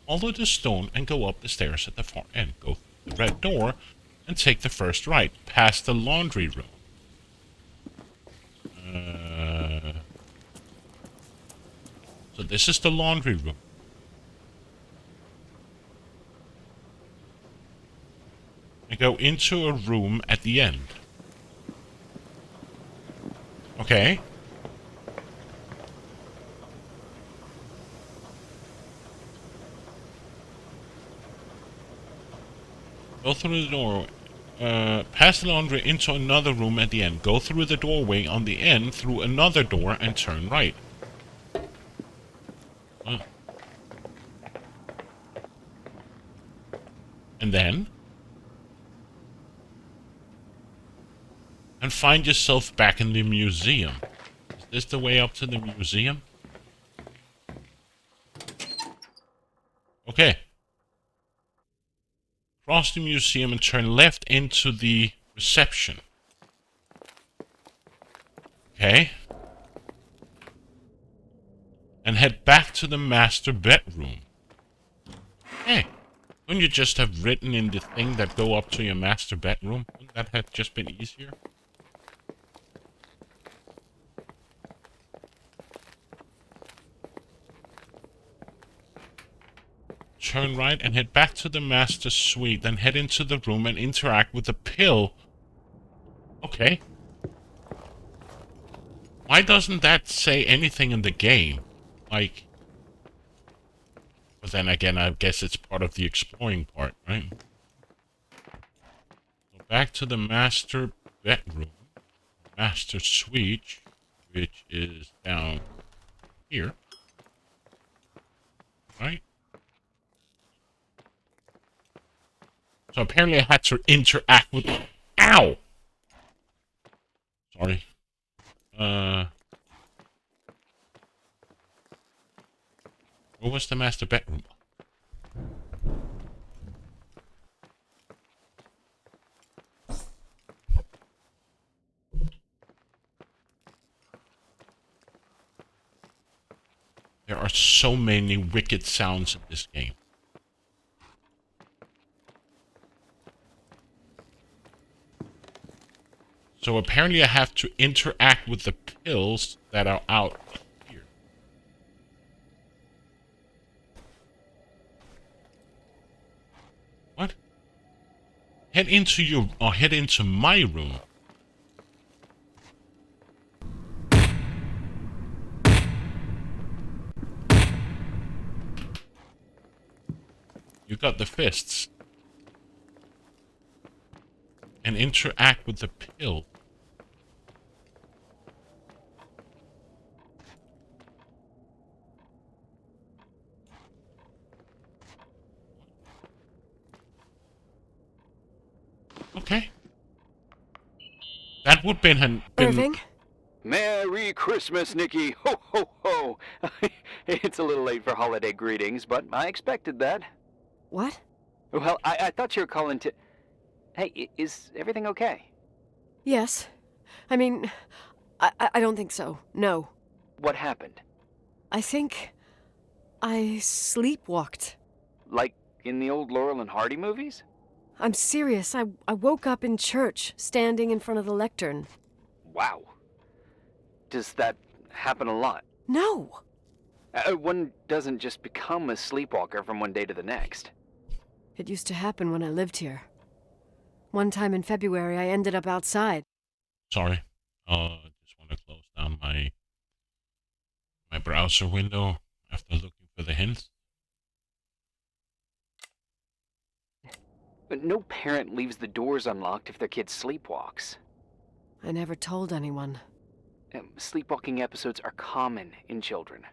Follow the stone and go up the stairs at the far end. Go through the red door and take the first right, past the laundry room. So this is the laundry room. And go into a room at the end. Okay. Go through the door. Past the laundry into another room at the end. Go through the doorway on the end through another door and turn right. And then? And find yourself back in the museum. Is this the way up to the museum? Okay. Cross the museum and turn left into the reception. Okay. And head back to the master bedroom. Hey, wouldn't you just have written in the thing that go up to your master bedroom? Wouldn't that have just been easier? Turn right and head back to the master suite. Then head into the room and interact with the pill. Okay. Why doesn't that say anything in the game? Like... But then again, I guess it's part of the exploring part, right? Go back to the master bedroom. Master suite. which is down here. Right? So apparently I had to interact with... Ow! Sorry. Where was the master bedroom? There are so many wicked sounds in this game. So apparently I have to interact with the pills that are out here. What? Head into my room. You got the fists. And interact with the pill. Okay. That would been Irving? Merry Christmas, Nikki. Ho, ho, ho. It's a little late for holiday greetings, but I expected that. What? Well, I thought you were calling to... Hey, is everything okay? Yes. I mean, I don't think so. No. What happened? I think I sleepwalked. Like in the old Laurel and Hardy movies? I'm serious. I woke up in church, standing in front of the lectern. Wow. Does that happen a lot? No. One doesn't just become a sleepwalker from one day to the next. It used to happen when I lived here. One time in February, I ended up outside. Sorry. Just want to close down my browser window after looking for the hints. But no parent leaves the doors unlocked if their kid sleepwalks. I never told anyone. Sleepwalking episodes are common in children.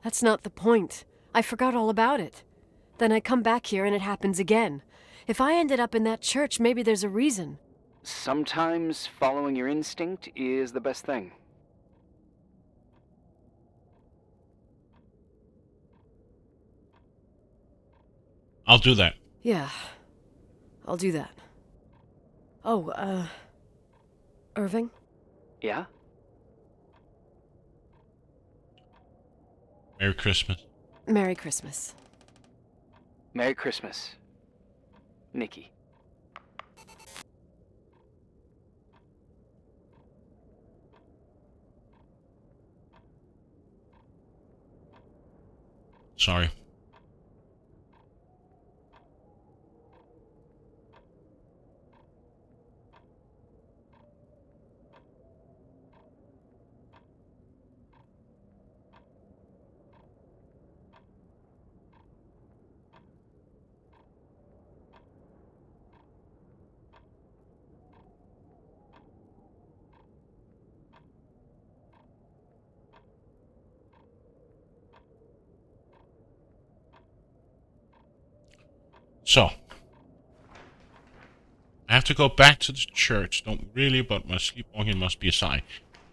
That's not the point. I forgot all about it. Then I come back here and it happens again. If I ended up in that church, maybe there's a reason. Sometimes following your instinct is the best thing. I'll do that. Yeah, I'll do that. Oh, Irving? Yeah? Merry Christmas. Merry Christmas. Merry Christmas, Nikki. Sorry. So, I have to go back to the church. Don't really, but my sleepwalking must be a sign.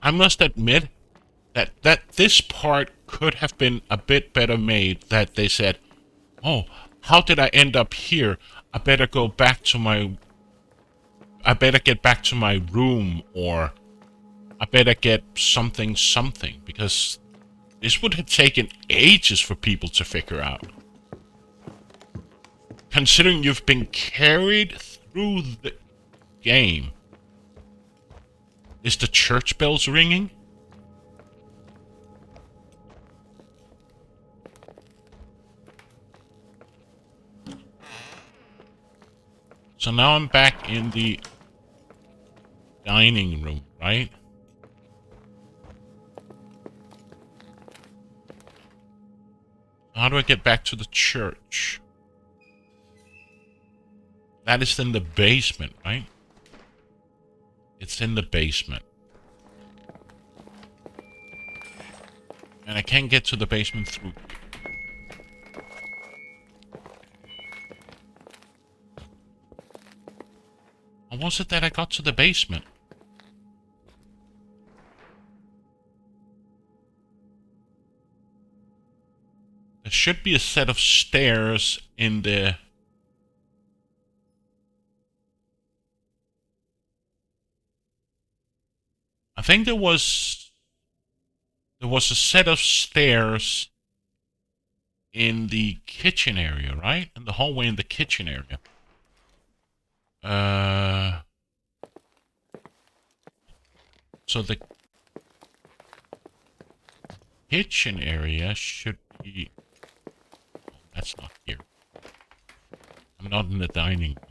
I must admit that this part could have been a bit better made. That they said, "Oh, how did I end up here? I better go back to my... I better get back to my room, or I better get something, because this would have taken ages for people to figure out. Considering you've been carried through the game. Is the church bells ringing? So now I'm back in the dining room, right? How do I get back to the church? That is in the basement, right? It's in the basement. And I can't get to the basement through. How was it that I got to the basement? There should be a set of stairs in the... I think there was a set of stairs in the kitchen area, right? In the hallway in the kitchen area. So the kitchen area should be... That's not here. I'm not in the dining room.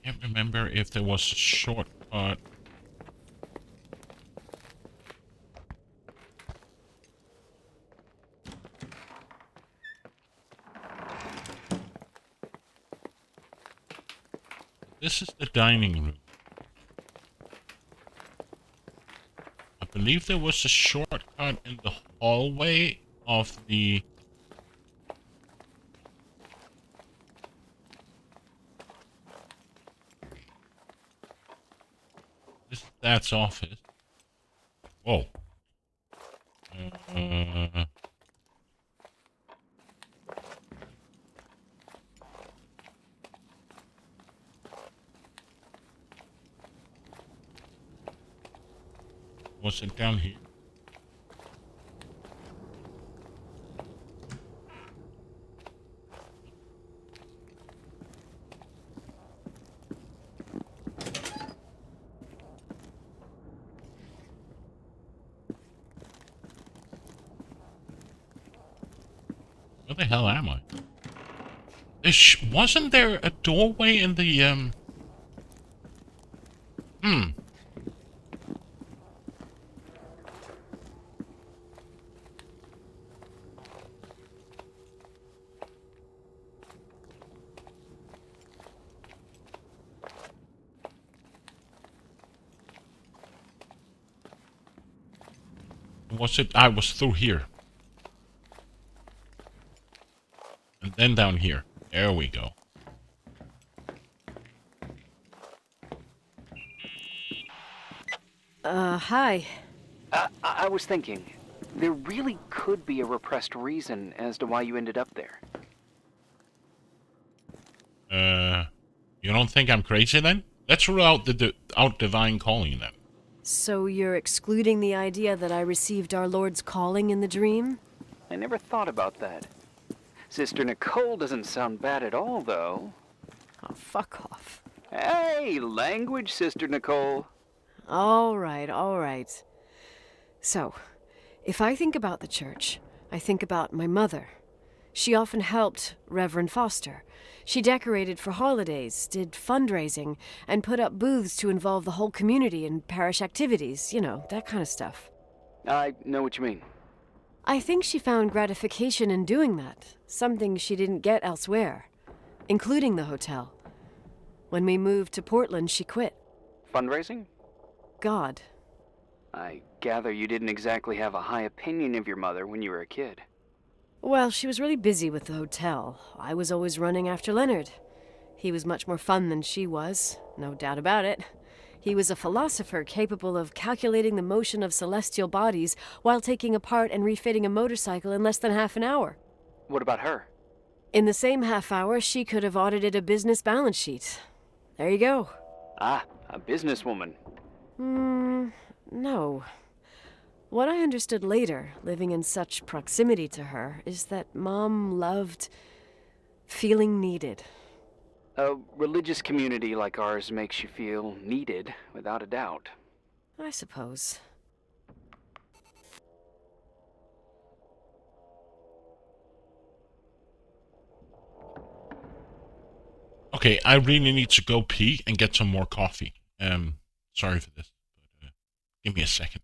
Can't remember if there was a shortcut. This is the dining room. I believe there was a shortcut in the hallway of the... This is Dad's office. Whoa. Was it down here? Where the hell am I? Wasn't there a doorway in the, Was it? I was through here. And then down here. There we go. Hi. I was thinking, there really could be a repressed reason as to why you ended up there. You don't think I'm crazy then? Let's rule out out divine calling then. So you're excluding the idea that I received our Lord's calling in the dream? I never thought about that. Sister Nicole doesn't sound bad at all, though. Oh, fuck off. Hey, language, Sister Nicole. All right, all right. So, if I think about the church, I think about my mother. She often helped Reverend Foster. She decorated for holidays, did fundraising, and put up booths to involve the whole community in parish activities, you know, that kind of stuff. I know what you mean. I think she found gratification in doing that, something she didn't get elsewhere, including the hotel. When we moved to Portland, she quit. Fundraising? God. I gather you didn't exactly have a high opinion of your mother when you were a kid. Well, she was really busy with the hotel. I was always running after Leonard. He was much more fun than she was, no doubt about it. He was a philosopher capable of calculating the motion of celestial bodies while taking apart and refitting a motorcycle in less than half an hour. What about her? In the same half hour, she could have audited a business balance sheet. There you go. Ah, a businesswoman. No. What I understood later, living in such proximity to her, is that Mom loved feeling needed. A religious community like ours makes you feel needed, without a doubt. I suppose. Okay, I really need to go pee and get some more coffee. Sorry for this, but give me a second.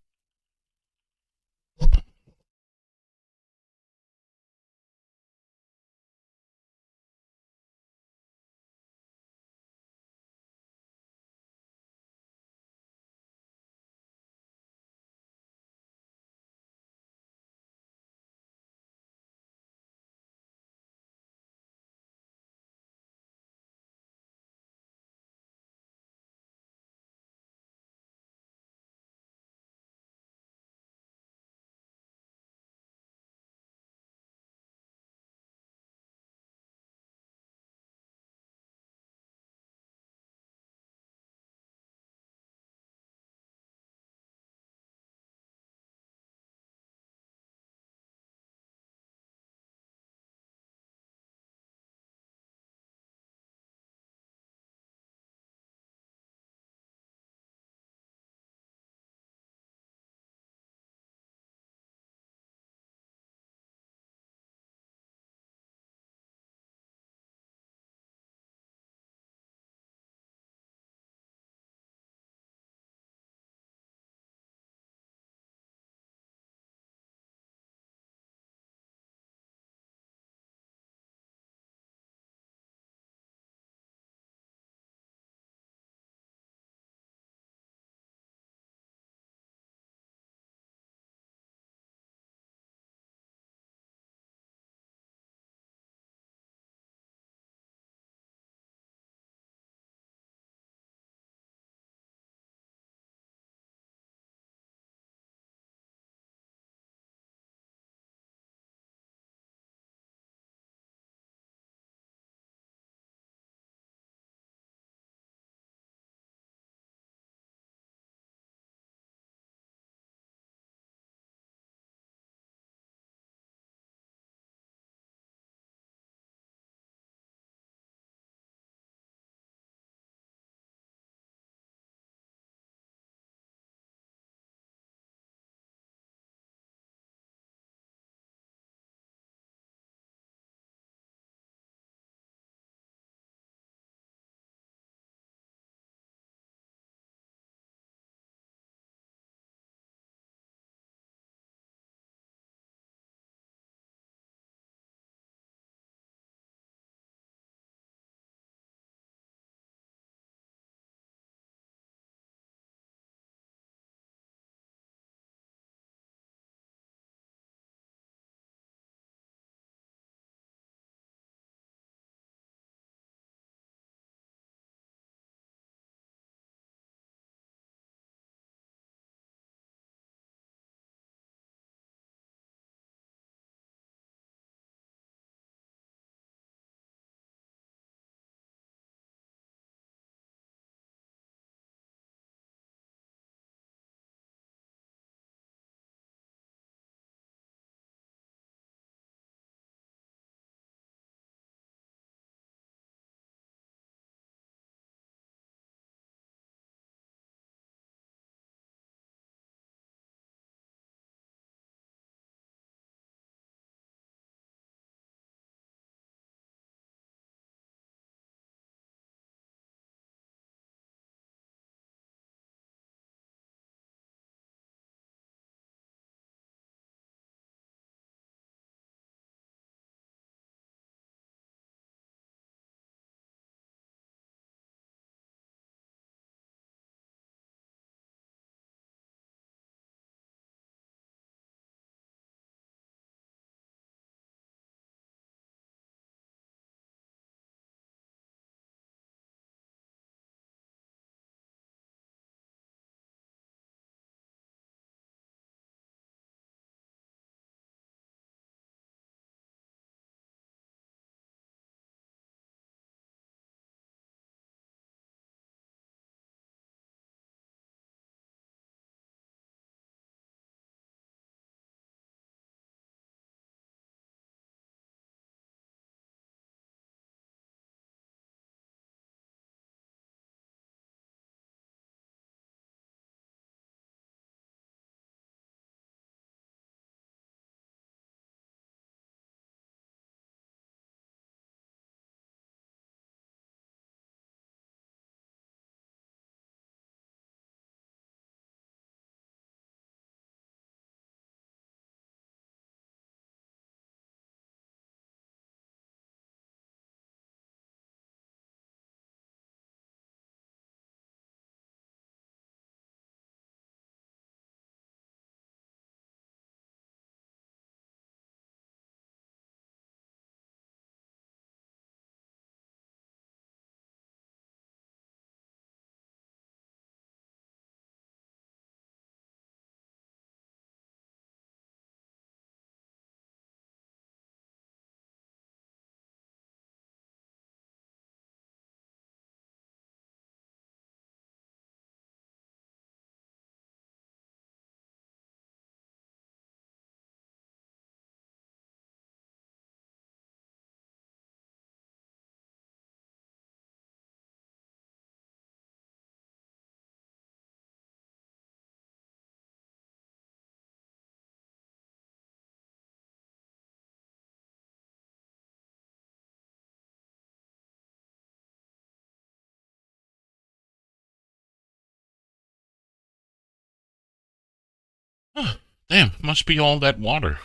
Huh, damn, must be all that water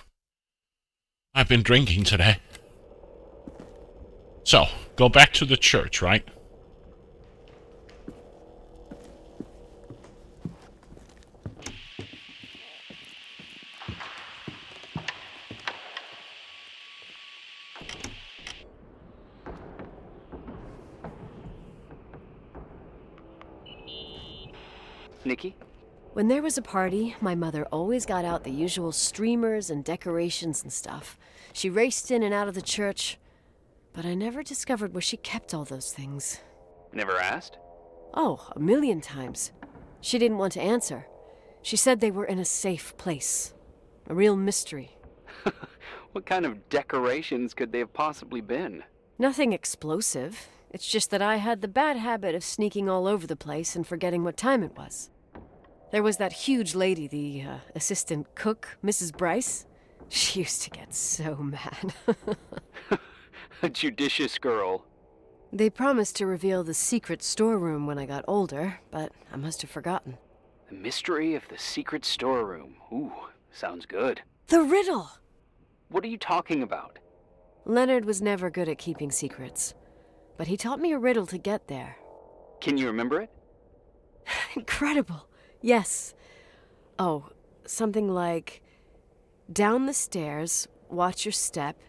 I've been drinking today. So, go back to the church, right? Nikki? When there was a party, my mother always got out the usual streamers and decorations and stuff. She raced in and out of the church, but I never discovered where she kept all those things. Never asked? Oh, a million times. She didn't want to answer. She said they were in a safe place. A real mystery. What kind of decorations could they have possibly been? Nothing explosive. It's just that I had the bad habit of sneaking all over the place and forgetting what time it was. There was that huge lady, the assistant cook, Mrs. Bryce. She used to get so mad. A judicious girl. They promised to reveal the secret storeroom when I got older, but I must have forgotten. The mystery of the secret storeroom. Ooh, sounds good. The riddle! What are you talking about? Leonard was never good at keeping secrets, but he taught me a riddle to get there. Can you remember it? Incredible. Yes. Oh, something like, down the stairs, watch your step,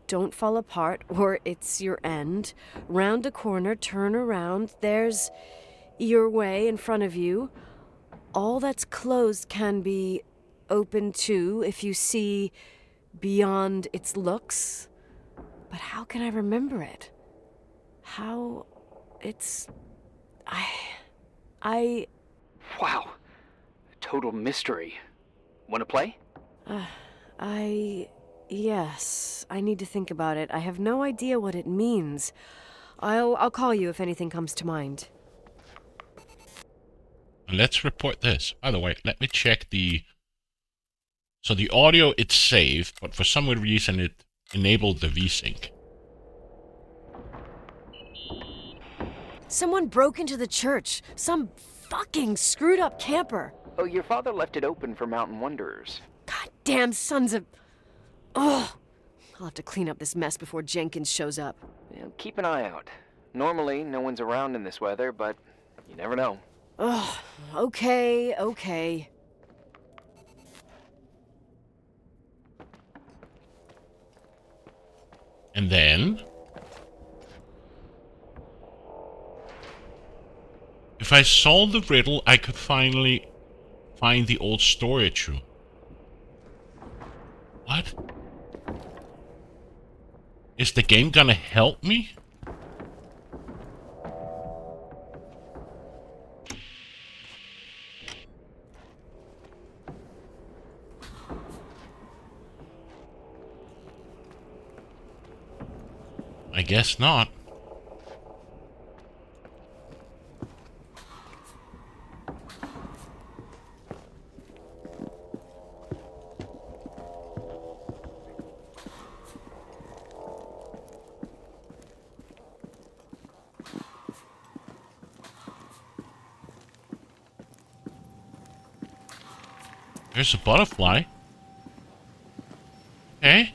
don't fall apart or it's your end, round a corner, turn around, there's your way in front of you. All that's closed can be open too if you see beyond its looks. But how can I remember it? How it's... I... Wow. A total mystery. Want to play? Yes, I need to think about it. I have no idea what it means. I'll call you if anything comes to mind. Let's report this. By the way, let me check the... So the audio, it's saved, but for some weird reason it enabled the VSync. Someone broke into the church. Some fucking screwed up camper. Oh, your father left it open for mountain wanderers. Goddamn sons of... Ugh. I'll have to clean up this mess before Jenkins shows up. Yeah, keep an eye out. Normally, no one's around in this weather, but you never know. Ugh. Okay. And then... if I solve the riddle, I could finally find the old storage room. What? Is the game gonna help me? I guess not. There's a butterfly. Okay.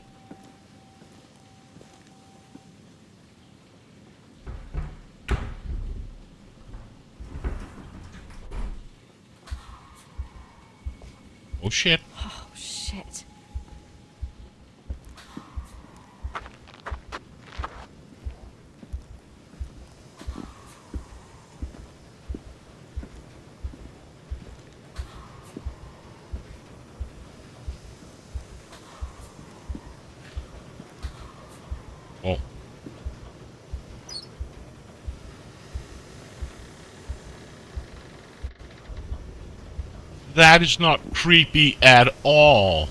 Oh shit. Oh shit. Oh. That is not creepy at all.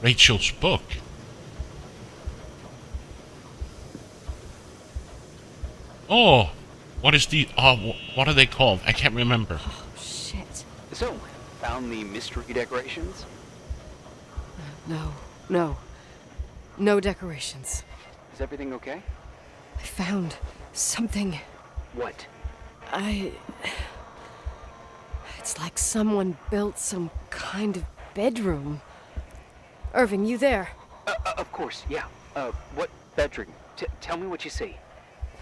Rachel's book. Oh, what is the... what are they called? I can't remember. Oh shit. So, found the mystery decorations? No decorations. Is everything okay? I found something. What? It's It's like someone built some kind of bedroom. Irving, you there? Of course, yeah. What bedroom? Tell me what you see.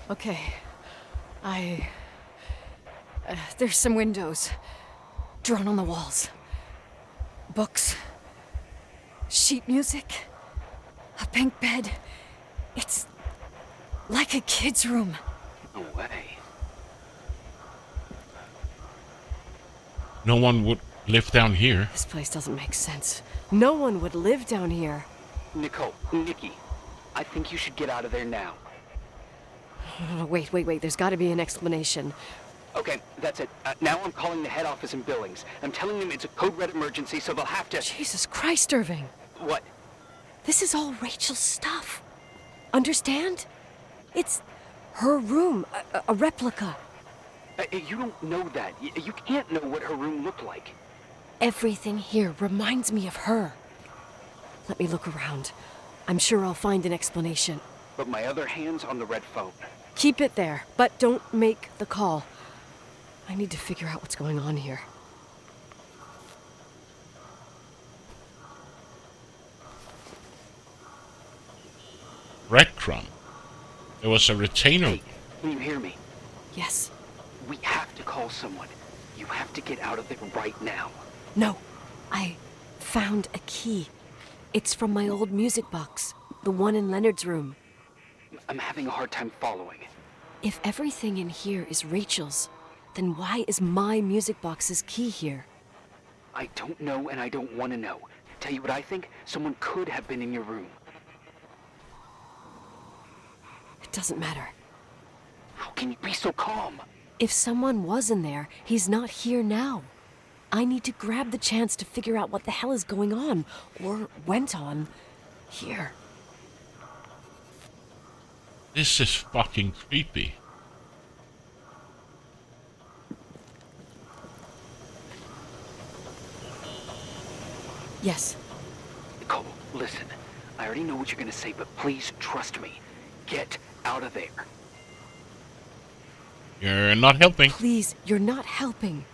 Okay. There's some windows drawn on the walls. Books. Sheet music. A pink bed. It's like a kid's room. No way. No one would live down here. This place doesn't make sense. No one would live down here. Nikki, I think you should get out of there now. Oh, wait. There's got to be an explanation. Okay, that's it. Now I'm calling the head office in Billings. I'm telling them it's a code red emergency, so they'll have to... Jesus Christ, Irving. What? This is all Rachel's stuff. Understand? It's her room, a replica. You don't know that. You can't know what her room looked like. Everything here reminds me of her. Let me look around. I'm sure I'll find an explanation. But my other hand's on the red phone. Keep it there, but don't make the call. I need to figure out what's going on here. Breadcrumb. There was a retainer. Hey, can you hear me? Yes. We have to call someone. You have to get out of there right now. No. I found a key. It's from my old music box. The one in Leonard's room. I'm having a hard time following. If everything in here is Rachel's, then why is my music box's key here? I don't know and I don't want to know. Tell you what I think? Someone could have been in your room. It doesn't matter. How can you be so calm? If someone was in there, he's not here now. I need to grab the chance to figure out what the hell is going on, or went on, here. This is fucking creepy. Yes. Nicole, listen. I already know what you're gonna say, but please trust me. Get out of there. You're not helping. Please, you're not helping.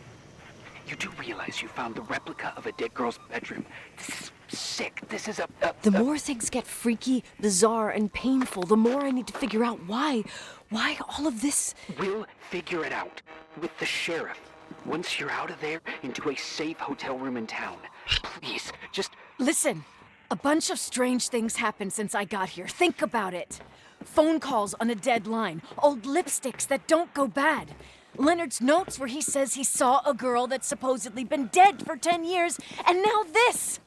You do realize you found the replica of a dead girl's bedroom. This is sick. This is The more things get freaky, bizarre, and painful, the more I need to figure out why all of this... We'll figure it out. With the sheriff. Once you're out of there, into a safe hotel room in town. Please, just... Listen, a bunch of strange things happened since I got here. Think about it. Phone calls on a dead line, old lipsticks that don't go bad. Leonard's notes where he says he saw a girl that's supposedly been dead for 10 years, and now this!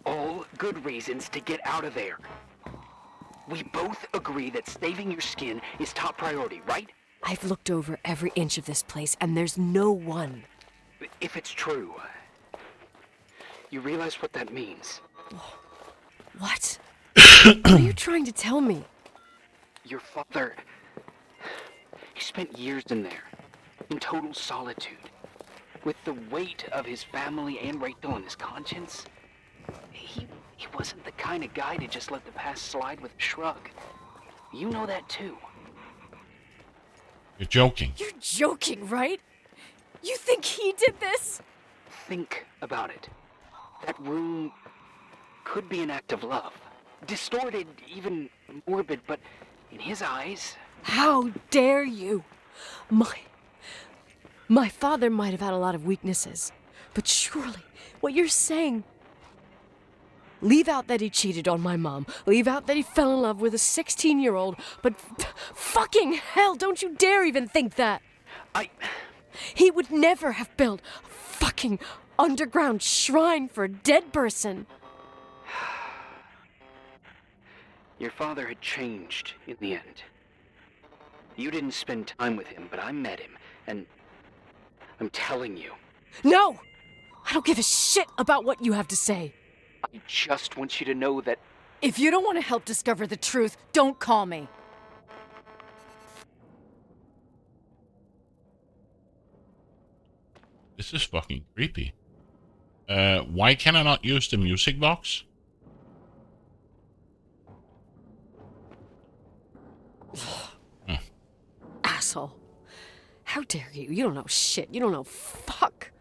All good reasons to get out of there. We both agree that saving your skin is top priority, right? I've looked over every inch of this place, and there's no one. If it's true, you realize what that means. What? What are you trying to tell me? Your father... He spent years in there. In total solitude. With the weight of his family and Rachel on his conscience. He wasn't the kind of guy to just let the past slide with a shrug. You know that too. You're joking. You're joking, right? You think he did this? Think about it. That room could be an act of love. Distorted, even morbid, but in his eyes... How dare you? My father might have had a lot of weaknesses, but surely what you're saying... Leave out that he cheated on my mom. Leave out that he fell in love with a 16-year-old, but fucking hell, don't you dare even think that! He would never have built a fucking underground shrine for a dead person. Your father had changed in the end. You didn't spend time with him, but I met him, and I'm telling you. No! I don't give a shit about what you have to say. I just want you to know that... If you don't want to help discover the truth, don't call me. This is fucking creepy. Why can I not use the music box? Asshole. How dare you? You don't know shit. You don't know fuck.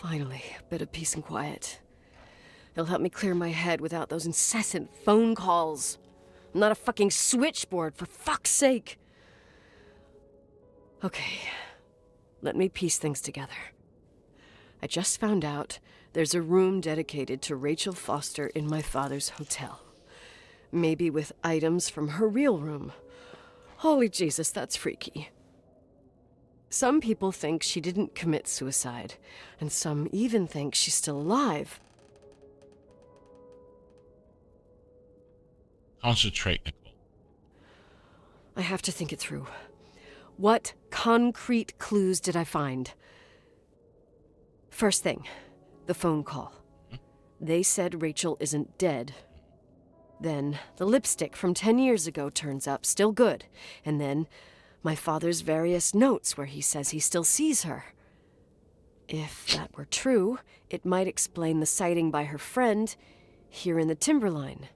Finally, a bit of peace and quiet. It'll help me clear my head without those incessant phone calls. I'm not a fucking switchboard, for fuck's sake. Okay, let me piece things together. I just found out there's a room dedicated to Rachel Foster in my father's hotel. Maybe with items from her real room. Holy Jesus, that's freaky. Some people think she didn't commit suicide, and some even think she's still alive. Concentrate, Nicole. I have to think it through. What concrete clues did I find? First thing, the phone call. They said Rachel isn't dead. Then the lipstick from 10 years ago turns up, still good. And then my father's various notes where he says he still sees her. If that were true, it might explain the sighting by her friend here in the Timberline.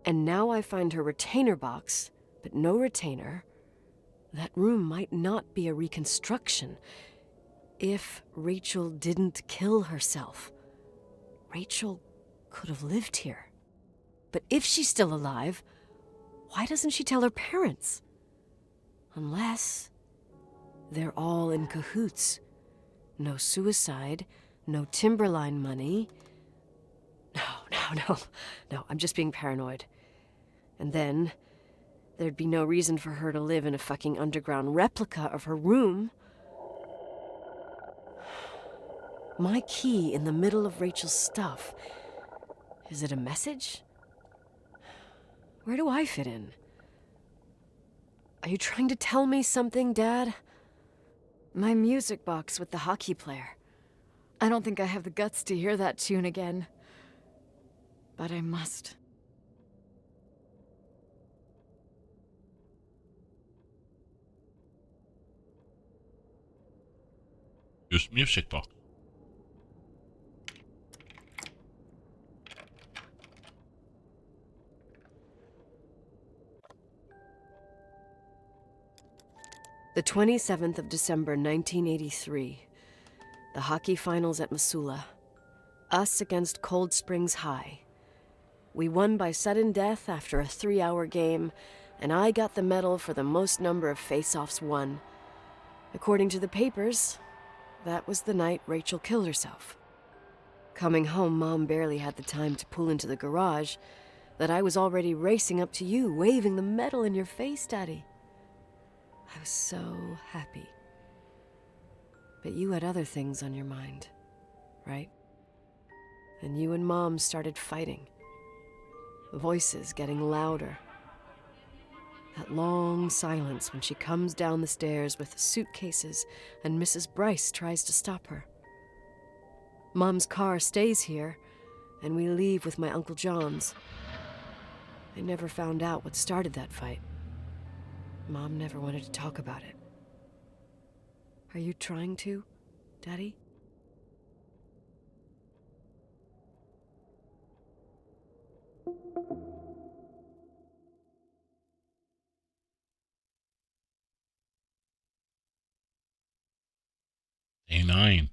And now I find her retainer box, but no retainer. That room might not be a reconstruction. If Rachel didn't kill herself, Rachel could have lived here. But if she's still alive, why doesn't she tell her parents? Unless they're all in cahoots. No suicide, no Timberline money. No, I'm just being paranoid. And then there'd be no reason for her to live in a fucking underground replica of her room. My key in the middle of Rachel's stuff. Is it a message? Where do I fit in? Are you trying to tell me something, Dad? My music box with the hockey player. I don't think I have the guts to hear that tune again. But I must. Use music box. The 27th of December, 1983. The hockey finals at Missoula. Us against Cold Springs High. We won by sudden death after a 3-hour game, and I got the medal for the most number of face-offs won. According to the papers, that was the night Rachel killed herself. Coming home, Mom barely had the time to pull into the garage that I was already racing up to you, waving the medal in your face, Daddy. I was so happy. But you had other things on your mind, right? And you and Mom started fighting. Voices getting louder. That long silence when she comes down the stairs with suitcases and Mrs. Bryce tries to stop her. Mom's car stays here, and we leave with my Uncle John's. I never found out what started that fight. Mom never wanted to talk about it. Are you trying to, Daddy? Day 9.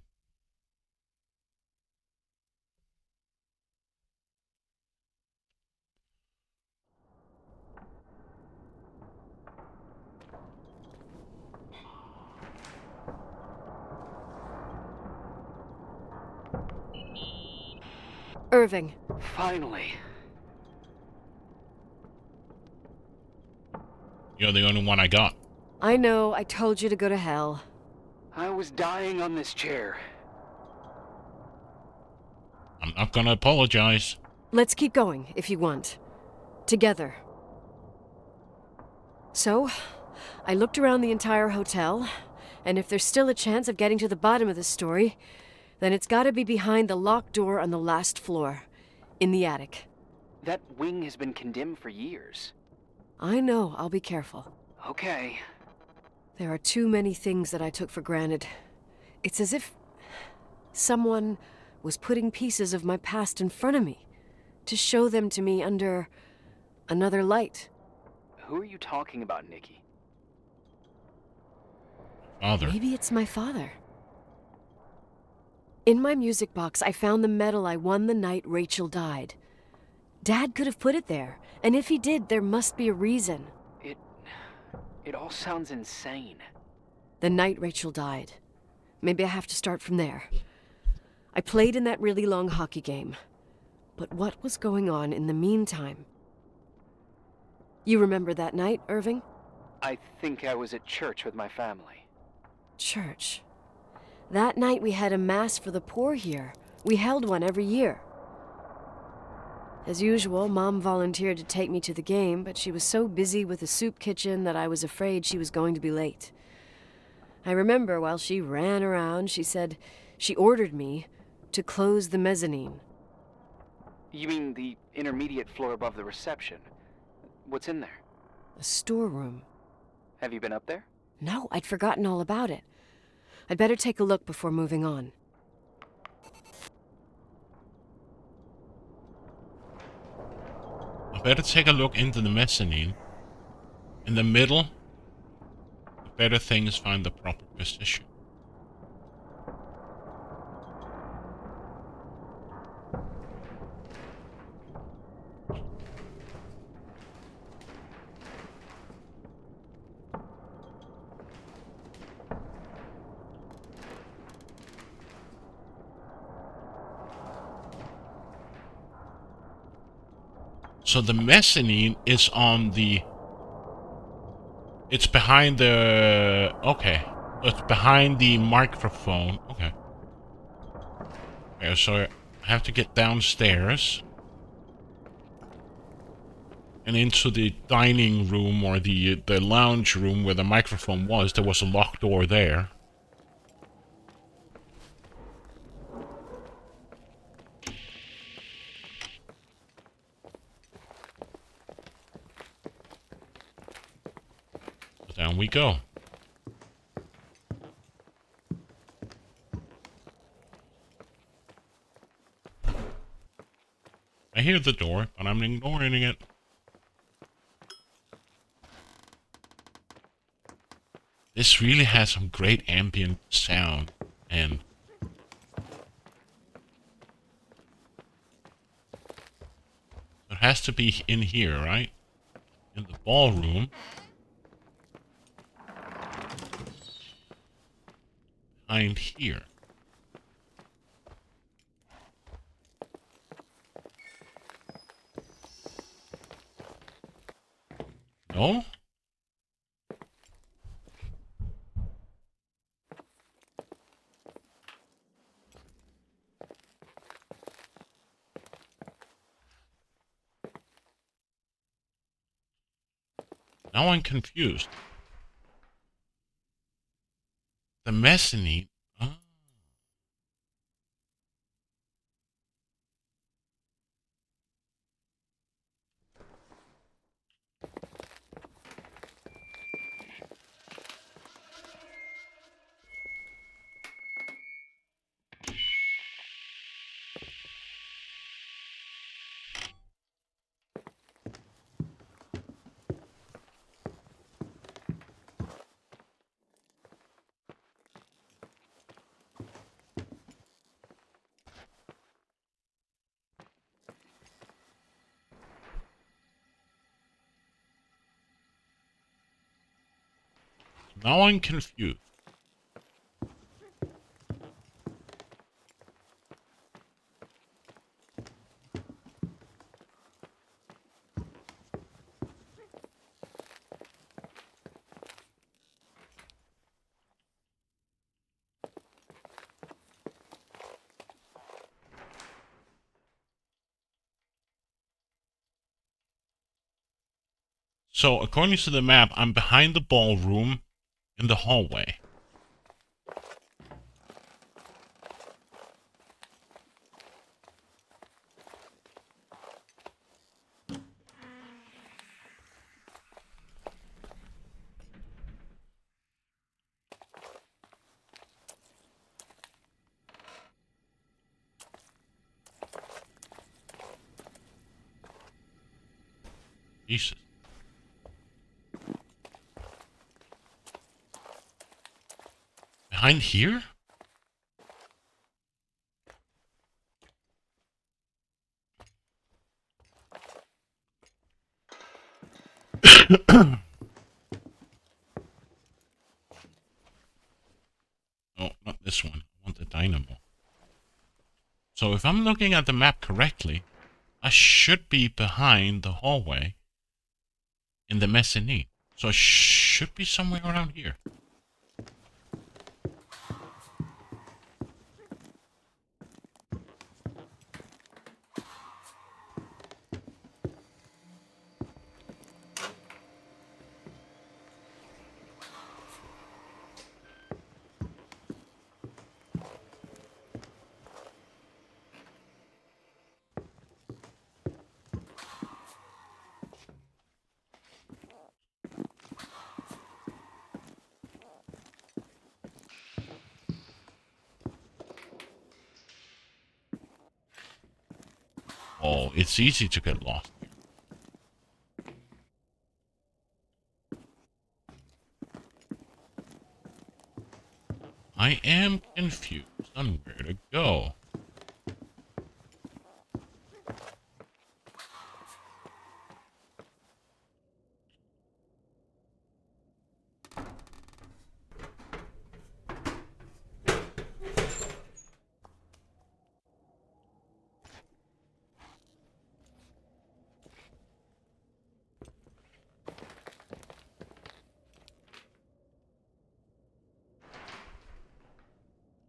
Irving. Finally. You're the only one I got. I know, I told you to go to hell. I was dying on this chair. I'm not gonna apologize. Let's keep going, if you want. Together. So, I looked around the entire hotel, and if there's still a chance of getting to the bottom of this story, then it's gotta be behind the locked door on the last floor, in the attic. That wing has been condemned for years. I know, I'll be careful. Okay. There are too many things that I took for granted. It's as if someone was putting pieces of my past in front of me, to show them to me under another light. Who are you talking about, Nikki? Father. Maybe it's my father. In my music box, I found the medal I won the night Rachel died. Dad could have put it there, and if he did, there must be a reason. It all sounds insane. The night Rachel died. Maybe I have to start from there. I played in that really long hockey game. But what was going on in the meantime? You remember that night, Irving? I think I was at church with my family. Church. That night we had a mass for the poor here. We held one every year. As usual, Mom volunteered to take me to the game, but she was so busy with the soup kitchen that I was afraid she was going to be late. I remember while she ran around, she said she ordered me to close the mezzanine. You mean the intermediate floor above the reception? What's in there? A storeroom. Have you been up there? No, I'd forgotten all about it. I'd better take a look before moving on. I better take a look into the mezzanine. In the middle, the better thing is find the proper position. So the mezzanine is on the... It's behind the... Okay. It's behind the microphone. Okay. Okay, so I have to get downstairs. And into the dining room or the lounge room where the microphone was. There was a locked door there. Down we go. I hear the door, but I'm ignoring it. This really has some great ambient sound, and it has to be in here, right? In the ballroom. Behind here. No? Now I'm confused. The mezzanine. Oh. Now I'm confused. So, according to the map, I'm behind the ballroom in the hallway. Jesus. Behind here? Oh, not this one. I want the dynamo. So if I'm looking at the map correctly, I should be behind the hallway in the mezzanine. So I should be somewhere around here. Oh, it's easy to get lost here. I am confused on where to go.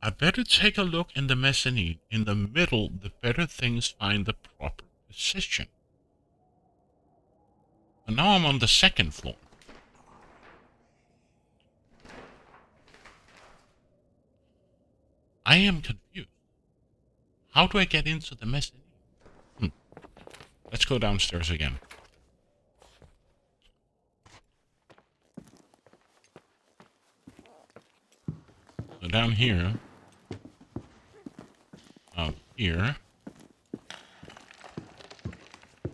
I better take a look in the mezzanine. In the middle, the better things find the proper position. And now I'm on the second floor. I am confused. How do I get into the mezzanine? Let's go downstairs again. So down here. Up here.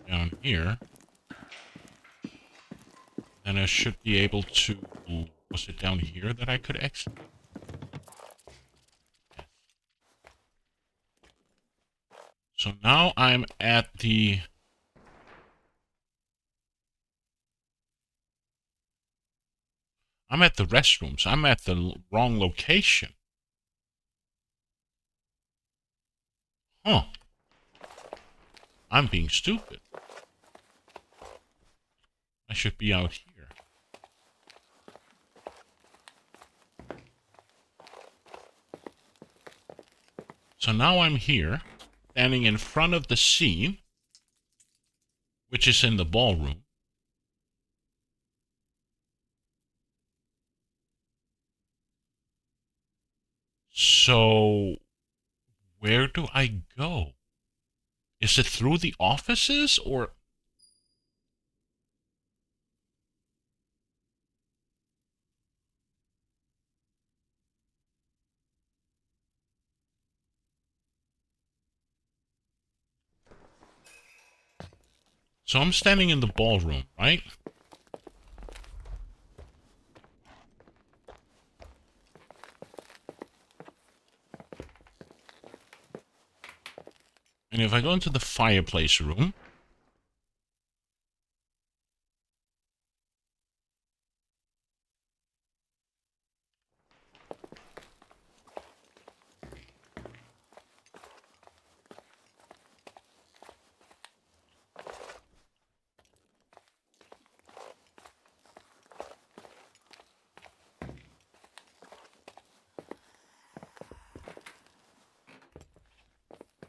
Down here. And I should be able to... Was it down here that I could exit? Yes. So now I'm at the... I'm at the restrooms. I'm at the wrong location. Huh. I'm being stupid. I should be out here. So now I'm here, standing in front of the scene, which is in the ballroom. So, where do I go? Is it through the offices, or... So I'm standing in the ballroom, right? And if I go into the fireplace room...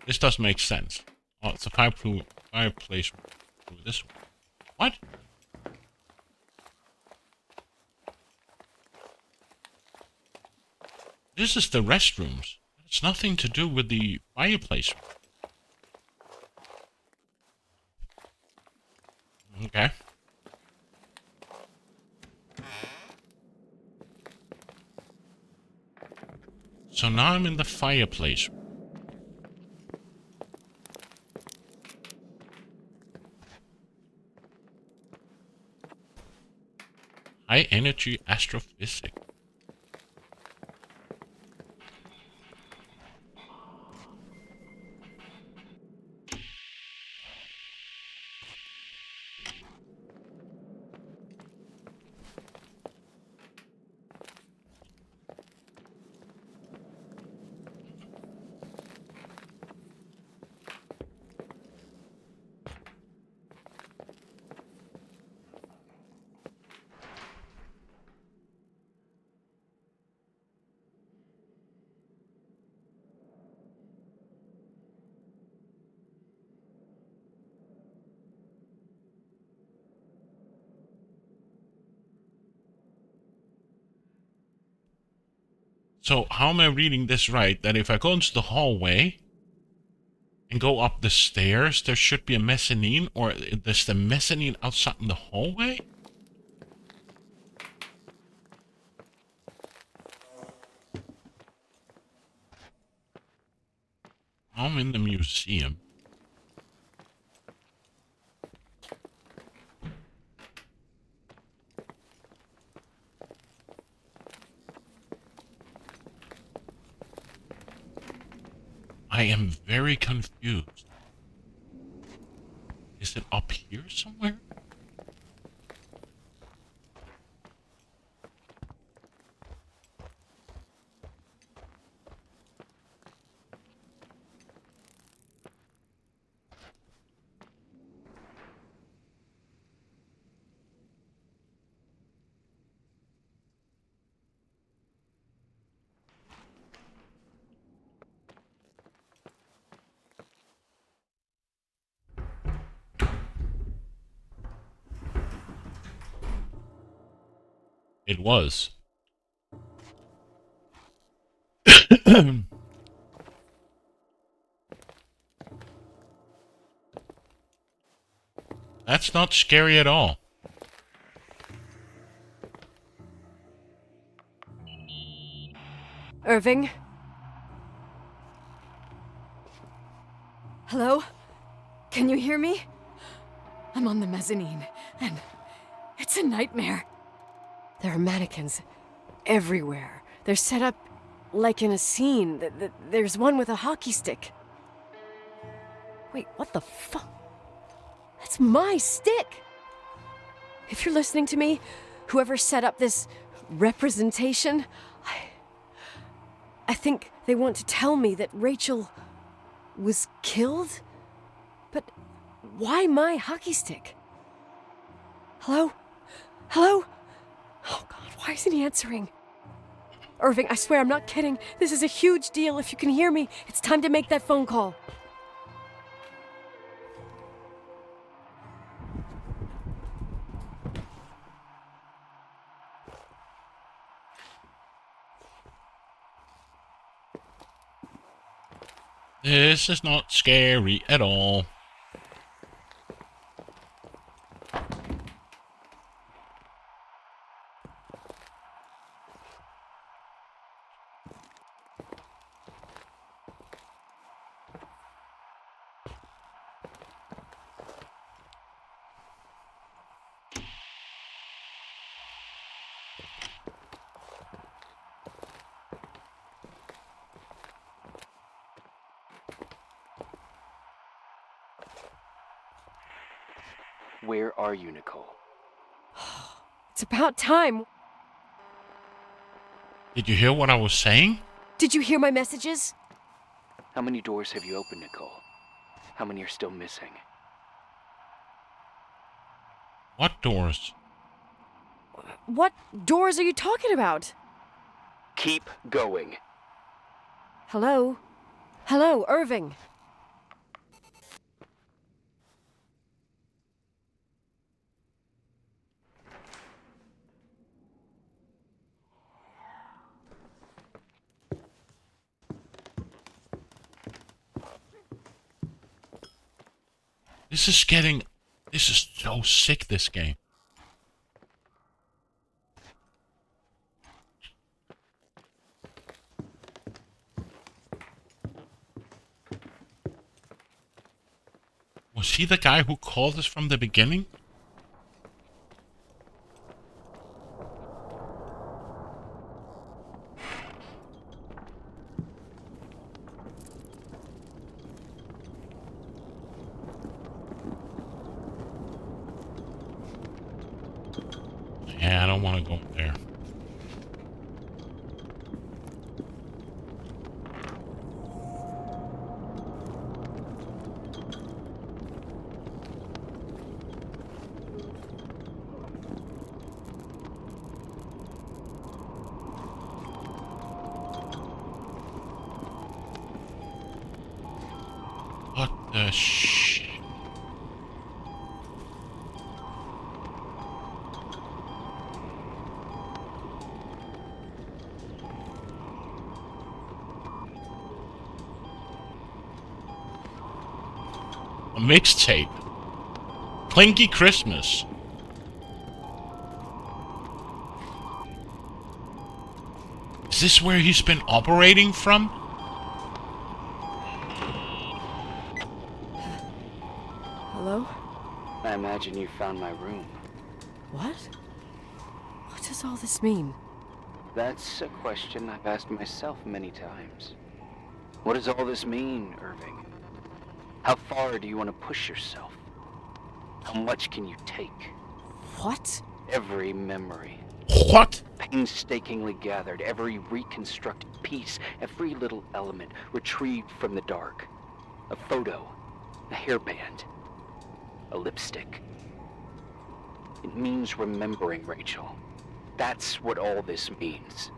This does make sense. Oh, it's a fireplace through this one. What? This is the restrooms. It's nothing to do with the fireplace. Okay. So now I'm in the fireplace. High energy astrophysics. So how am I reading this right? That if I go into the hallway and go up the stairs, there should be a mezzanine, or there's the mezzanine outside in the hallway? I'm in the museum. I am very confused. Is it up here somewhere? It was. That's not scary at all. Irving? Hello? Can you hear me? I'm on the mezzanine, and it's a nightmare. There are mannequins everywhere. They're set up like in a scene. There's one with a hockey stick. Wait, what the fuck? That's my stick! If you're listening to me, whoever set up this representation, I think they want to tell me that Rachel was killed? But why my hockey stick? Hello? Hello? Oh God, why isn't he answering? Irving, I swear I'm not kidding. This is a huge deal. If you can hear me, it's time to make that phone call. This is not scary at all. Where are you, Nicole? It's about time. Did you hear what I was saying? Did you hear my messages? How many doors have you opened, Nicole? How many are still missing? What doors? What doors are you talking about? Keep going. Hello? Hello, Irving. This is so sick, this game. Was he the guy who called us from the beginning? Yeah, I don't want to go there. What the shit? A mixtape. Clinky Christmas. Is this where he's been operating from? Hello? I imagine you found my room. What? What does all this mean? That's a question I've asked myself many times. What does all this mean, Irving? How far do you want to push yourself? How much can you take? What? Every memory. What? Painstakingly gathered, every reconstructed piece, every little element retrieved from the dark. A photo, a hairband, a lipstick. It means remembering, Rachel. That's what all this means.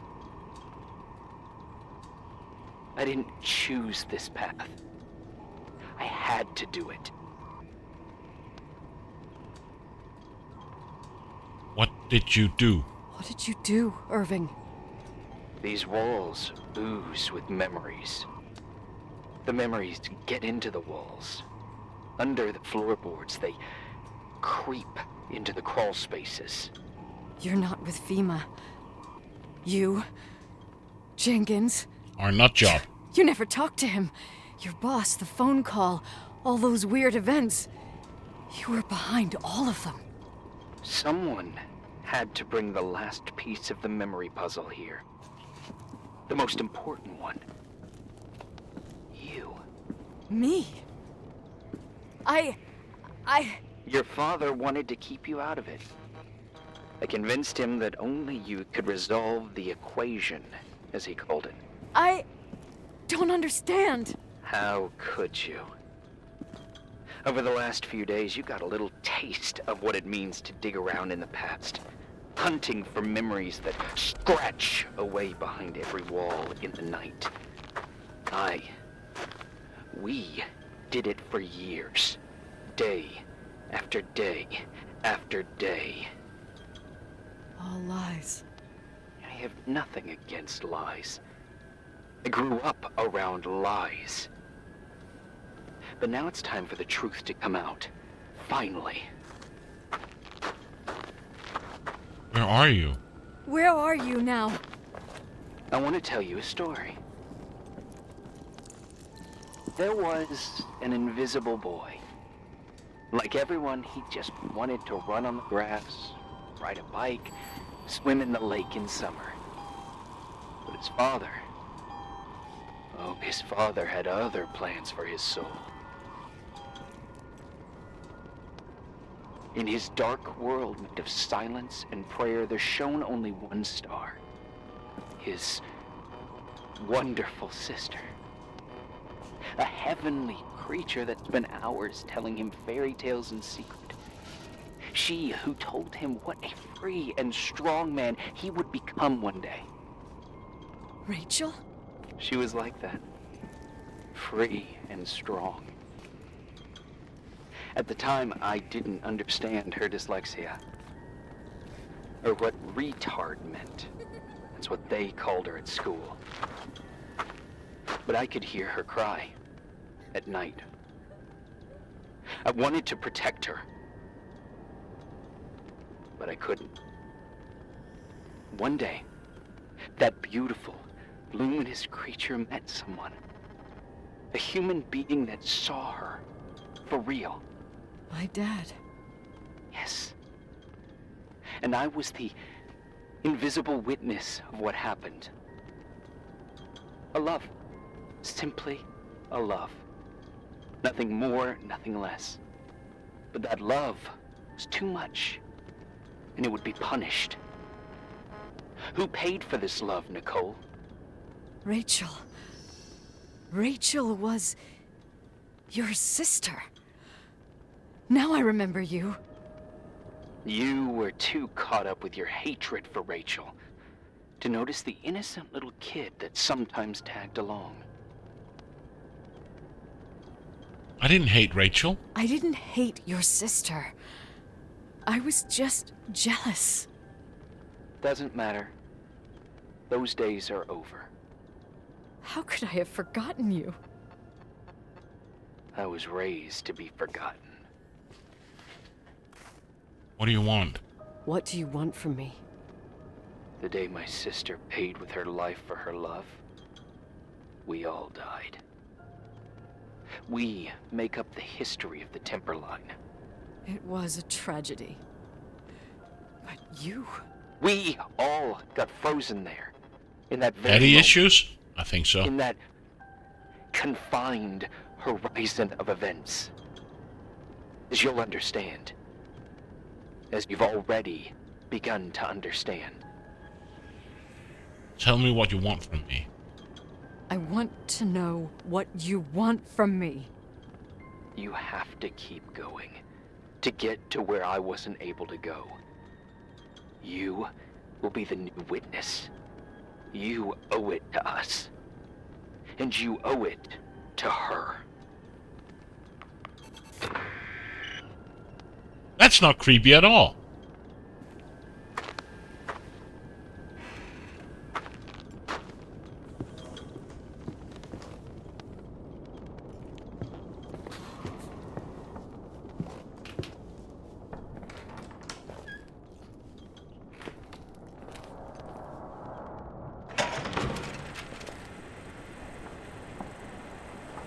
I didn't choose this path. I had to do it. What did you do? What did you do, Irving? These walls ooze with memories. The memories get into the walls. Under the floorboards, they creep into the crawl spaces. You're not with FEMA. You... Jenkins... Our nut job. You never talked to him. Your boss, the phone call, all those weird events. You were behind all of them. Someone had to bring the last piece of the memory puzzle here. The most important one. You. Me? Your father wanted to keep you out of it. I convinced him that only you could resolve the equation, as he called it. I don't understand. How could you? Over the last few days, you got a little taste of what it means to dig around in the past. Hunting for memories that scratch away behind every wall in the night. We did it for years. Day after day after day. All lies. I have nothing against lies. I grew up around lies. But now it's time for the truth to come out. Finally. Where are you? Where are you now? I want to tell you a story. There was an invisible boy. Like everyone, he just wanted to run on the grass, ride a bike, swim in the lake in summer. But his father had other plans for his soul. In his dark world made of silence and prayer, there shone only one star. His wonderful sister. A heavenly creature that spent hours telling him fairy tales in secret. She who told him what a free and strong man he would become one day. Rachel? She was like that. Free and strong. At the time, I didn't understand her dyslexia. Or what retard meant. That's what they called her at school. But I could hear her cry. At night. I wanted to protect her. But I couldn't. One day, that beautiful, luminous creature met someone. A human being that saw her. For real. My dad. Yes. And I was the invisible witness of what happened. A love. Simply a love. Nothing more, nothing less. But that love was too much, and it would be punished. Who paid for this love, Nicole? Rachel. Rachel was your sister. Now I remember you. You were too caught up with your hatred for Rachel to notice the innocent little kid that sometimes tagged along. I didn't hate Rachel. I didn't hate your sister. I was just jealous. Doesn't matter. Those days are over. How could I have forgotten you? I was raised to be forgotten. What do you want? What do you want from me? The day my sister paid with her life for her love, we all died. We make up the history of the Timberline. It was a tragedy. But you... We all got frozen there. In that very Daddy moment. issues? I think so. In that confined horizon of events. As you'll understand. As you've already begun to understand. Tell me what you want from me. I want to know what you want from me. You have to keep going to get to where I wasn't able to go. You will be the new witness. You owe it to us. And you owe it to her. That's not creepy at all.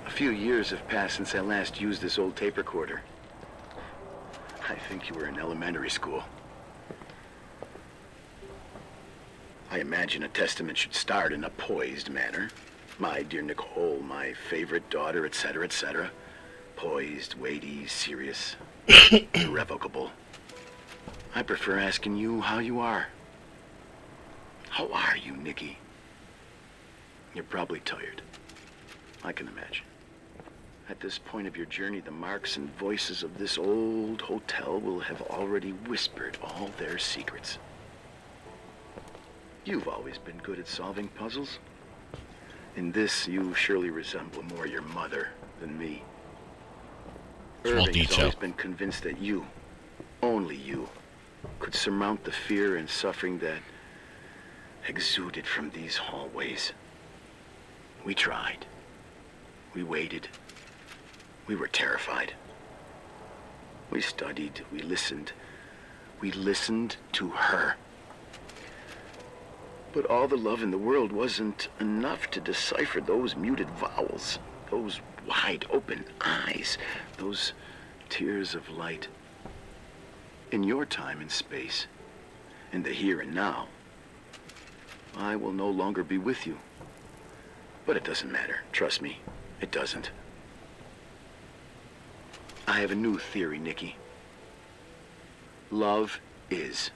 A few years have passed since I last used this old tape recorder. I think you were in elementary school. I imagine a testament should start in a poised manner. My dear Nicole, my favorite daughter, etc., etc. Poised, weighty, serious, irrevocable. I prefer asking you how you are. How are you, Nikki? You're probably tired. I can imagine. At this point of your journey, the marks and voices of this old hotel will have already whispered all their secrets. You've always been good at solving puzzles. In this, you surely resemble more your mother than me. Small Irving has detail. always been convinced that you, only you, could surmount the fear and suffering that exuded from these hallways. We tried. We waited. We were terrified. We studied. We listened. We listened to her. But all the love in the world wasn't enough to decipher those muted vowels, those wide open eyes, those tears of light. In your time and space, in the here and now, I will no longer be with you. But it doesn't matter. Trust me, it doesn't. I have a new theory, Nikki. Love is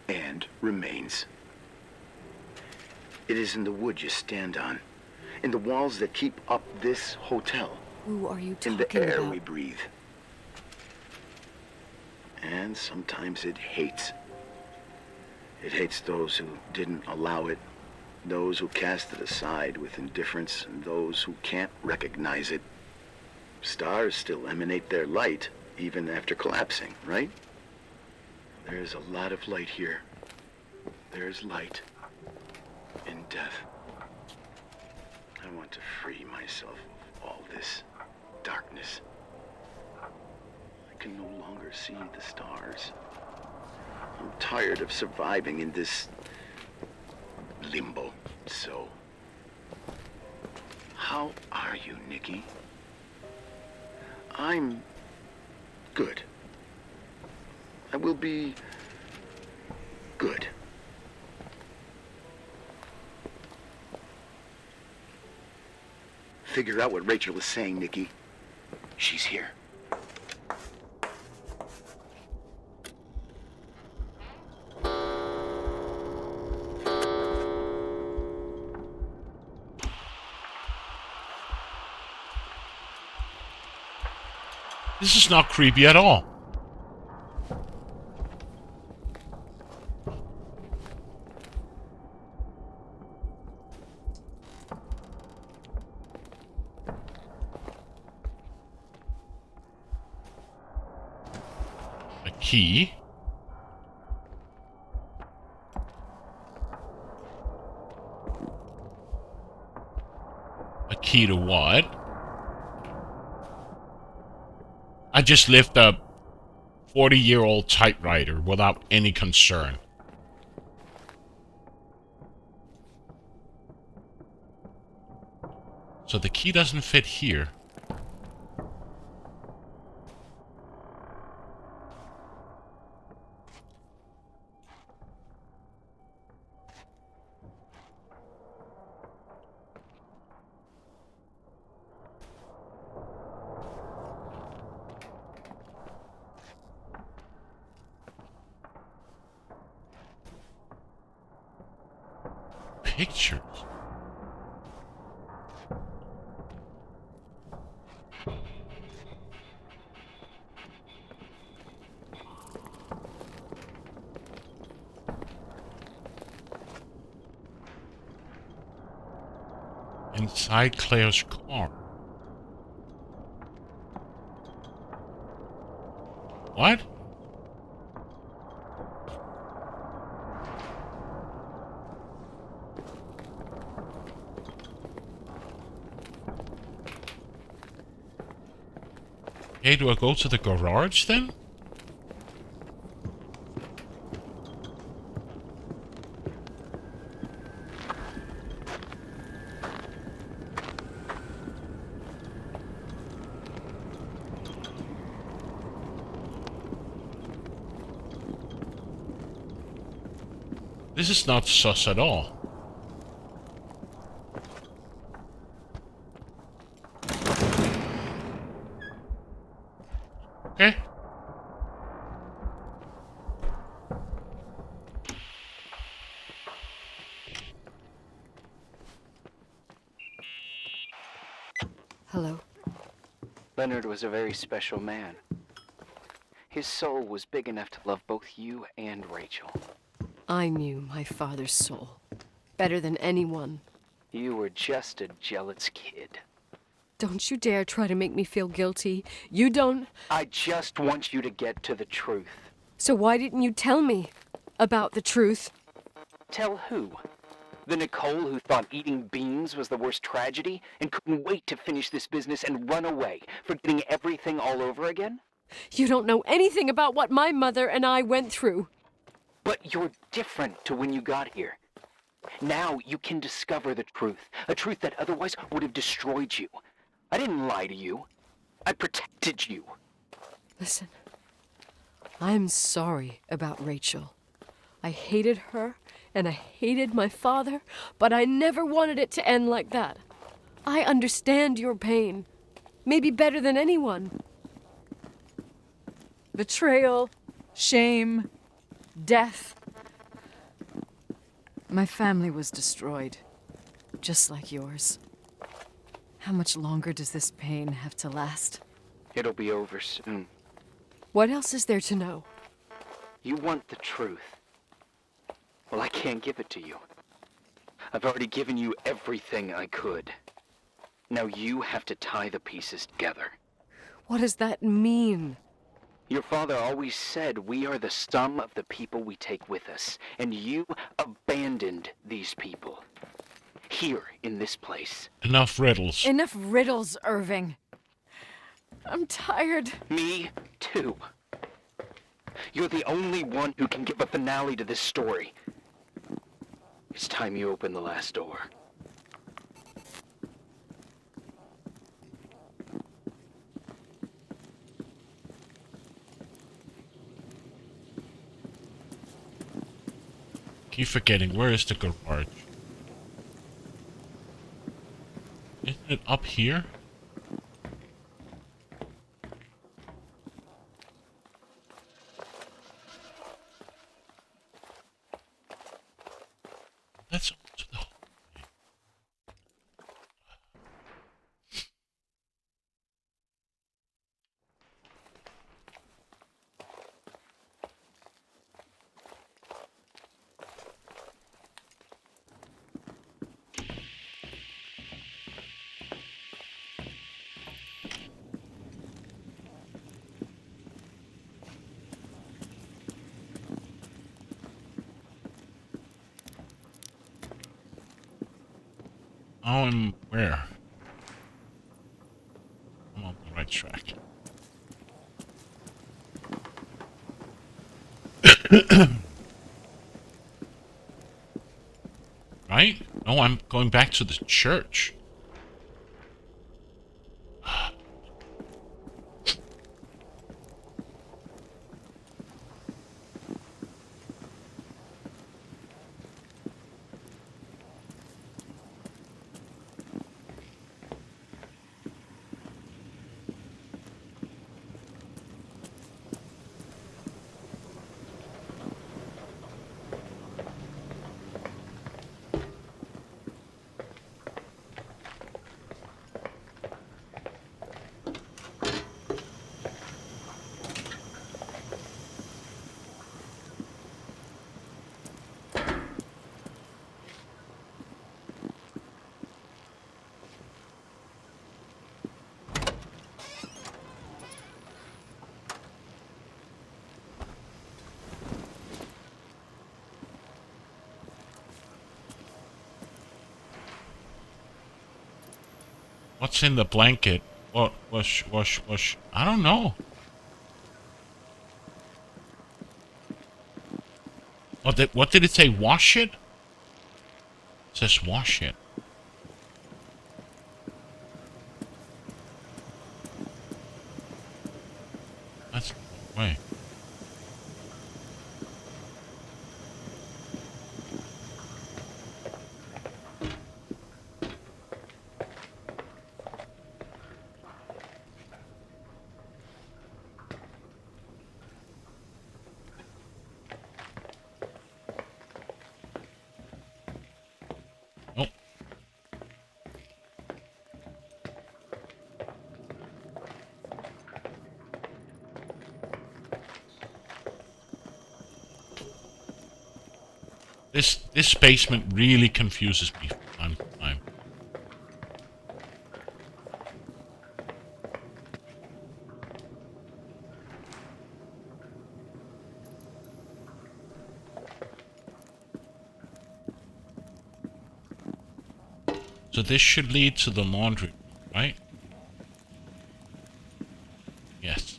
and remains. It is in the wood you stand on, in the walls that keep up this hotel, Who are you in talking the air about? we breathe. And sometimes it hates. It hates those who didn't allow it, those who cast it aside with indifference, and those who can't recognize it. Stars still emanate their light, even after collapsing, right? There's a lot of light here. There's light in death. I want to free myself of all this darkness. I can no longer see the stars. I'm tired of surviving in this limbo. So, how are you, Nikki? I'm good. I will be good. Figure out what Rachel is saying, Nikki. She's here. This is not creepy at all. A key. A key to what? I just lift a 40-year-old typewriter without any concern. So the key doesn't fit here. Pictures. Inside Claire's car. What? Okay, do I go to the garage then? This is not sus at all. Okay. Hello. Leonard was a very special man. His soul was big enough to love both you and Rachel. I knew my father's soul better than anyone. You were just a jealous kid. Don't you dare try to make me feel guilty. You don't... I just want you to get to the truth. So why didn't you tell me about the truth? Tell who? The Nicole who thought eating beans was the worst tragedy and couldn't wait to finish this business and run away, forgetting everything all over again? You don't know anything about what my mother and I went through. But you're different to when you got here. Now you can discover the truth, a truth that otherwise would have destroyed you. I didn't lie to you. I protected you. Listen, I'm sorry about Rachel. I hated her, and I hated my father, but I never wanted it to end like that. I understand your pain, maybe better than anyone. Betrayal, shame, death. My family was destroyed, just like yours. How much longer does this pain have to last? It'll be over soon. What else is there to know? You want the truth. Well, I can't give it to you. I've already given you everything I could. Now you have to tie the pieces together. What does that mean? Your father always said we are the sum of the people we take with us, and you abandoned these people. Here, in this place. Enough riddles. Enough riddles, Irving. I'm tired. Me, too. You're the only one who can give a finale to this story. It's time you open the last door. Keep forgetting, where is the garage? Isn't it up here? That's to the where? I'm on the right track. Right? No, I'm going back to the church. What's in the blanket? What was I don't know. What did it say? Wash it? It says wash it. That's the way. This basement really confuses me from time to time. So this should lead to the laundry, right? Yes.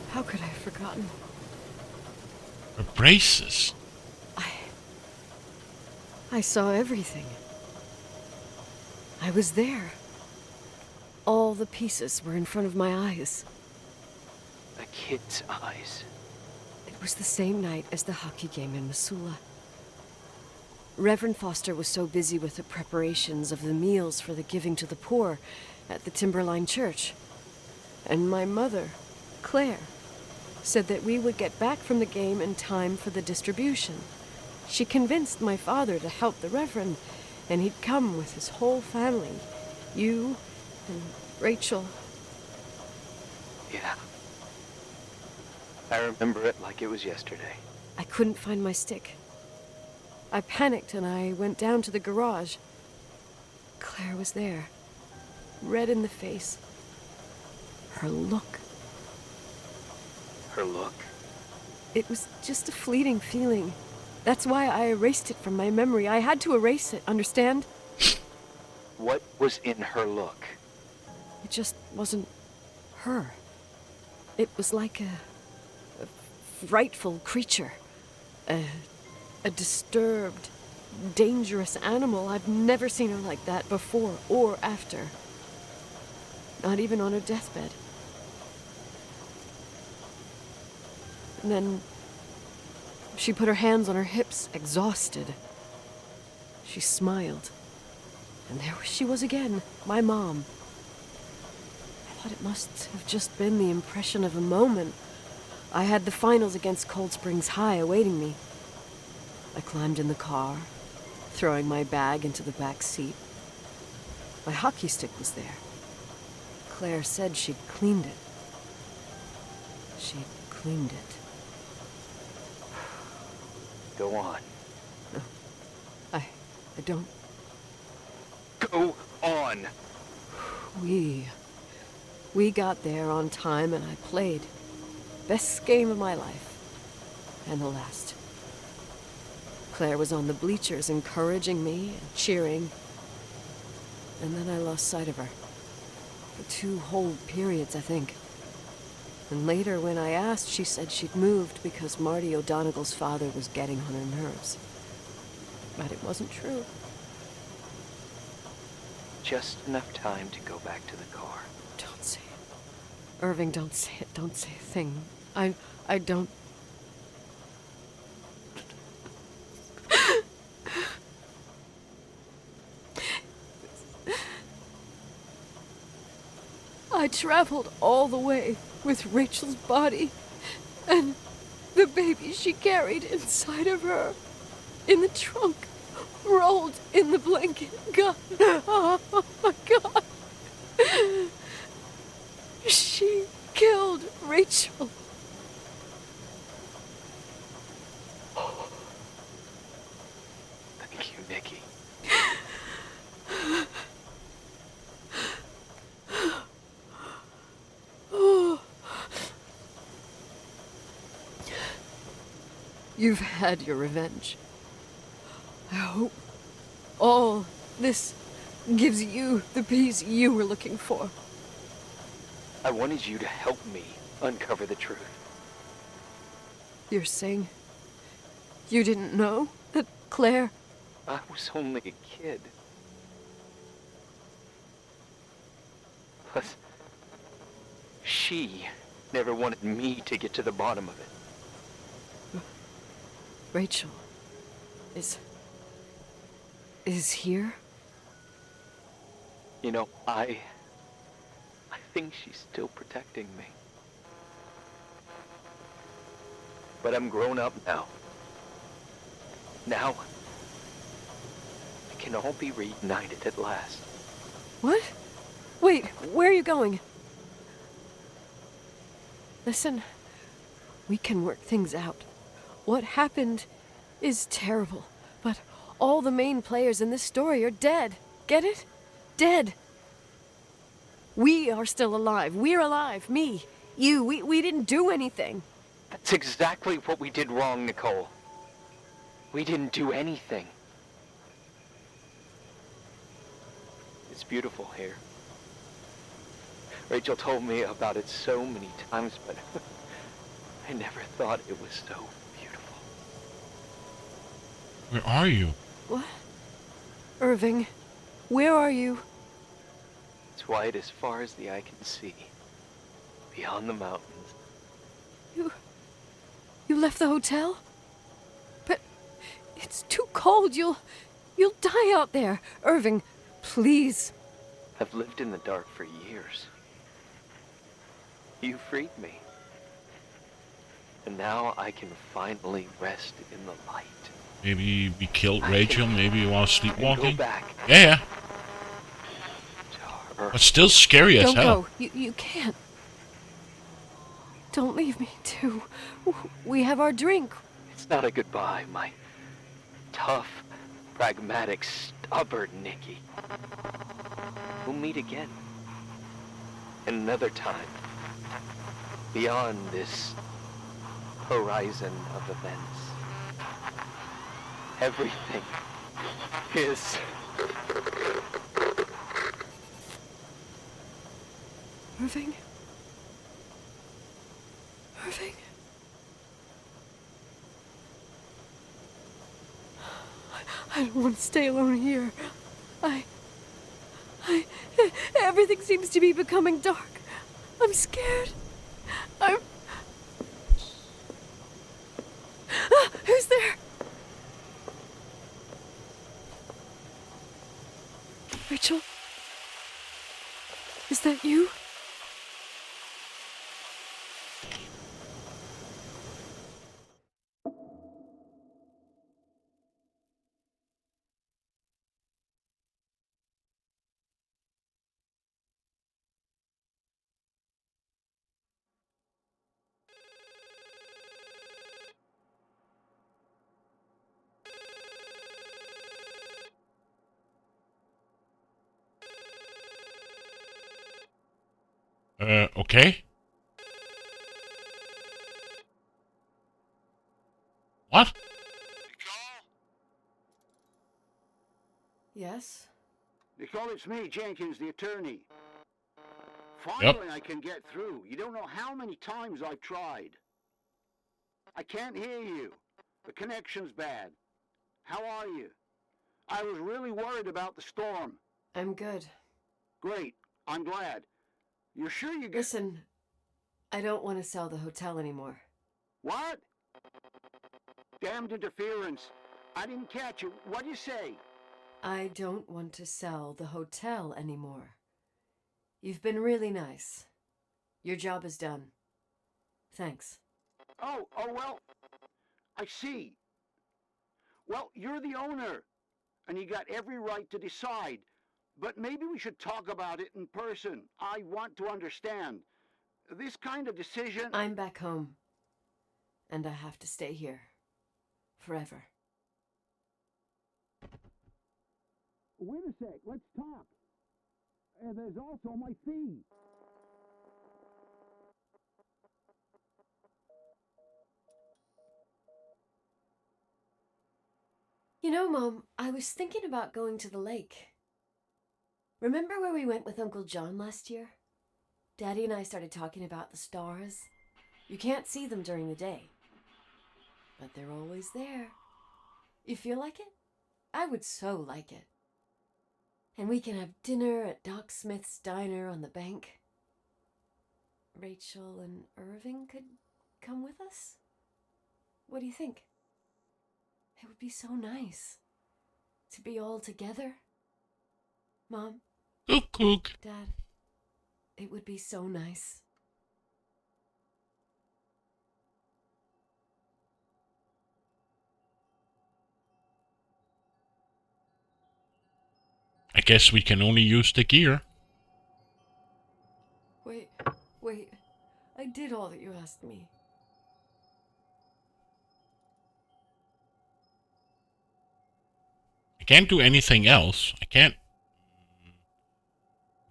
How could I have forgotten? Her braces. I saw everything. I was there. All the pieces were in front of my eyes. A kid's eyes. It was the same night as the hockey game in Missoula. Reverend Foster was so busy with the preparations of the meals for the giving to the poor at the Timberline Church. And my mother, Claire, said that we would get back from the game in time for the distribution. She convinced my father to help the Reverend, and he'd come with his whole family. You and Rachel. Yeah. I remember it like it was yesterday. I couldn't find my stick. I panicked and I went down to the garage. Claire was there, red in the face. Her look. Her look? It was just a fleeting feeling. That's why I erased it from my memory. I had to erase it, understand? What was in her look? It just wasn't her. It was like a frightful creature. A disturbed, dangerous animal. I've never seen her like that before or after. Not even on her deathbed. And then she put her hands on her hips, exhausted. She smiled. And there she was again, my mom. I thought it must have just been the impression of a moment. I had the finals against Cold Springs High awaiting me. I climbed in the car, throwing my bag into the back seat. My hockey stick was there. Claire said she'd cleaned it. She'd cleaned it. Go on. I don't... Go on! We got there on time and I played. Best game of my life. And the last. Claire was on the bleachers encouraging me and cheering. And then I lost sight of her. For 2 whole periods, I think. And later, when I asked, she said she'd moved because Marty O'Donegal's father was getting on her nerves. But it wasn't true. Just enough time to go back to the car. Don't say it. Irving, don't say it. Don't say a thing. I don't... I traveled all the way with Rachel's body and the baby she carried inside of her in the trunk, rolled in the blanket. God, oh my God. She killed Rachel. Thank you, Nikki. You've had your revenge. I hope all this gives you the peace you were looking for. I wanted you to help me uncover the truth. You're saying you didn't know that Claire... I was only a kid. Plus, she never wanted me to get to the bottom of it. Rachel is here? You know, I think she's still protecting me. But I'm grown up now. Now, it can all be reunited at last. What? Wait, where are you going? Listen, we can work things out. What happened is terrible, but all the main players in this story are dead. Get it? Dead. We are still alive. We're alive. Me, you, we didn't do anything. That's exactly what we did wrong, Nicole. We didn't do anything. It's beautiful here. Rachel told me about it so many times, but I never thought it was so beautiful. Where are you? What? Irving, where are you? It's white as far as the eye can see. Beyond the mountains. You left the hotel? But it's too cold. You'll die out there. Irving, please. I've lived in the dark for years. You freed me. And now I can finally rest in the light. Maybe we killed Rachel, maybe while sleepwalking. Go back. Yeah. But still scary as hell. Don't go. You can't. Don't leave me, too. We have our drink. It's not a goodbye, my tough, pragmatic, stubborn Nikki. We'll meet again. Another time. Beyond this horizon of events. Everything is... Irving? Irving? I don't want to stay alone here. Everything seems to be becoming dark. I'm scared. Who's there? Rachel? Is that you? Okay. What? Yes? Nicole, it's me, Jenkins, the attorney. Yep. Finally, I can get through. You don't know how many times I've tried. I can't hear you. The connection's bad. How are you? I was really worried about the storm. I'm good. Great. I'm glad. You're sure you get... Listen, I don't want to sell the hotel anymore. What? Damned interference. I didn't catch you. What'd you say? I don't want to sell the hotel anymore. You've been really nice. Your job is done. Thanks. Oh, well, I see. Well, you're the owner, and you got every right to decide. But maybe we should talk about it in person. I want to understand. This kind of decision... I'm back home, and I have to stay here. Forever. Wait a sec, let's talk. There's also my fee. You know, Mom, I was thinking about going to the lake. Remember where we went with Uncle John last year? Daddy and I started talking about the stars. You can't see them during the day, but they're always there. You feel like it? I would so like it. And we can have dinner at Doc Smith's diner on the bank. Rachel and Irving could come with us? What do you think? It would be so nice to be all together. Mom? Cook. Dad? It would be so nice. I guess we can only use the gear. Wait. I did all that you asked me. I can't do anything else. I can't...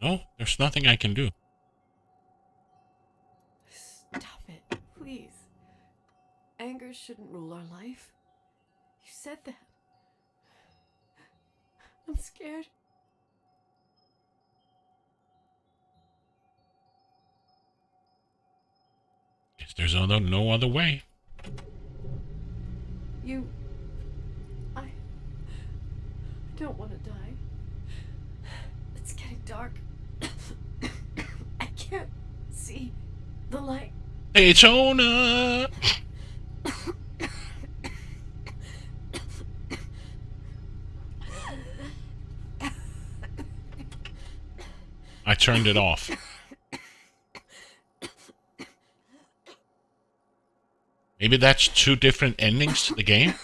No, there's nothing I can do. Stop it, please. Anger shouldn't rule our life. You said that. I'm scared. Guess there's no other way. I don't want to die. It's getting dark. I can't see the light. Daytona! I turned it off. Maybe that's two different endings to the game.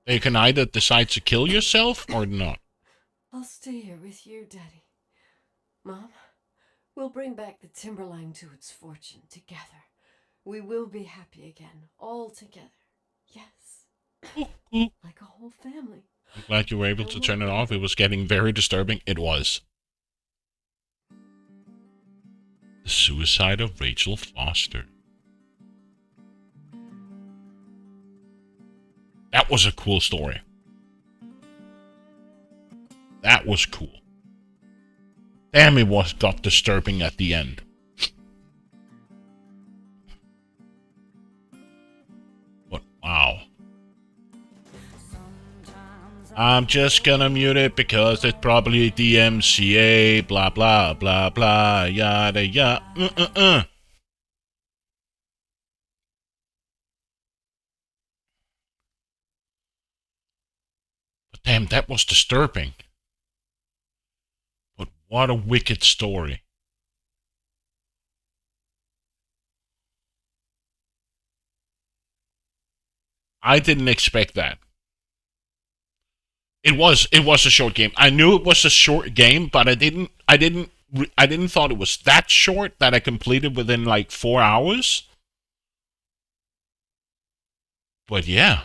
You can either decide to kill yourself or not. I'll stay here with you, Daddy. Mom, we'll bring back the Timberline to its fortune together. We will be happy again, all together. Yes. Like a whole family. I'm glad you were able to turn it off. It was getting very disturbing. It was. The suicide of Rachel Foster. That was a cool story. That was cool. Damn, it got disturbing at the end. But wow. I'm just gonna mute it because it's probably DMCA, blah blah blah blah, yada yada. But damn, that was disturbing. But what a wicked story. I didn't expect that. It was a short game. I knew it was a short game, but I didn't thought it was that short that I completed within like 4 hours. But yeah.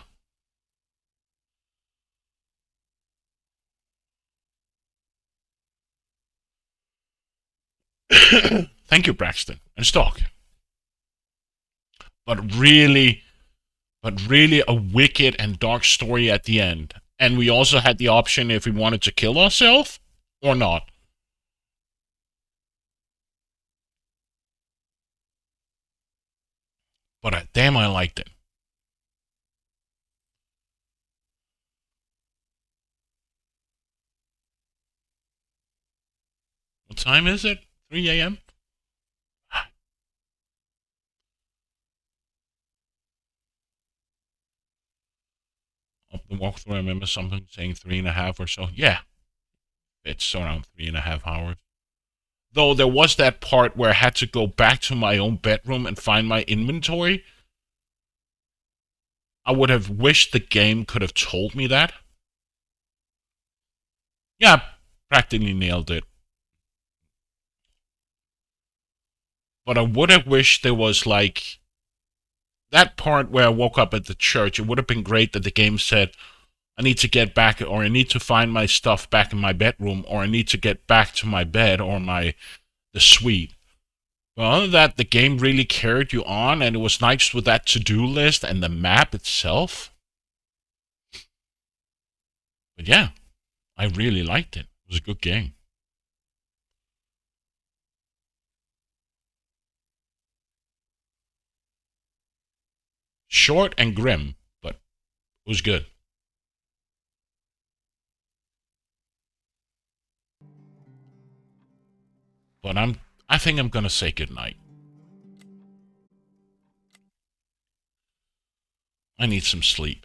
Thank you, Braxton and Stock. But really a wicked and dark story at the end. And we also had the option if we wanted to kill ourselves or not. But damn, I liked it. What time is it? 3 a.m.? Up the walkthrough, I remember something saying 3.5 or so. Yeah. It's around 3.5 hours. Though there was that part where I had to go back to my own bedroom and find my inventory. I would have wished the game could have told me that. Yeah, practically nailed it. But I would have wished there was like that part where I woke up at the church. It would have been great that the game said, I need to get back, or I need to find my stuff back in my bedroom, or I need to get back to my bed or the suite. But other than that, the game really carried you on, and it was nice with that to-do list and the map itself. But yeah, I really liked it. It was a good game. Short and grim, but it was good. But I think I'm gonna say goodnight. I need some sleep.